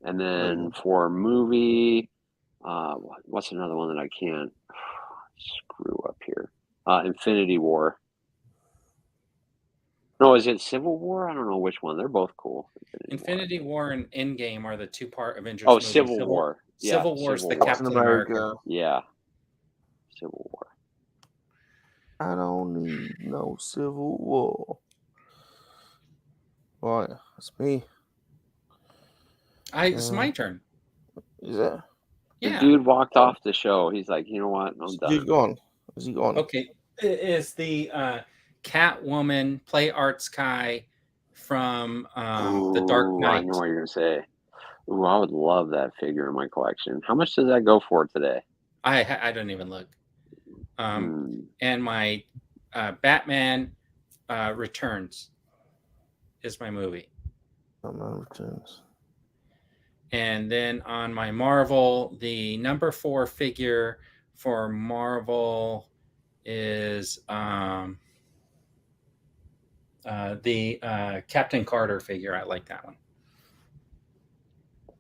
And then for movie, what's another one that I can't screw up here? Infinity War. No, is it Civil War? I don't know which one. They're both cool. Infinity War and Endgame are the 2-part Avengers. Oh, Civil War. Yeah, Civil War's the Captain America. Yeah. Civil War. I don't need no Civil War. Right, that's me. It's my turn. Is it? Yeah. The dude walked off the show. He's like, you know what? I'm done. He's gone. Is he gone? Okay. It is the Catwoman Play Arts Kai from The Dark Knight. I know what you're going to say. Ooh, I would love that figure in my collection. How much does that go for today? I don't even look. And my Batman Returns is my movie. Batman Returns. And then on my Marvel, the number 4 figure for Marvel is the Captain Carter figure. I like that one.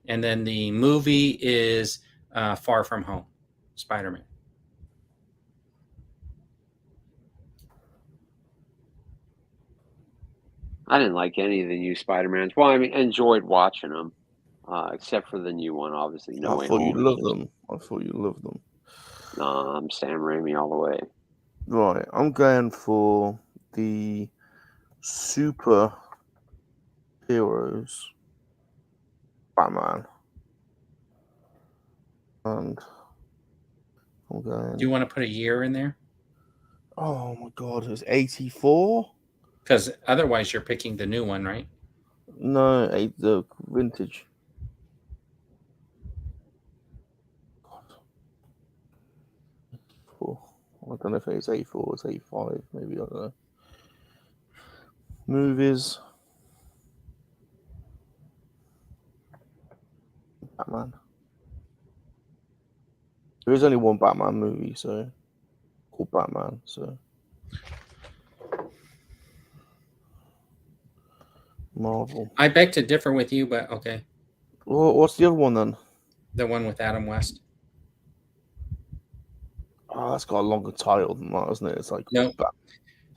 And then the movie is Far From Home, Spider-Man. I didn't like any of the new Spider-Mans. Well, I mean, I enjoyed watching them, except for the new one, obviously. I thought you loved them. No, I'm Sam Raimi all the way. Right, I'm going for the super heroes Batman. And I'm going. Do you want to put a year in there? Oh my god, it was 84? Because otherwise you're picking the new one, right? No, the vintage. God. I don't know if it's 84 or it's 85, maybe, I don't know. Movies. Batman. There is only one Batman movie, so called Batman, so Marvel. I beg to differ with you, but okay. Well, what's the other one then? The one with Adam West. Oh, that's got a longer title than that, isn't it? It's like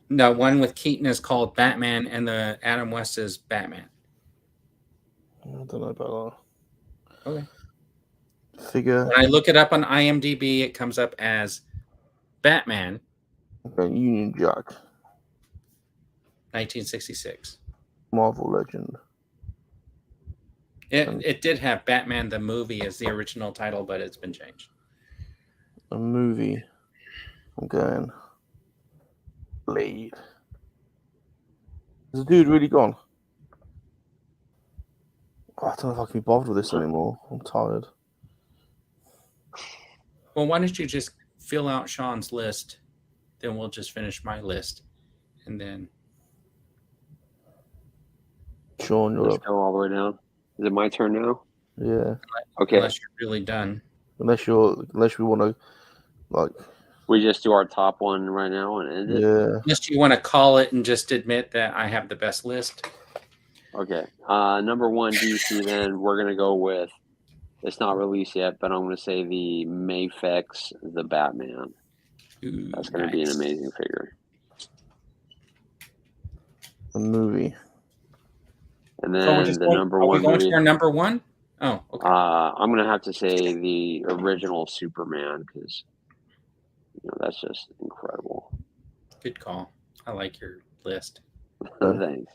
No, one with Keaton is called Batman, and the Adam West is Batman. I don't know about that. Okay. Figure. When I look it up on IMDb, it comes up as Batman. Okay, Union Jack. 1966. Marvel Legend. It did have Batman the movie as the original title, but it's been changed. A movie. I'm going Blade. Is the dude really gone? I don't know if I can be bothered with this anymore. I'm tired. Well, why don't you just fill out Sean's list? Then we'll just finish my list. And then... Sean, you're Let's go all the way down. Is it my turn now? Yeah. Okay. Unless you're really done. Unless we want to, like... We just do our top one right now and end it? Yeah. Unless you want to call it and just admit that I have the best list. Okay. Number 1 DC, then we're going to go with, it's not released yet, but I'm going to say the Mafex, the Batman. Ooh, that's going to be an amazing figure. A movie. And then the number 1 movie. Are we going movie, to our number 1? Oh, okay. I'm going to have to say the original Superman, because that's just incredible. Good call. I like your list. Thanks.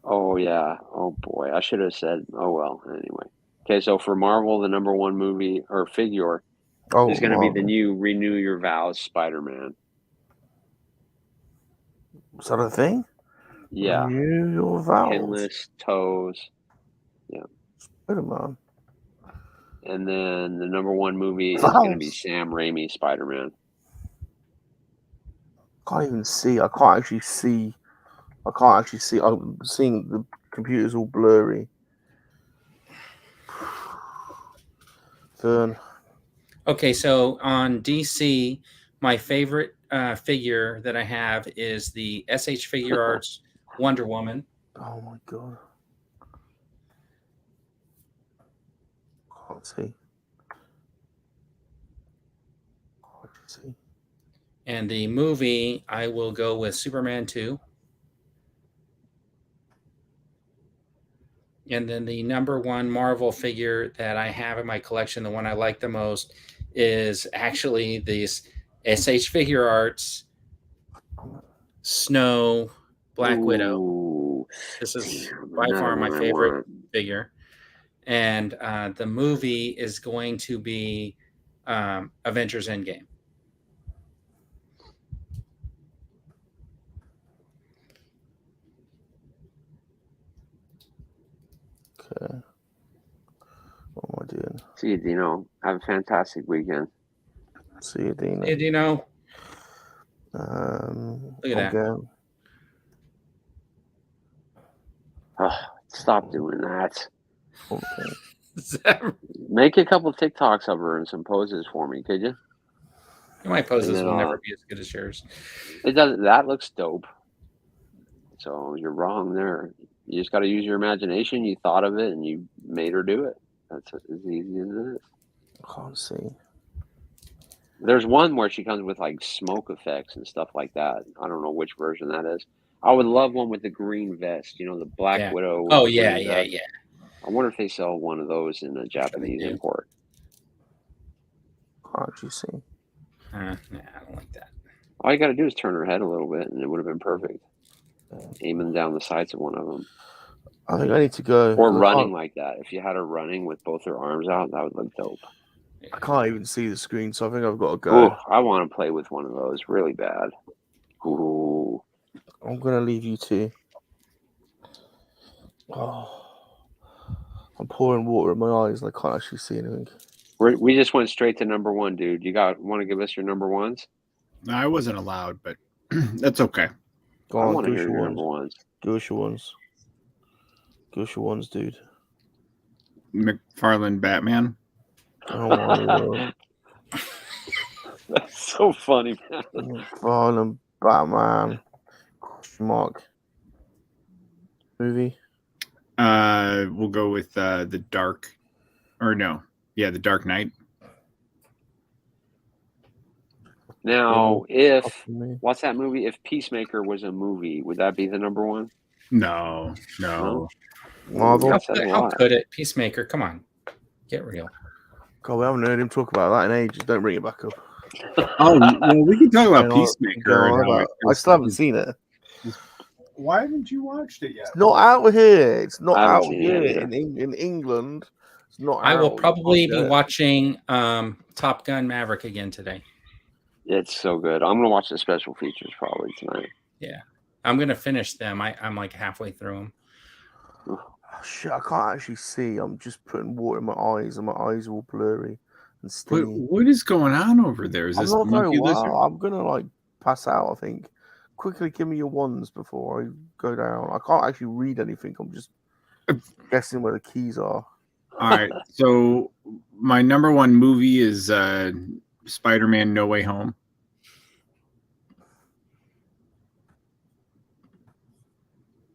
Oh, yeah. Oh, boy. I should have said, oh, well, anyway. Okay, so for Marvel, the number 1 movie or figure is going to be the new Renew Your Vows Spider-Man. Is that a thing? Yeah. Renew Your Vows. Pinless toes. Yeah. Spider-Man. And then the number 1 movie is going to be Sam Raimi Spider-Man. Can't even see. I can't actually see. I'm seeing the computer's all blurry. Fern. Okay, so on DC, my favorite figure that I have is the SH Figure Arts Wonder Woman. Oh my god. Can't see. And the movie, I will go with Superman 2. And then the number 1 Marvel figure that I have in my collection, the one I like the most, is actually this SH Figure Arts Snow Black Widow. This is by far my favorite figure. And the movie is going to be Avengers Endgame. Okay. What am I doing? See you, Dino. Have a fantastic weekend. See you, Dino. Hey, Dino. Look at that. Oh, stop doing that. Okay. Make a couple of TikToks of her and some poses for me, could you? My poses will never be as good as yours. It doesn't. That looks dope. So you're wrong there. You just got to use your imagination. You thought of it and you made her do it. That's as easy as it is. I can't see. There's one where she comes with like smoke effects and stuff like that. I don't know which version that is. I would love one with the green vest. The Black Widow. Oh yeah. I wonder if they sell one of those in a Japanese import. Can't you see? Nah, I don't like that. All you got to do is turn her head a little bit, and it would have been perfect. Aiming down the sights of one of them. I think I need to go. Or running like that. If you had her running with both her arms out, that would look dope. I can't even see the screen, so I think I've got to go. Ooh, I want to play with one of those really bad. Ooh. I'm going to leave you two. Oh, I'm pouring water in my eyes and I can't actually see anything. We just went straight to number 1, dude. You want to give us your number 1s? No, I wasn't allowed, but that's okay. Go on, I want to hear your number 1s. Give us your ones. Give us your ones, dude. McFarlane Batman. Oh my god. That's so funny, man. McFarlane Batman. Mark. Movie. We'll go with the Dark. Or no. Yeah, the Dark Knight. Now, what's that movie? If Peacemaker was a movie, would that be the number 1? No. Marvel. How could it? Peacemaker, come on. Get real. God, we haven't heard him talk about that in ages. Don't bring it back up. Oh, well, we can talk about Peacemaker. I still haven't seen it. Why haven't you watched it yet? It's not out here. It's not out here it in England. It's not. I will probably be watching Top Gun Maverick again today. It's so good. I'm going to watch the special features probably tonight. Yeah. I'm going to finish them. I'm like halfway through them. Oh, shit, I can't actually see. I'm just putting water in my eyes, and my eyes are all blurry and stingy. What is going on over there? Is I'm this not very monkey well. lizard? I'm gonna like pass out, I think. Quickly give me your ones before I go down. I can't actually read anything. I'm just guessing where the keys are. All right. So my number one movie is Spider-Man No Way Home.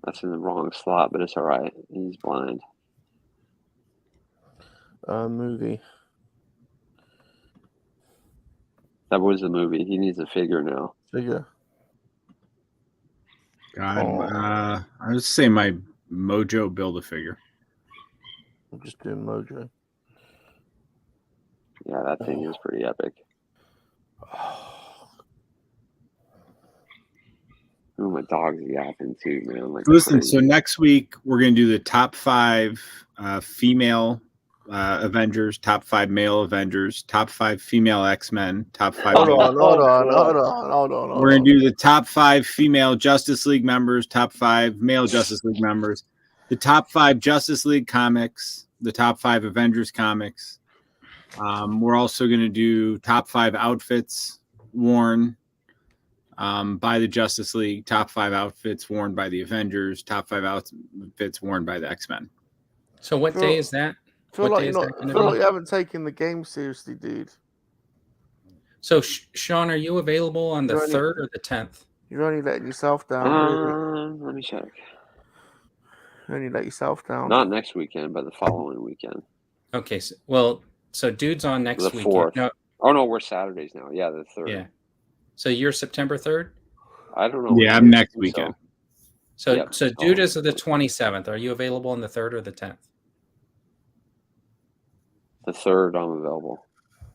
That's in the wrong slot, but it's all right. He's blind. Movie. That was the movie. He needs a figure now. Figure. God, I would say my Mojo Build-A-Figure. I'm just doing Mojo. Yeah, that thing is pretty epic. Ooh, my dog's yapping too, man. Like Listen, crazy. so next week we're going to do the top 5 female Avengers, top 5 male Avengers, top 5 female X-Men, top 5. Hold on. We're going to do the top 5 female Justice League members, top 5 male Justice League members, the top 5 Justice League comics, the top 5 Avengers comics. We're also going to do top 5 outfits worn by the Justice League, top 5 outfits worn by the Avengers, top 5 outfits worn by the X-Men. So what day is that? I feel like you haven't taken the game seriously, dude. So, Sean, are you available on the 3rd or the 10th? You're only letting yourself down. Let me check. You only let yourself down. Not next weekend, but the following weekend. Okay. So dude's on next weekend. 4th. No. Oh, no, we're Saturdays now. Yeah, the 3rd. Yeah. So you're September 3rd? I don't know. Yeah, I'm next weekend. So dude is the 27th. Are you available on the 3rd or the 10th? The 3rd, I'm available.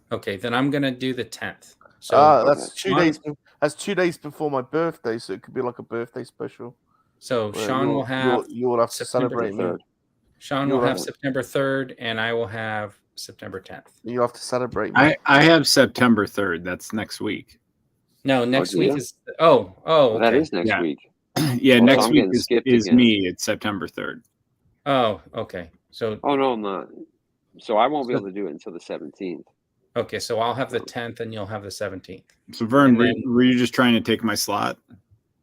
Okay, then I'm gonna do the 10th. So that's 2 days. That's 2 days before my birthday, so it could be like a birthday special. So Sean will have. You'll have to celebrate me. Sean will have September 3rd, and I will have September 10th. You have to celebrate me. I have September 3rd. That's next week. No, next week is. Oh, okay. That is next week. Yeah, next week is me. It's September 3rd. Oh, okay. So. Oh no, I'm not. So I won't be able to do it until the 17th. Okay, so I'll have the 10th and you'll have the 17th. So Vern, were you just trying to take my slot?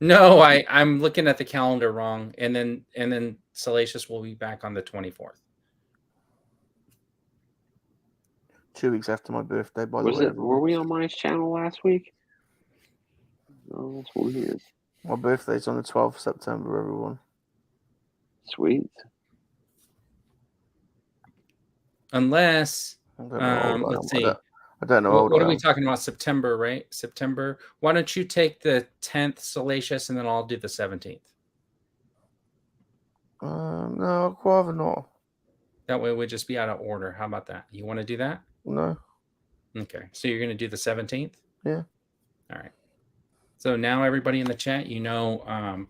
No, I'm looking at the calendar wrong, and then Salacious will be back on the 24th. 2 weeks after my birthday, by the way. Were we on my channel last week? No, that's weird. My birthday's on the 12th of September, everyone. Sweet. Unless, let's see. I don't know. What are we talking about? September, right? September. Why don't you take the 10th, Salacious, and then I'll do the 17th? No, I'd rather not. That way we'd just be out of order. How about that? You want to do that? No. Okay. So you're going to do the 17th? Yeah. All right. So now everybody in the chat, you know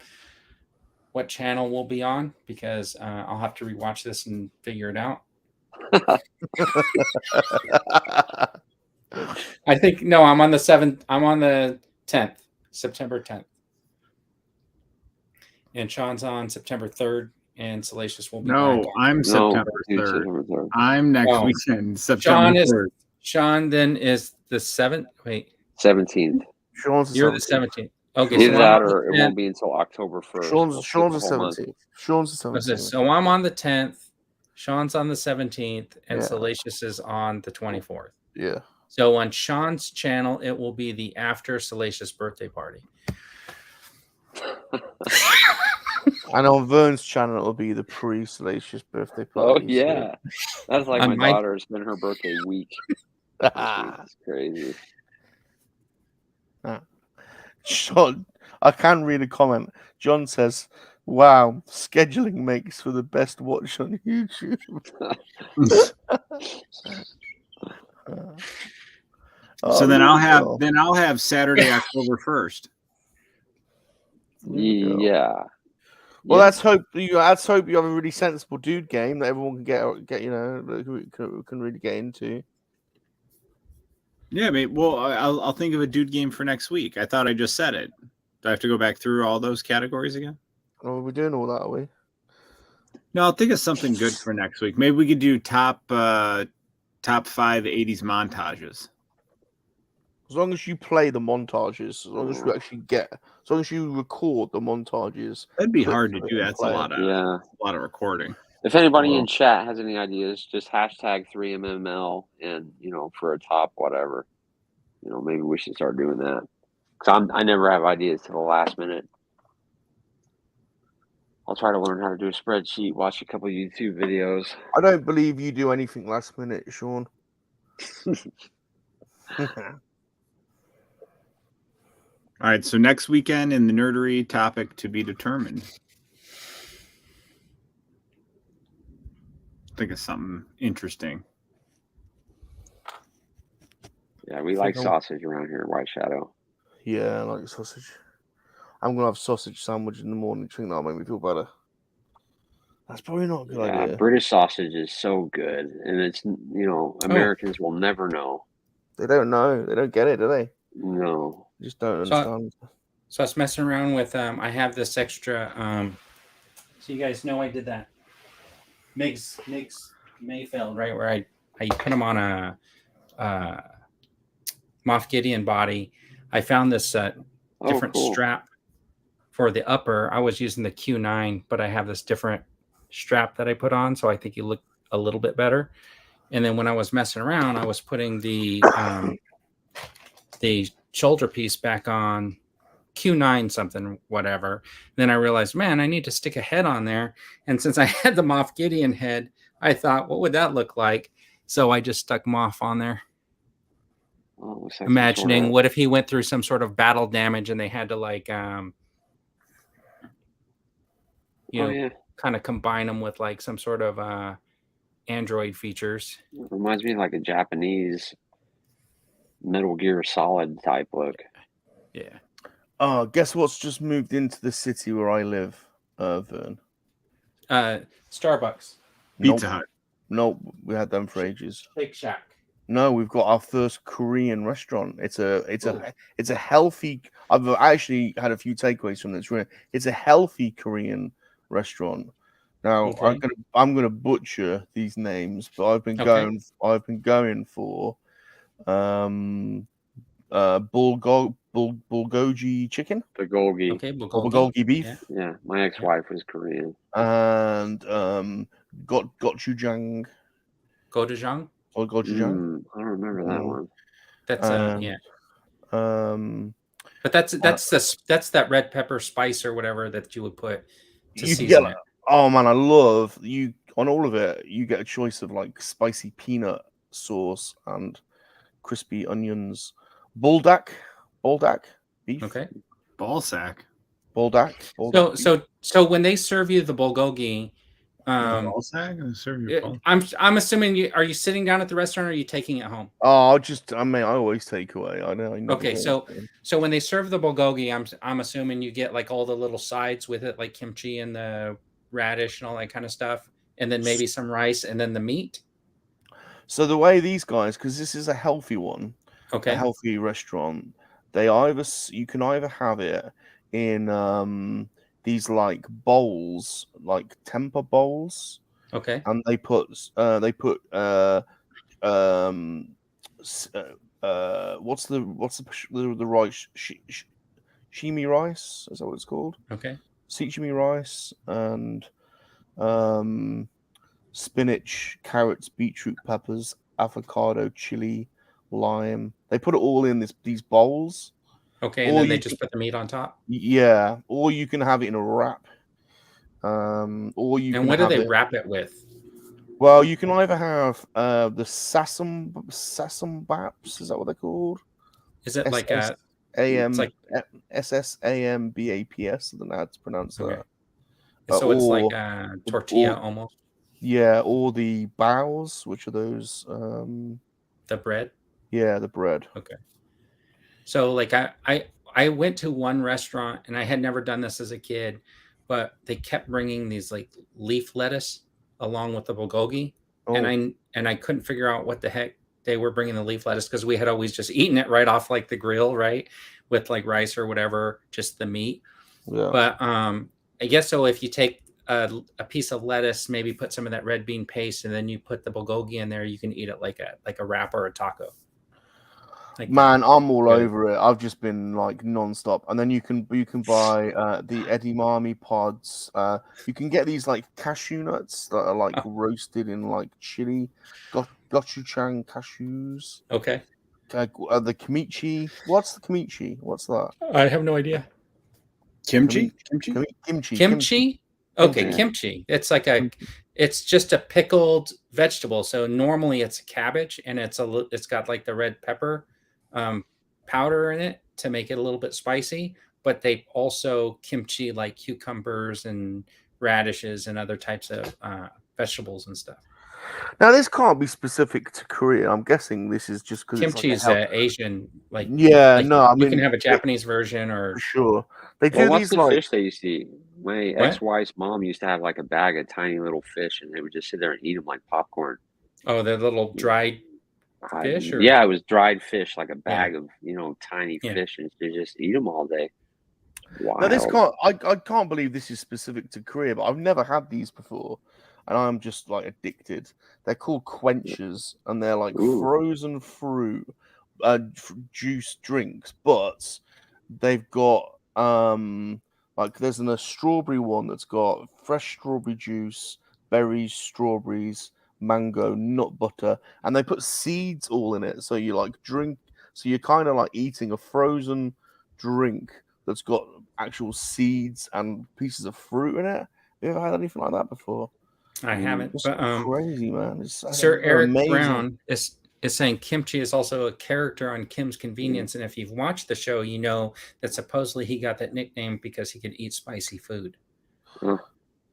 what channel we'll be on, because I'll have to rewatch this and figure it out. I think I'm on the 7th. I'm on the 10th, September 10th, and Sean's on September 3rd, and Salacious will be. I'm September 3rd. I'm next weekend, September 3rd. Sean then is the 7th. Wait, 17th. You're the 17th. Okay, either that or it won't be until October 1st. Sean's the 17th. Sean's the 17th. So I'm on the 10th. Sean's on the 17th, and Salacious is on the 24th. Yeah. So on Sean's channel, it will be the after Salacious birthday party. And on Vern's channel, it'll be the pre-Salacious birthday party. Oh, yeah. That's like my daughter. It's been her birthday week. That's crazy. Sean, I can read a comment. John says, "Wow, scheduling makes for the best watch on YouTube." So then I'll have Saturday, October 1st. Yeah. Well, let's hope you have a really sensible dude game that everyone can get can really get into. Yeah, mate. Well, I'll think of a dude game for next week. I thought I just said it. Do I have to go back through all those categories again? Oh, we're doing all that, are we? No, I'll think of something good for next week. Maybe we could do top 5 80s montages. As long as you play the montages, as long as you actually as long as you record the montages. That'd be hard to do. That's a lot of recording. If anybody in chat has any ideas, just hashtag 3MML and, for a top whatever, maybe we should start doing that. Because I never have ideas to the last minute. I'll try to learn how to do a spreadsheet, watch a couple of YouTube videos. I don't believe you do anything last minute, Sean. All right, so next weekend in the nerdery, topic to be determined. Think of something interesting. Yeah, we like sausage around here, White Shadow. Yeah, I like sausage. I'm going to have sausage sandwich in the morning. I think that'll make me feel better. That's probably not a good idea. British sausage is so good. And it's, Americans will never know. They don't know. They don't get it, do they? No. They just don't understand. So I was messing around with, I have this extra, so you guys know I did that. Migs Mayfield, right? Where I put them on a Moff-Gideon body. I found this different strap for the upper. I was using the Q9, but I have this different strap that I put on, so I think you look a little bit better. And then when I was messing around, I was putting the shoulder piece back on Q9 something, whatever. Then I realized, man, I need to stick a head on there. And since I had the Moff-Gideon head, I thought, what would that look like? So I just stuck Moff on there. Oh, imagining what if he went through some sort of battle damage and they had to like kind of combine them with like some sort of Android features. It reminds me of like a Japanese Metal Gear Solid type look. Yeah. Oh, guess what's just moved into the city where I live, Vern? Starbucks. Pizza Hut. Nope, we had them for ages. Shake Shack. No, we've got our first Korean restaurant. It's a healthy. I've actually had a few takeaways from this. It's a healthy Korean restaurant. Now I'm gonna butcher these names, but I've been going for bulgogi chicken. Bulgogi. Okay, bulgogi beef. Yeah, my ex-wife was Korean. And gochujang. Gochujang. Or gochujang. I don't remember that one. That's but that's that red pepper spice or whatever that you would put to season it. Oh man, I love you on all of it. You get a choice of like spicy peanut sauce and crispy onions. Buldak beef. Okay. Balsack. Buldak. So when they serve you the bulgogi, I'm assuming are you sitting down at the restaurant or are you taking it home? Oh, I always take away. I know. Okay, so when they serve the bulgogi, I'm assuming you get like all the little sides with it, like kimchi and the radish and all that kind of stuff, and then maybe some rice and then the meat. So the way these guys, because this is a healthy one, a healthy restaurant, you can either have it in these like bowls, like temper bowls. Okay. And they put what's the rice? Shimi rice? Is that what it's called? Okay. Sashimi rice and spinach, carrots, beetroot, peppers, avocado, chili, lime. They put it all in these bowls. Okay, and then they just put the meat on top? Yeah, or you can have it in a wrap. Or you. And what do they wrap it with? Well, you can either have the sesame baps. Is that what they're called? Is it like a SSAMBAPS? I don't know how to pronounce that. So it's like a tortilla almost. Yeah, or the baos, which are those. The bread. Yeah, the bread. Okay. So like I went to one restaurant and I had never done this as a kid, but they kept bringing these like leaf lettuce along with the bulgogi, and I couldn't figure out what the heck they were bringing the leaf lettuce because we had always just eaten it right off like the grill, right, with like rice or whatever, just the meat. Yeah. But I guess so. If you take a piece of lettuce, maybe put some of that red bean paste, and then you put the bulgogi in there. You can eat it like a wrap or a taco. Like Man, I'm all over it. I've just been like nonstop, and then you can buy the edamame pods. You can get these like cashew nuts that are like roasted in like chili, gochujang cashews. Okay. The kimchi. What's the kimchi? What's that? I have no idea. Kimchi. Kimchi. Okay, kimchi. It's like it's just a pickled vegetable. So normally it's a cabbage, and it's got like the red pepper powder in it to make it a little bit spicy, but they also kimchi like cucumbers and radishes and other types of vegetables and stuff. Now this can't be specific to Korea. I'm guessing this is just because kimchi is Asian. Like I mean you can have a Japanese version or for sure. They do what's these the like fish they used to eat? My ex-wife's mom used to have like a bag of tiny little fish, and they would just sit there and eat them like popcorn. Oh, they're little dried fish? Or? Yeah, it was dried fish, like a bag of tiny fish, and you just eat them all day. Wow. Now this I can't believe this is specific to Korea, but I've never had these before, and I'm just like addicted. They're called quenchers, and they're like frozen fruit juice drinks, but they've got like there's a strawberry one that's got fresh strawberry juice, berries, strawberries, mango, nut butter, and they put seeds all in it. So you like drink, so you're kind of like eating a frozen drink that's got actual seeds and pieces of fruit in it. Have you ever had anything like that before? I haven't. It's but, crazy, man. Sir Eric Brown is saying kimchi is also a character on Kim's Convenience, and if you've watched the show, you know that supposedly he got that nickname because he could eat spicy food.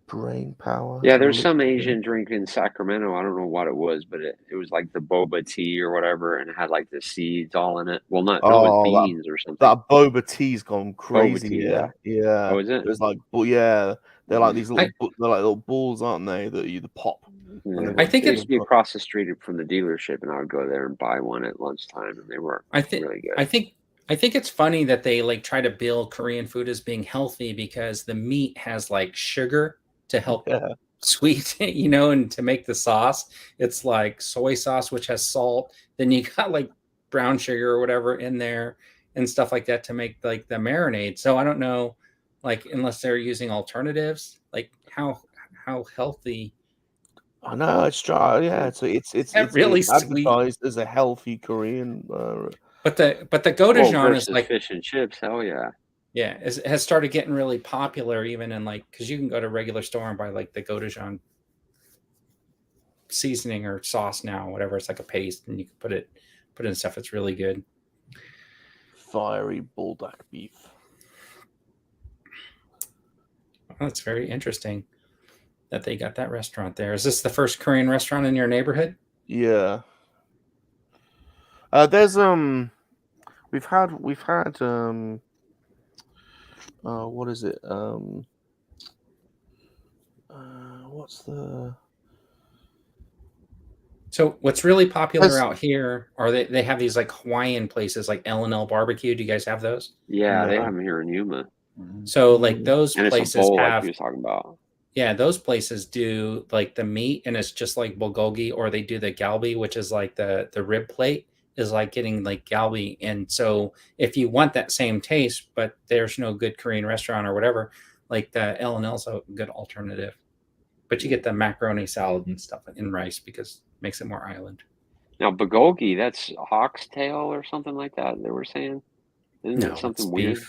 Brain power. Yeah, there's some Asian drink in Sacramento. I don't know what it was, but it was like the boba tea or whatever, and it had like the seeds all in it. Well, no, it was beans or something. That boba tea's gone crazy. Tea, yeah. Oh, is it? It's like, they're like these little balls, aren't they? That you pop. Yeah. I think it used to be across the street from the dealership, and I would go there and buy one at lunchtime, and they were really good. I think it's funny that they like try to bill Korean food as being healthy because the meat has like sugar to help sweet, and to make the sauce. It's like soy sauce, which has salt. Then you got like brown sugar or whatever in there and stuff like that to make like the marinade. So I don't know, like unless they're using alternatives, like how healthy. I know it's dry. Yeah, so it's really advertised as a healthy Korean. But the gochujang is like fish and chips. Hell yeah. Yeah, it has started getting really popular even in like because you can go to a regular store and buy like the gochujang seasoning or sauce now, whatever. It's like a paste, and you can put it in stuff. It's really good. Fiery bulldog beef. Well, that's very interesting that they got that restaurant there. Is this the first Korean restaurant in your neighborhood? Yeah. There's we've had what is it? What's the? So what's really popular out here are they have these like Hawaiian places like L&L Barbecue. Do you guys have those? Yeah, they have them here in Yuma. So like those and places it's a bowl, have. like you was talking about. Yeah, those places do like the meat, and it's just like bulgogi, or they do the galbi, which is like the rib plate is like getting like galbi. And so if you want that same taste, but there's no good Korean restaurant or whatever, like the L&L's a good alternative. But you get the macaroni salad and stuff in rice because it makes it more island. Now bulgogi, that's oxtail or something like that. They were saying, isn't it something weird?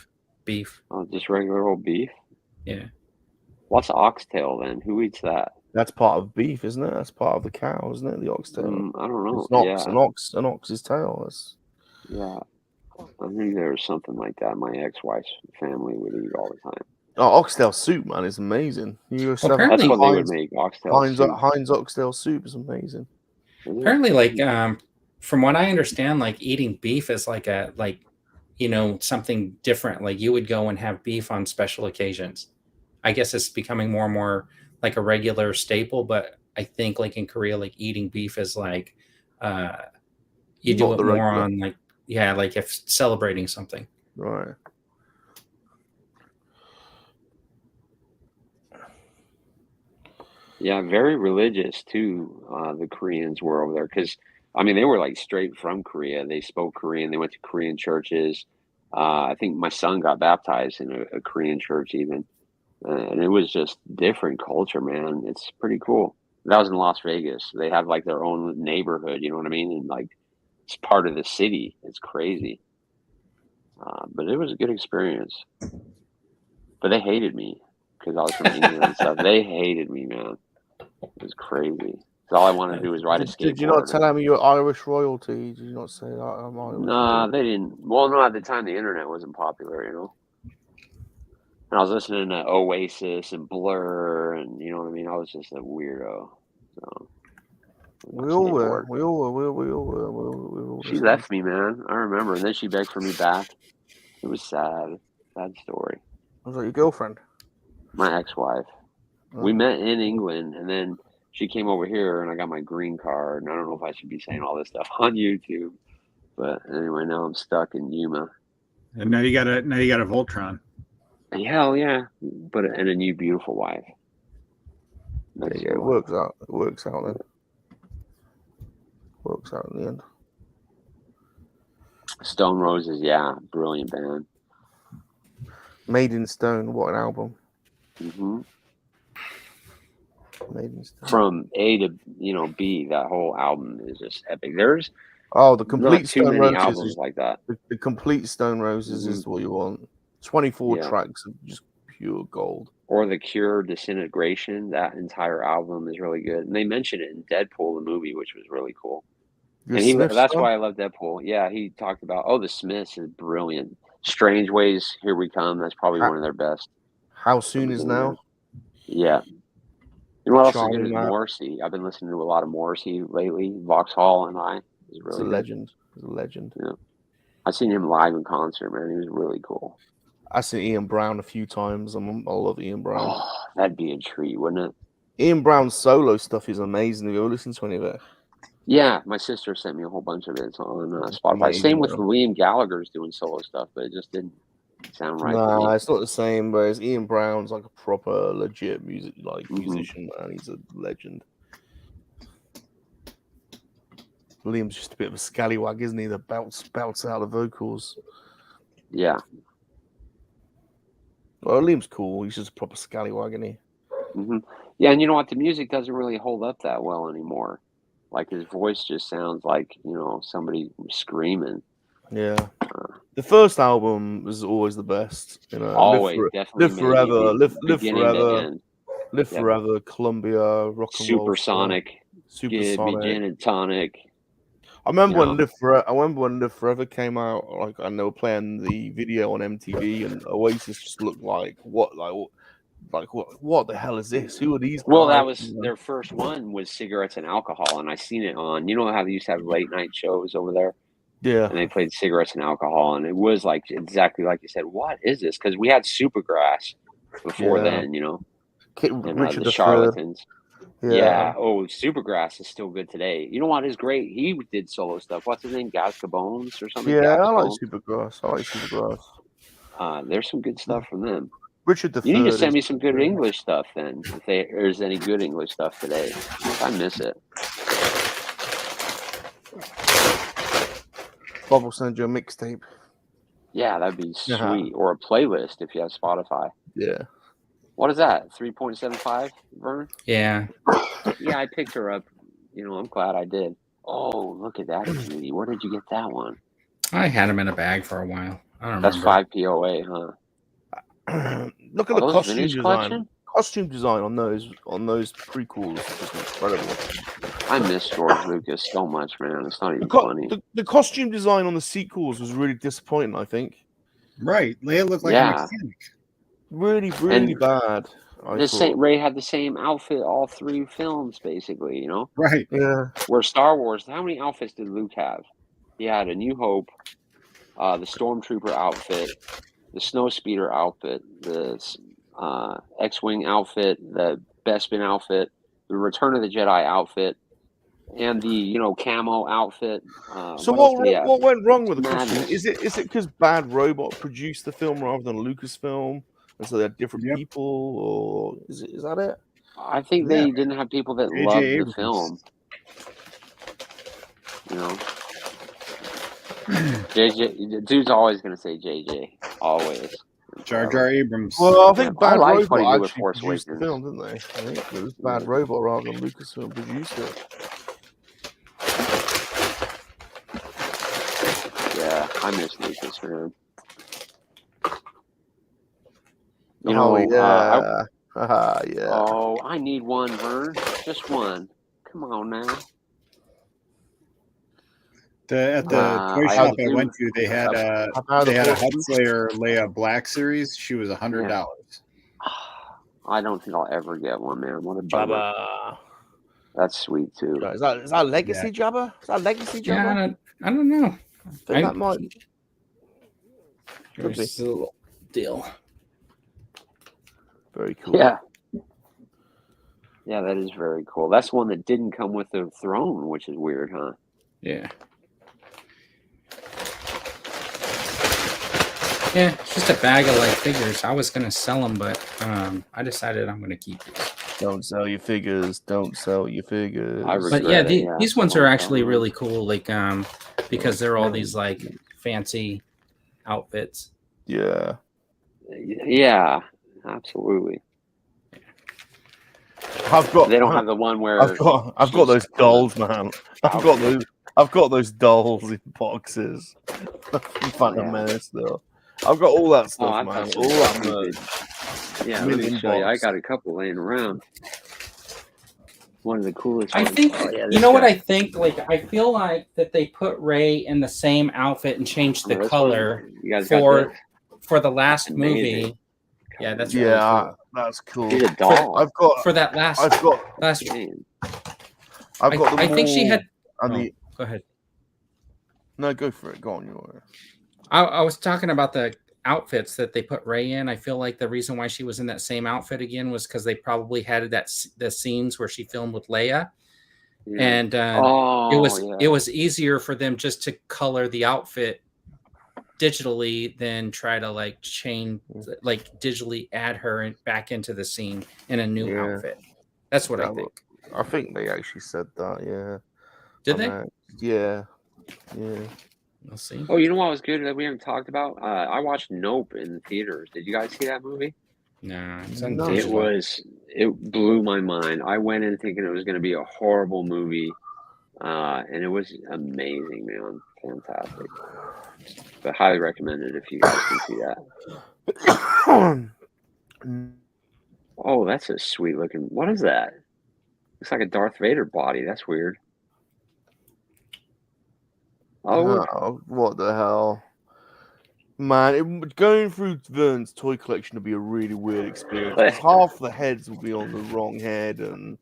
Beef. Oh, just regular old beef. Yeah. What's oxtail then? Who eats that? That's part of beef, isn't it? That's part of the cow, isn't it? The oxtail. I don't know. It's an ox's tail. Yeah. I knew there was something like that. My ex-wife's family would eat all the time. Oh, oxtail soup, man, is amazing. That's what they would make. Heinz oxtail soup is amazing. Apparently, like from what I understand, like eating beef is like something different. Like you would go and have beef on special occasions. I guess it's becoming more and more like a regular staple, but I think like in Korea, like eating beef is like you do it more on like if celebrating something. Right. Yeah, very religious too. The Koreans were over there because, I mean, they were like straight from Korea. They spoke Korean. They went to Korean churches. I think my son got baptized in a Korean church even, and it was just different culture, man. It's pretty cool. That was in Las Vegas. They have like their own neighborhood. You know what I mean? And like it's part of the city. It's crazy, but it was a good experience. But they hated me because I was from England and stuff. They hated me, man. It was crazy. All I wanted to do was ride a skateboard. Did you not tell them you're Irish royalty? Did you not say that I'm Irish? Nah, they didn't. Well, no, at the time the internet wasn't popular, you know. And I was listening to Oasis and Blur, and you know what I mean. I was just a weirdo. So we all were. She left me, man. I remember, and then she begged for me back. It was sad. Sad story. Was that your girlfriend? My ex-wife. Oh. We met in England, and then she came over here, and I got my green card. And I don't know if I should be saying all this stuff on YouTube, but anyway, now I'm stuck in Yuma. And now you got a Voltron. Hell yeah, and a new beautiful wife. Yeah, it works out. It works out then. Works out in the end. Stone Roses, yeah, brilliant band. Made in Stone, what an album. Mm-hmm. Made in Stone. From A to B, that whole album is just epic. There's the complete Stone Roses albums like that. The complete Stone Roses is what you want. 24 tracks of just pure gold. Or The Cure, Disintegration. That entire album is really good. And they mentioned it in Deadpool, the movie, which was really cool. That's why I love Deadpool. Yeah, he talked about, The Smiths is brilliant. Strange Ways, Here We Come. That's probably one of their best. How Soon Is Now? Yeah. You know what else is good is Morrissey. I've been listening to a lot of Morrissey lately. Vauxhall and I. He's really legend. He's a legend. Yeah. I've seen him live in concert, man. He was really cool. I've seen Ian Brown a few times. I love Ian Brown. Oh, that'd be a treat, wouldn't it? Ian Brown's solo stuff is amazing. Have you ever listened to any of it? Yeah, my sister sent me a whole bunch of it on Spotify. Amazing, same with Liam Gallagher's doing solo stuff, but it just didn't sound right. Nah, it's not the same. But Ian Brown's like a proper, legit musician, man. He's a legend. Liam's just a bit of a scallywag, isn't he? That bouts out the vocals. Yeah. Well, Liam's cool. He's just a proper scallywag, isn't he? Mm-hmm. Yeah, and you know what? The music doesn't really hold up that well anymore. Like his voice just sounds like somebody screaming. Yeah. The first album was always the best. Always, definitely. Live Forever, Live Forever, Live Forever, Columbia, Rock and Roll, Supersonic, Give Me Gin and Tonic. I remember when Live Forever came out, and they were playing the video on MTV, and Oasis just looked like what the hell is this? Who are these guys? Well, that was their first one was Cigarettes and Alcohol, and I seen it on. You know how they used to have late night shows over there? Yeah. And they played Cigarettes and Alcohol, and it was like exactly like you said. What is this? Because we had Supergrass before then, and, Richard the Charlatans. Yeah. Oh, Supergrass is still good today. You know what is great? He did solo stuff. What's his name? Gaz Cabones or something? Yeah, I like Supergrass. There's some good stuff from them. Richard You need to send me some good English stuff then, if there's any good English stuff today. I miss it. Bob will send you a mixtape. Yeah, that'd be sweet. Or a playlist if you have Spotify. Yeah. What is that? 3.75, Vern? Yeah. Yeah, I picked her up. I'm glad I did. Oh, look at that, cutie. Where did you get that one? I had them in a bag for a while. I don't That's remember. 5 POA, huh? Look at the costume design. Collection? Costume design on those prequels is just incredible. I miss George Lucas so much, man. It's not even funny. The costume design on the sequels was really disappointing, I think. Right. Leia looked like a mechanic. Really, really bad. Ray had the same outfit all 3 films, basically, Right. Yeah. Where Star Wars, how many outfits did Luke have? He had a New Hope, the Stormtrooper outfit, the Snowspeeder outfit, the X-Wing outfit, the Bespin outfit, the Return of the Jedi outfit, and the camo outfit. So what went wrong with the costume? Is it because Bad Robot produced the film rather than Lucasfilm, and so they're different people, or is that it? I think they didn't have people that loved the film. You know, JJ, dude's always gonna say JJ, always. Jar Jar Abrams. Well, I think Bad liked what he Robot did with actually Force produced the Awakens. film, didn't they? I think it was Bad Robot rather than Lucasfilm produced it. Yeah, I miss Lucas, man. Yeah. Oh, I need one, Vern. Just one. Come on now. At the toy shop I went to, they had a Hutslayer Leia Black series. She was $100. I don't think I'll ever get one, man. What a bummer. Jabba. That's sweet too. Is that Legacy Jabba? Is that Legacy Jabba? Yeah, I don't know. I think that might. There's a little deal. Very cool. Yeah. Yeah, that is very cool. That's one that didn't come with the throne, which is weird, huh? Yeah. Yeah, it's just a bag of like figures. I was gonna sell them, but I decided I'm gonna keep these. Don't sell your figures. Don't sell your figures. But yeah, these ones are actually really cool. Like because they're all these like fancy outfits. Yeah. Yeah, absolutely. They don't have the one where I've got those dolls, man. I've got those dolls in boxes. Phantom Menace, though. I've got all that stuff, man. All that merch. Yeah, let me show you. I got a couple laying around. One of the coolest. I think you know what I think. Like I feel like that they put Rey in the same outfit and changed the color for the last movie. Yeah, that's really cool. That's cool. He's a doll. I've got for that last. I've got last. I've got. I think she had. Go ahead. No, go for it. Go on, your. I was talking about the outfits that they put Rey in. I feel like the reason why she was in that same outfit again was because they probably had the scenes where she filmed with Leia, and it was easier for them just to color the outfit digitally than try to like digitally add her back into the scene in a new outfit. That's what I think. I think they actually said that. Yeah. Did they? Yeah. We'll see. Oh, you know what was good that we haven't talked about? I watched Nope in the theaters. Did you guys see that movie? No. It blew my mind. I went in thinking it was going to be a horrible movie, and it was amazing, man. Fantastic. But highly recommend it if you guys can see that. Oh, that's a sweet looking. What is that? Looks like a Darth Vader body. That's weird. Oh, what the hell, man! Going through Vern's toy collection would be a really weird experience. Half the heads will be on the wrong head, and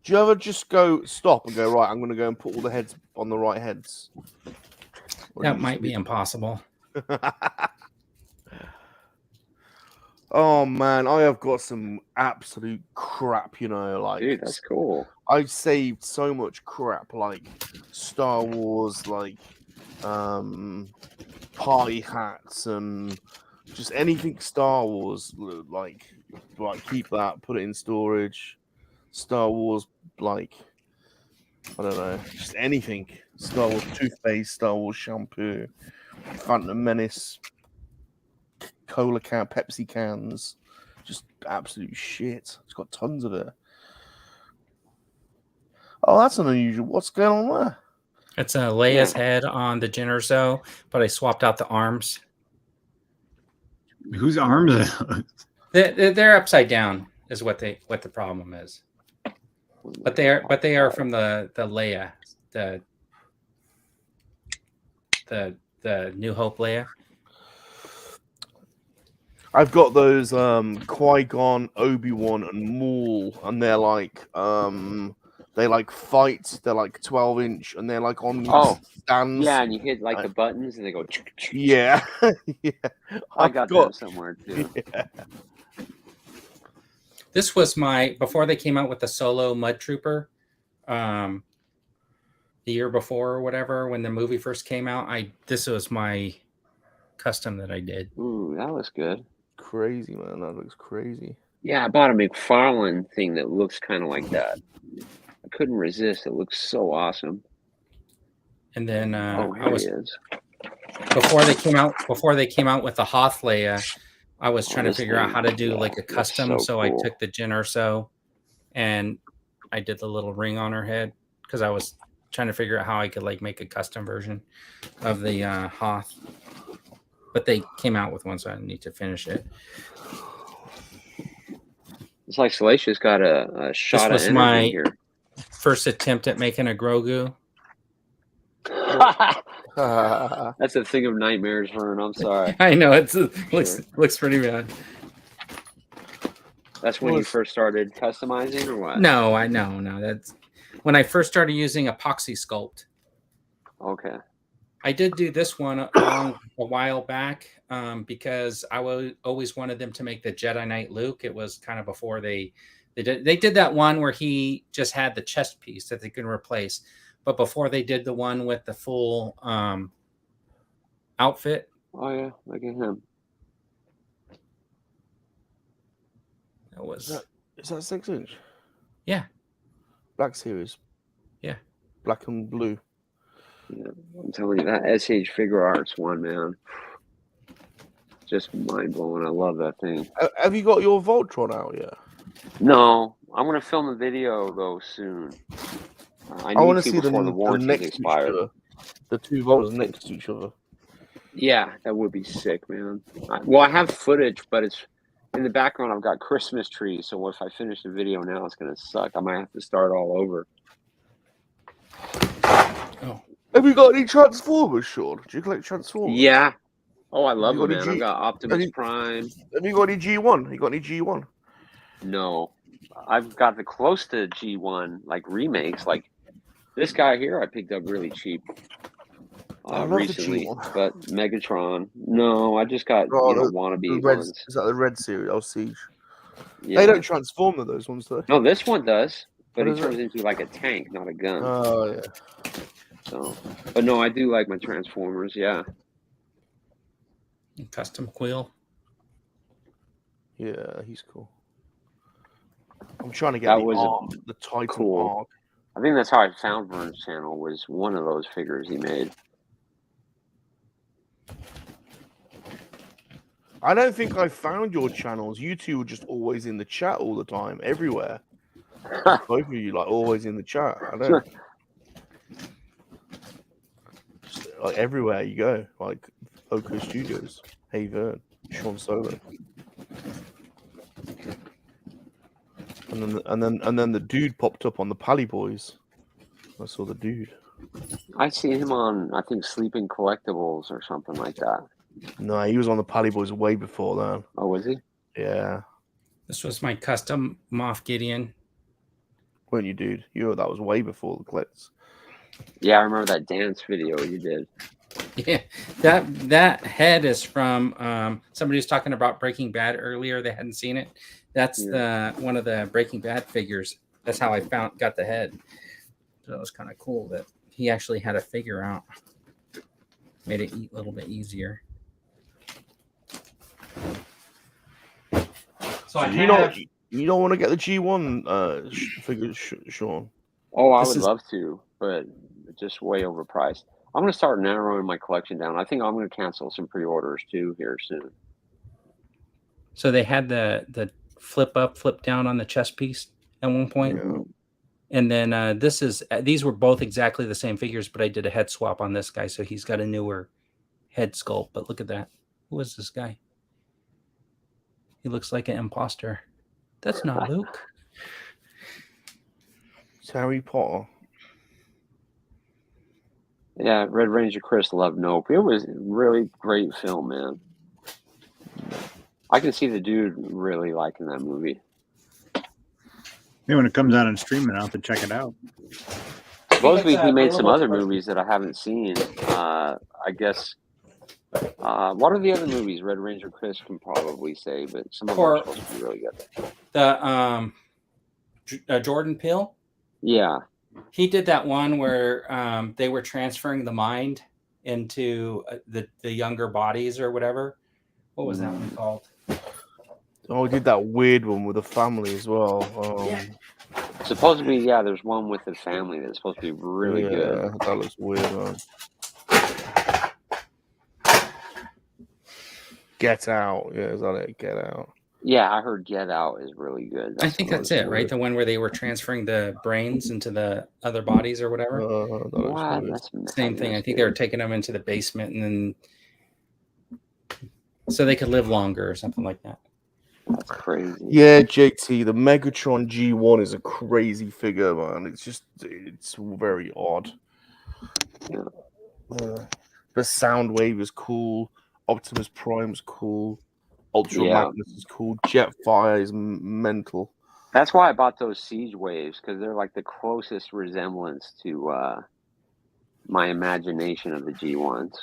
do you ever just stop and go, right? I'm going to go and put all the heads on the right heads. That might be impossible. Oh man, I have got some absolute crap, like. Dude, that's cool. I saved so much crap, like Star Wars, like party hats and just anything Star Wars, like keep that, put it in storage. Star Wars, like I don't know, just anything. Star Wars toothpaste, Star Wars shampoo, Phantom Menace, cola can, Pepsi cans, just absolute shit. It's got tons of it. Oh, that's unusual. What's going on there? It's Leia's head on the Jennerzo, but I swapped out the arms. Whose arms? They're upside down. Is what the problem is. But they are from the Leia, the New Hope Leia. I've got those Qui-Gon, Obi-Wan, and Maul, and they're like they like fight. They're like 12-inch, and they're like on stands. Yeah, and you hit like the buttons, and they go. Yeah, yeah. I got them somewhere too. Yeah. This was before they came out with the Solo Mud Trooper, the year before or whatever, when the movie first came out. This was my custom that I did. Ooh, that was good. crazy, man. That looks crazy. Yeah, I bought a McFarlane thing that looks kind of like that. I couldn't resist. It looks so awesome. And then here he is. Before they came out with the Hoth Leia, I was trying to figure out how to do like a custom. So cool. I took the Jyn Erso and I did the little ring on her head because I was trying to figure out how I could like make a custom version of the Hoth. But they came out with one, so I need to finish it. It's like Salacious got a shot this was of energy here. First attempt at making a Grogu. That's a thing of nightmares, Vern. I'm sorry. I know it looks pretty bad. That's when you first started customizing, or what? No, that's when I first started using epoxy sculpt. Okay. I did do this one a while back because I always wanted them to make the Jedi Knight Luke. It was kind of before they did that one where he just had the chest piece that they could replace. But before they did the one with the full outfit. Oh, yeah. Look at him. That was... Is that 6-inch? Yeah. Black Series? Yeah. Black and blue. Yeah, I'm telling you, that SH Figure Arts one, man. Just mind-blowing. I love that thing. Have you got your Voltron out yet? No. I'm going to film a video, though, soon. I want to see the warranty expired. The 2 volts next to each other. Yeah, that would be sick, man. Well, I have footage, but it's in the background. I've got Christmas trees, so if I finish the video now, it's going to suck. I might have to start all over. Oh. Have you got any Transformers, Sean? Do you collect Transformers? Yeah. Oh, I love them, man. I've got Optimus Prime. Have you got any G1? You got any G1? No. I've got the close to G1, like remakes, like this guy here I picked up really cheap recently, but Megatron. No, I just got wannabe ones. Is that the Red Series? Oh, Siege. Yeah. They don't transform those ones, though. No, this one does, but he turns into like a tank, not a gun. Oh, yeah. So, but no, I do like my Transformers, yeah. Custom Quill. Yeah, he's cool. I'm trying to get the Titan cool. arc. I think that's how I found Vern's channel, was one of those figures he made. I don't think I found your channels. You two were just always in the chat all the time, everywhere. Both of you, like, always in the chat. I don't. Just, like, everywhere you go, like Oko Studios, Hey Vern, Sean Solo. And then the dude popped up on the Pally Boys. I saw the dude. I seen him on, I think, Sleeping Collectibles or something like that. No, he was on the Pally Boys way before that. Oh, was he? Yeah. This was my custom Moff Gideon. Weren't you, dude? That was way before the clips. Yeah, I remember that dance video you did. Yeah, that head is from somebody was talking about Breaking Bad earlier. They hadn't seen it. That's one of the Breaking Bad figures. That's how I got the head. So it was kind of cool that he actually had a figure out. Made it a little bit easier. So you don't want to get the G1 figure, Sean? Oh, I would love to, but just way overpriced. I'm going to start narrowing my collection down. I think I'm going to cancel some pre-orders too here soon. So they had the flip up, flip down on the chest piece at one point. Yeah. And then these were both exactly the same figures, but I did a head swap on this guy. So he's got a newer head sculpt, but look at that. Who is this guy? He looks like an imposter. That's not Luke. It's Harry Potter. Yeah, Red Ranger Chris loved Nope. It was a really great film, man. I can see the dude really liking that movie. Yeah, when it comes out on streaming, I'll have to check it out. Supposedly he made some other movies that I haven't seen. I guess. What are the other movies? Red Ranger Chris can probably say, but some of them are supposed to be really good. The Jordan Peele. Yeah. He did that one where they were transferring the mind into the younger bodies or whatever. What was that one called? Oh, we did that weird one with the family as well. Yeah. Supposedly, yeah, there's one with the family that's supposed to be really good. That looks weird, man. Get Out. Yeah, is that it? Get Out. Yeah, I heard Get Out is really good. I think that's it, right? The one where they were transferring the brains into the other bodies or whatever. What? That's same thing. I think they were taking them into the basement and then so they could live longer or something like that. That's crazy. Yeah, JT, the Megatron G1 is a crazy figure, man. It's very odd. Yeah. The Soundwave is cool. Optimus Prime's cool. Ultra Magnus is cool. Jetfire is mental. That's why I bought those Siege Waves, because they're like the closest resemblance to my imagination of the G1s.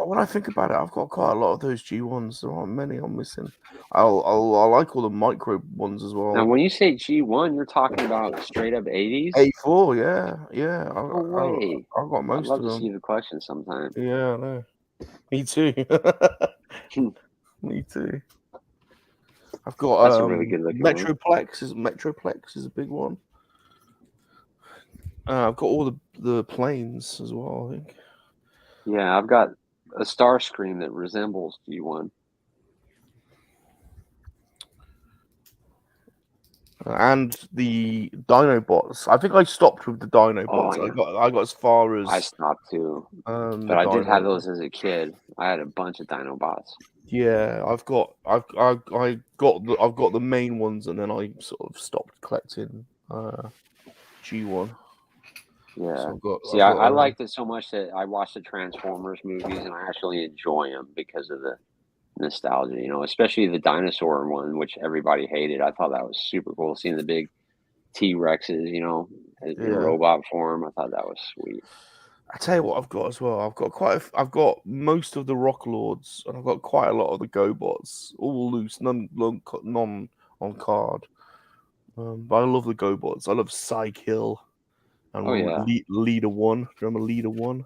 When I think about it, I've got quite a lot of those G1s. There aren't many I'm missing. I like all the micro ones as well. Now, when you say G1, you're talking about straight up 80s? A4, yeah. No way. I've got most of them. I'd love to see the collection sometime. Yeah, I know. Me too. Me too. I've got that's a really good looking Metroplex is a big one. I've got all the planes as well, I think. Yeah, I've got a Starscream that resembles G1. And the Dinobots. I think I stopped with the Dinobots. Oh, yeah. I got as far as I stopped too. But I did have those as a kid. I had a bunch of Dinobots. Yeah, I've got the main ones, and then I sort of stopped collecting G1. Yeah. So I liked it so much that I watched the Transformers movies, and I actually enjoy them because of the nostalgia, especially the dinosaur one, which everybody hated. I thought that was super cool, seeing the big T-Rexes, in robot form. I thought that was sweet. I tell you what I've got as well. I've got most of the Rock Lords, and I've got quite a lot of the GoBots, all loose, none on card. But I love the GoBots. I love Psykill and Leader 1. Do you remember Leader 1?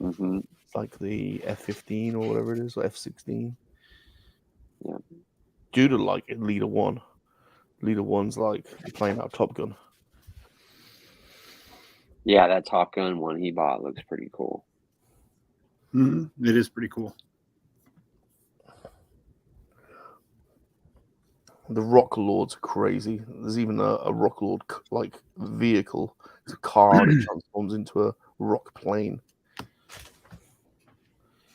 Mm-hmm. It's like the F-15 or whatever it is, or F-16. Yeah. Dude, like it, Leader 1. Leader 1's like playing out Top Gun. Yeah, that Top Gun one he bought looks pretty cool. Mm-hmm. It is pretty cool. The Rock Lords are crazy. There's even a Rock Lord like vehicle. It's a car that transforms into a rock plane.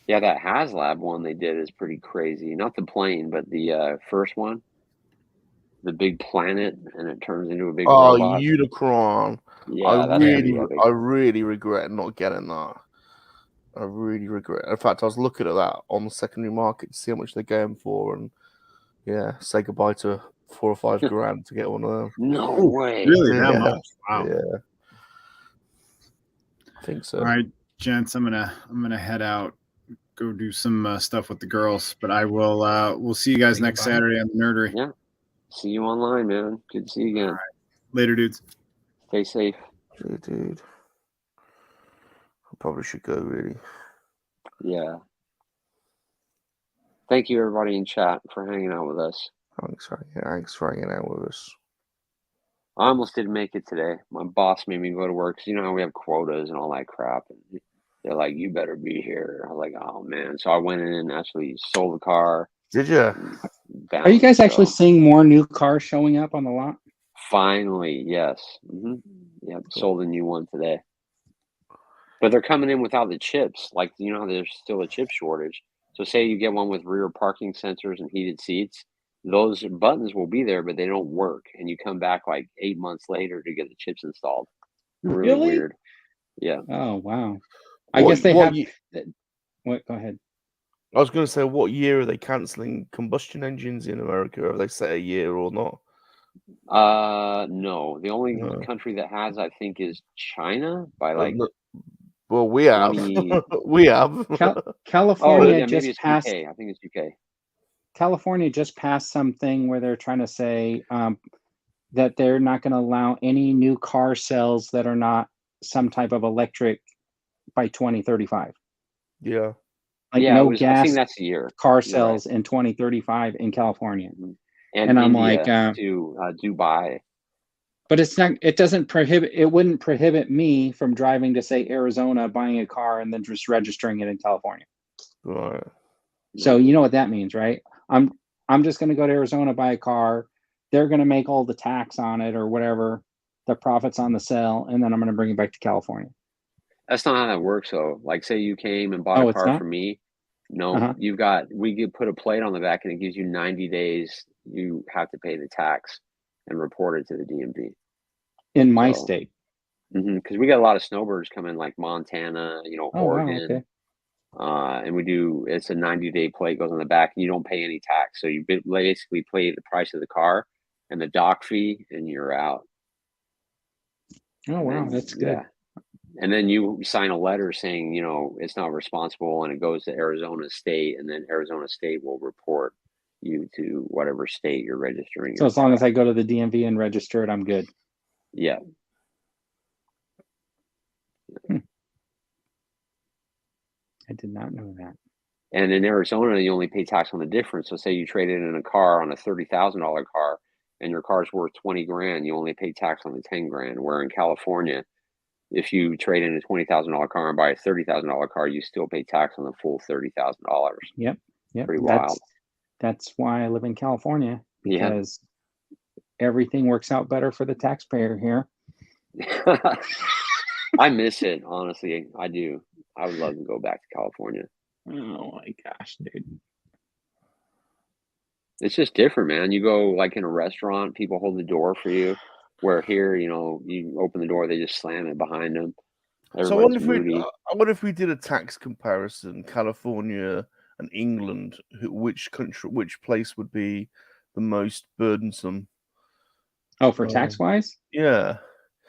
Yeah, that HasLab one they did is pretty crazy. Not the plane, but the first one. The big planet, and it turns into a big robot. Unicron. Yeah, I really regret not getting that. I really regret. In fact, I was looking at that on the secondary market to see how much they're going for, and say goodbye to $4 or $5 grand to get one of them. No way! Really? That much? Wow. Yeah, I think so. All right, gents, I'm gonna head out, go do some stuff with the girls, but I will. We'll see you guys next Saturday on the Nerdery. Yeah. See you online, man. Good to see you again. All right. Later, dudes. Stay safe. Yeah, dude. I probably should go, really. Yeah. Thank you, everybody in chat, for hanging out with us. Thanks for hanging out with us. I almost didn't make it today. My boss made me go to work because you know how we have quotas and all that crap. And they're like, "You better be here." I was like, "Oh man!" So I went in and actually sold the car. Did you? Are you guys actually seeing more new cars showing up on the lot? Finally, yes. Mm-hmm. Yep, sold a new one today. But they're coming in without the chips. Like, there's still a chip shortage. So say you get one with rear parking sensors and heated seats, those buttons will be there, but they don't work. And you come back like 8 months later to get the chips installed. Really weird. Yeah. Oh, wow. I guess they have... What? Go ahead. I was going to say, what year are they cancelling combustion engines in America? Have they set a year or not? No. The only country that has, I think, is China by like... Well, we have. We have. California just passed... UK. I think it's UK. California just passed something where they're trying to say that they're not going to allow any new car sales that are not some type of electric by 2035. Yeah. Like gas I think that's the year. car sales in 2035 in California. and I'm India like, to Dubai. But it's not. It doesn't prohibit. It wouldn't prohibit me from driving to say Arizona, buying a car, and then just registering it in California. Right. So you know what that means, right? I'm just going to go to Arizona, buy a car. They're going to make all the tax on it or whatever, the profits on the sale, and then I'm going to bring it back to California. That's not how that works, though. Like, say you came and bought a car from me. No, we could put a plate on the back, and it gives you 90 days. You have to pay the tax and report it to the DMV. In my state. Because we got a lot of snowbirds coming, like Montana, Oregon. Wow, okay. And it's a 90-day plate goes on the back, and you don't pay any tax. So you basically pay the price of the car and the dock fee, and you're out. Oh, wow, that's good. Yeah. And then you sign a letter saying, it's not responsible, and it goes to Arizona State, and then Arizona State will report you to whatever state you're registering. So as long as I go to the DMV and register it, I'm good. Yeah. I did not know that. And in Arizona, you only pay tax on the difference. So say you traded in a car on a $30,000 car, and your car's worth $20,000, you only pay tax on the $10,000. Where in California, if you trade in a $20,000 car and buy a $30,000 car, you still pay tax on the full $30,000. Yep. Pretty wild. That's why I live in California, because everything works out better for the taxpayer here. I miss it, honestly. I do. I would love to go back to California. Oh my gosh, dude. It's just different, man. You go like in a restaurant, people hold the door for you. Where here, you open the door, they just slam it behind them. So I wonder if we did a tax comparison, California and England, which place would be the most burdensome? Oh, for tax wise? Yeah.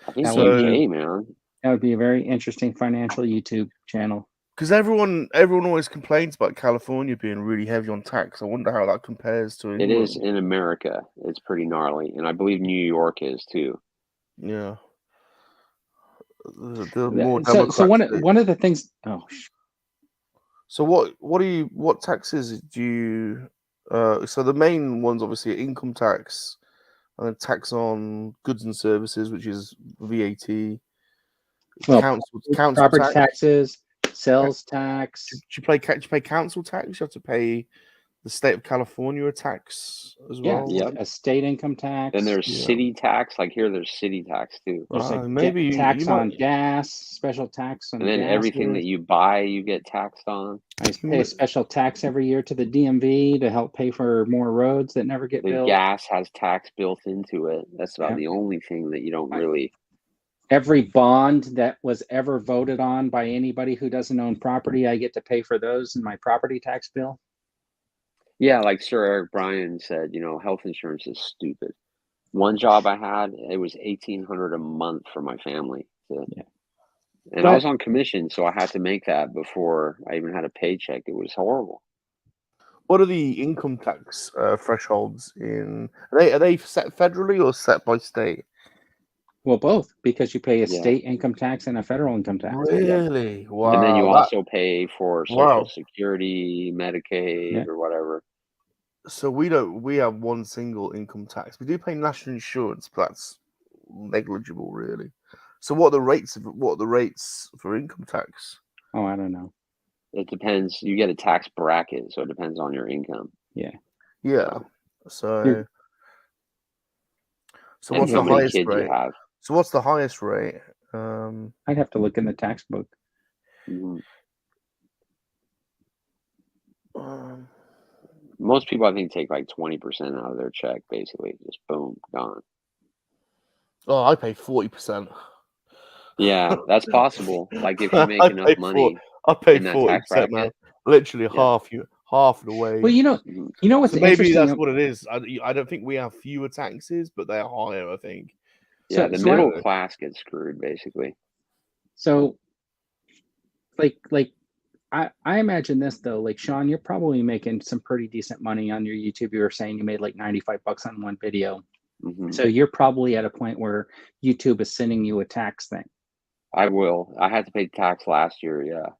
I think UK, man. That would be a very interesting financial YouTube channel. Because everyone always complains about California being really heavy on tax. I wonder how that compares to England. It is in America. It's pretty gnarly, and I believe New York is too. Yeah. So one of the things. Oh. So what taxes do you? So the main ones obviously are income tax, and then tax on goods and services, which is VAT. Well, council property taxes, sales tax. Do you pay council tax? You have to pay the state of California a tax as well. Yeah, a state income tax. And there's city tax. Like here, there's city tax too. There's maybe tax on gas, special tax on. And then everything that you buy, you get taxed on. I pay a special tax every year to the DMV to help pay for more roads that never get built. The gas has tax built into it. That's about the only thing that you don't really. Every bond that was ever voted on by anybody who doesn't own property, I get to pay for those in my property tax bill. Yeah, like Sir Eric Bryan said, health insurance is stupid. One job I had, it was $1,800 a month for my family. And I was on commission, so I had to make that before I even had a paycheck. It was horrible. What are the income tax thresholds in? Are they set federally or set by state? Well, both, because you pay a state income tax and a federal income tax. Really? Yeah. Wow. And then you also pay for Social Security, Medicaid, or whatever. So we have one single income tax. We do pay national insurance, but that's negligible, really. So what are the rates for income tax? Oh, I don't know. It depends. You get a tax bracket, so it depends on your income. Yeah. Yeah. So what's the highest rate? So what's the highest rate? I'd have to look in the tax book. Most people, I think, take like 20% out of their check, basically. Just boom, gone. Oh, I pay 40%. Yeah, that's possible. Like if you make enough money. I pay 40%, man. Literally half of the way. Well, you know what's maybe that's what it is. I don't think we have fewer taxes, but they're higher, I think. Yeah, the middle class gets screwed, basically. So, like, I imagine this though. Like, Sean, you're probably making some pretty decent money on your YouTube. You were saying you made like $95 on one video. So you're probably at a point where YouTube is sending you a tax thing. I will. I had to pay tax last year, yeah.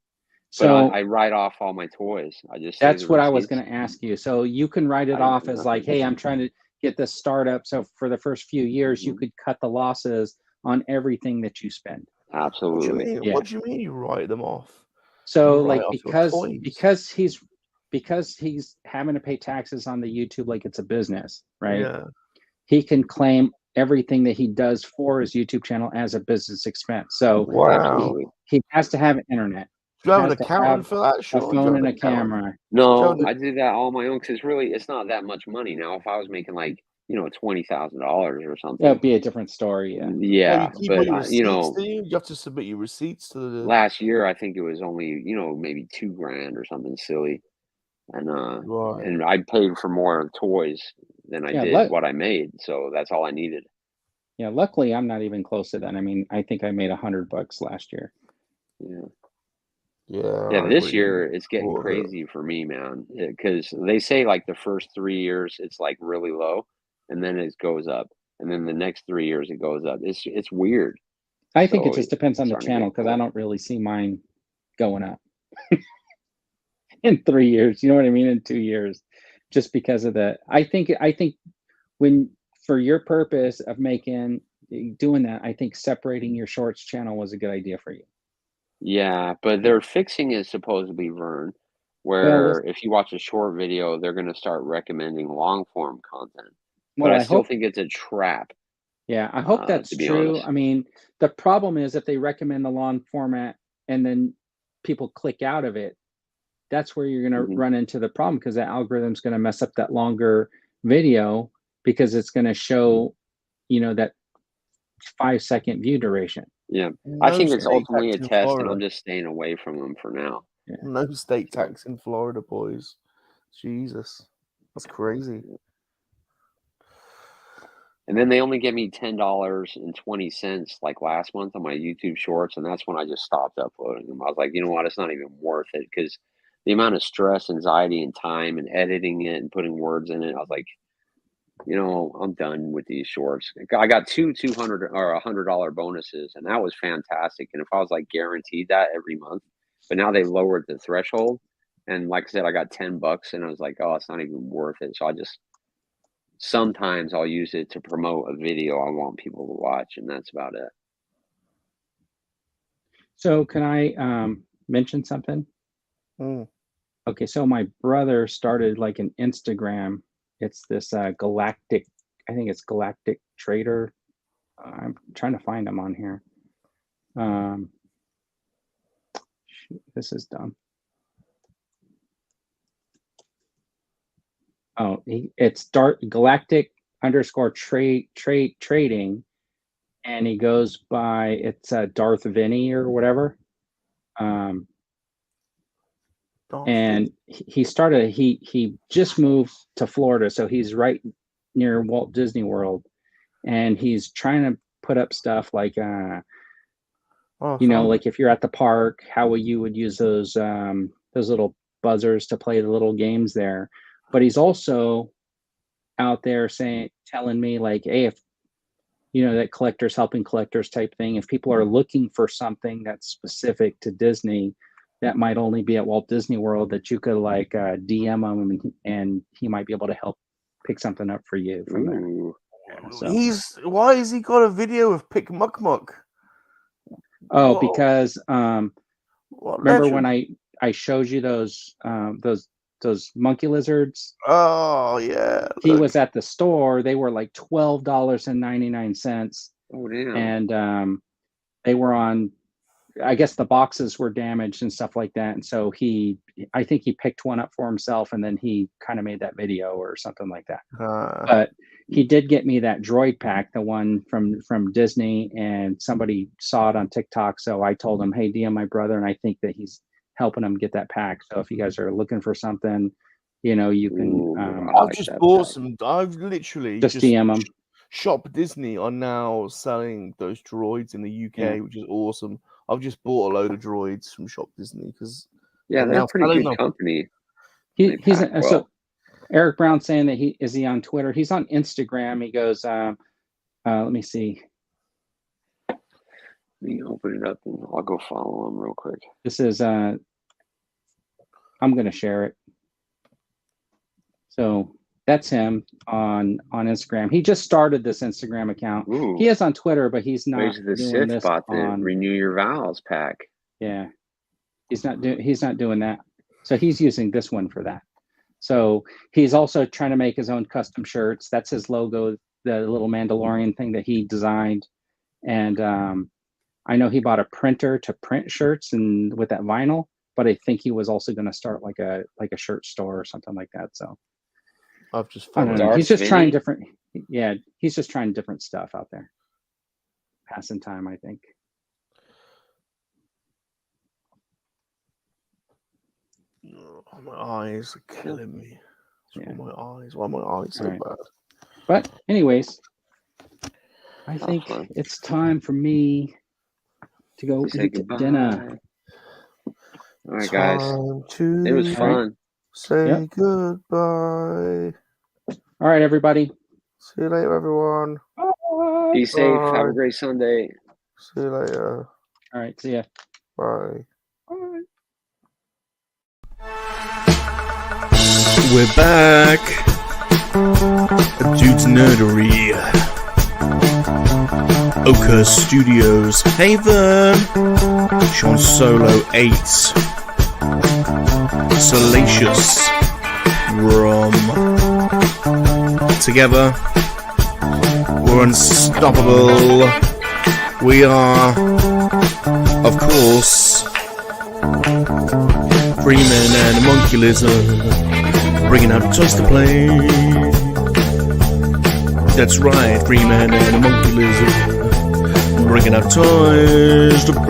So I write off all my toys. That's what I was going to ask you. So you can write it off as like, hey, I'm trying to get this startup. So for the first few years, you could cut the losses on everything that you spend. Absolutely. What do you mean you write them off? So like because he's having to pay taxes on the YouTube like it's a business, right? Yeah. He can claim everything that he does for his YouTube channel as a business expense. So wow, he has to have internet. Do you have an accountant for that? A phone and a camera. No, I did that all my own because it's not that much money now. If I was making like $20,000 or something, that'd be a different story. Yeah. Yeah, you keep all your receipts, you have to submit your receipts to the. Last year, I think it was only maybe $2,000 or something silly, and and I paid for more toys than I did what I made, so that's all I needed. Yeah, luckily I'm not even close to that. I mean, I think I made $100 last year. Yeah. This year it's getting crazy for me, man, because they say like the first 3 years it's like really low, and then it goes up, and then the next 3 years it goes up. It's weird. I think it just depends on the channel because I don't really see mine going up in 3 years. You know what I mean? In 2 years, just because of that. I think when for your purpose of doing that, I think separating your shorts channel was a good idea for you. Yeah, but they're fixing it supposedly, Vern, where if you watch a short video, they're going to start recommending long form content. But I still think it's a trap. Yeah, I hope that's true. I mean, the problem is if they recommend the long format and then people click out of it, that's where you're going to run into the problem because the algorithm's going to mess up that longer video because it's going to show, that 5-second view duration. Yeah, I think it's ultimately a test, and I'm just staying away from them for now. Yeah. No state tax in Florida, boys. Jesus, that's crazy. And then they only give me $10.20 like last month on my YouTube Shorts, and that's when I just stopped uploading them. I was like, you know what? It's not even worth it because the amount of stress, anxiety, and time, and editing it and putting words in it. I was like, I'm done with these shorts. I got two $200 or $100 bonuses, and that was fantastic. And if I was like guaranteed that every month, but now they lowered the threshold, and like I said, I got $10, and I was like, oh, it's not even worth it. So sometimes I'll use it to promote a video I want people to watch, and that's about it. So can I mention something? Okay, so my brother started like an Instagram. It's this Galactic, I think it's Galactic Trader. I'm trying to find him on here. Shoot, this is dumb. Oh, it's Galactic _trade trading, and he goes by it's Darth Vinny or whatever. And he just moved to Florida, so he's right near Walt Disney World, and he's trying to put up stuff like like if you're at the park, how you would use those little buzzers to play the little games there. But he's also out there telling me like, hey, if that collectors helping collectors type thing, if people are looking for something that's specific to Disney that might only be at Walt Disney World, that you could like DM him and he might be able to help pick something up for you from there. So. Why has he got a video of Pick Muck Muck? Oh, because remember when I showed you those monkey lizards? Oh yeah. He was at the store. They were like $12.99. Oh damn. And they were on, I guess the boxes were damaged and stuff like that. And so I think he picked one up for himself, and then he kind of made that video or something like that. But he did get me that droid pack, the one from Disney, and somebody saw it on TikTok. So I told him, hey, DM my brother, and I think that he's helping him get that pack. So if you guys are looking for something, you can. I've just bought some. I've literally just DM them. Shop Disney are now selling those droids in the UK, which is awesome. I've just bought a load of droids from Shop Disney because they're a pretty good company. So Eric Brown saying that he on Twitter. He's on Instagram. He goes, let me see. Let me open it up and I'll go follow him real quick. This is I'm gonna share it. So That's him on Instagram. He just started this Instagram account. Ooh. He is on Twitter, but he's not Where's the doing this spot the on Renew Your Vows pack. Yeah. He's not doing that. So he's using this one for that. So he's also trying to make his own custom shirts. That's his logo, the little Mandalorian thing that he designed. And I know he bought a printer to print shirts and with that vinyl, but I think he was also going to start like a shirt store or something like that. So I've just I don't know. He's just trying different. Yeah, he's just trying different stuff out there. Passing time, I think. Oh, my eyes are killing me. Yeah. My eyes. Why are my eyes so bad? But anyways, I think it's time for me to go eat dinner. All right, guys. It was fun. Say goodbye. All right, everybody. See you later, everyone. Bye. Be safe. Have a great Sunday. See you later. All right. See ya. Bye. Bye. We're back. Dude's Nerdery. Oka Studios. Hey there. Sean Solo 8. Salacious Rum. Together, we're unstoppable. We are, of course, Freeman and MoNKey-LiZaRD, bringing out toys to play. That's right, Freeman and MoNKey-LiZaRD, bringing out toys to play.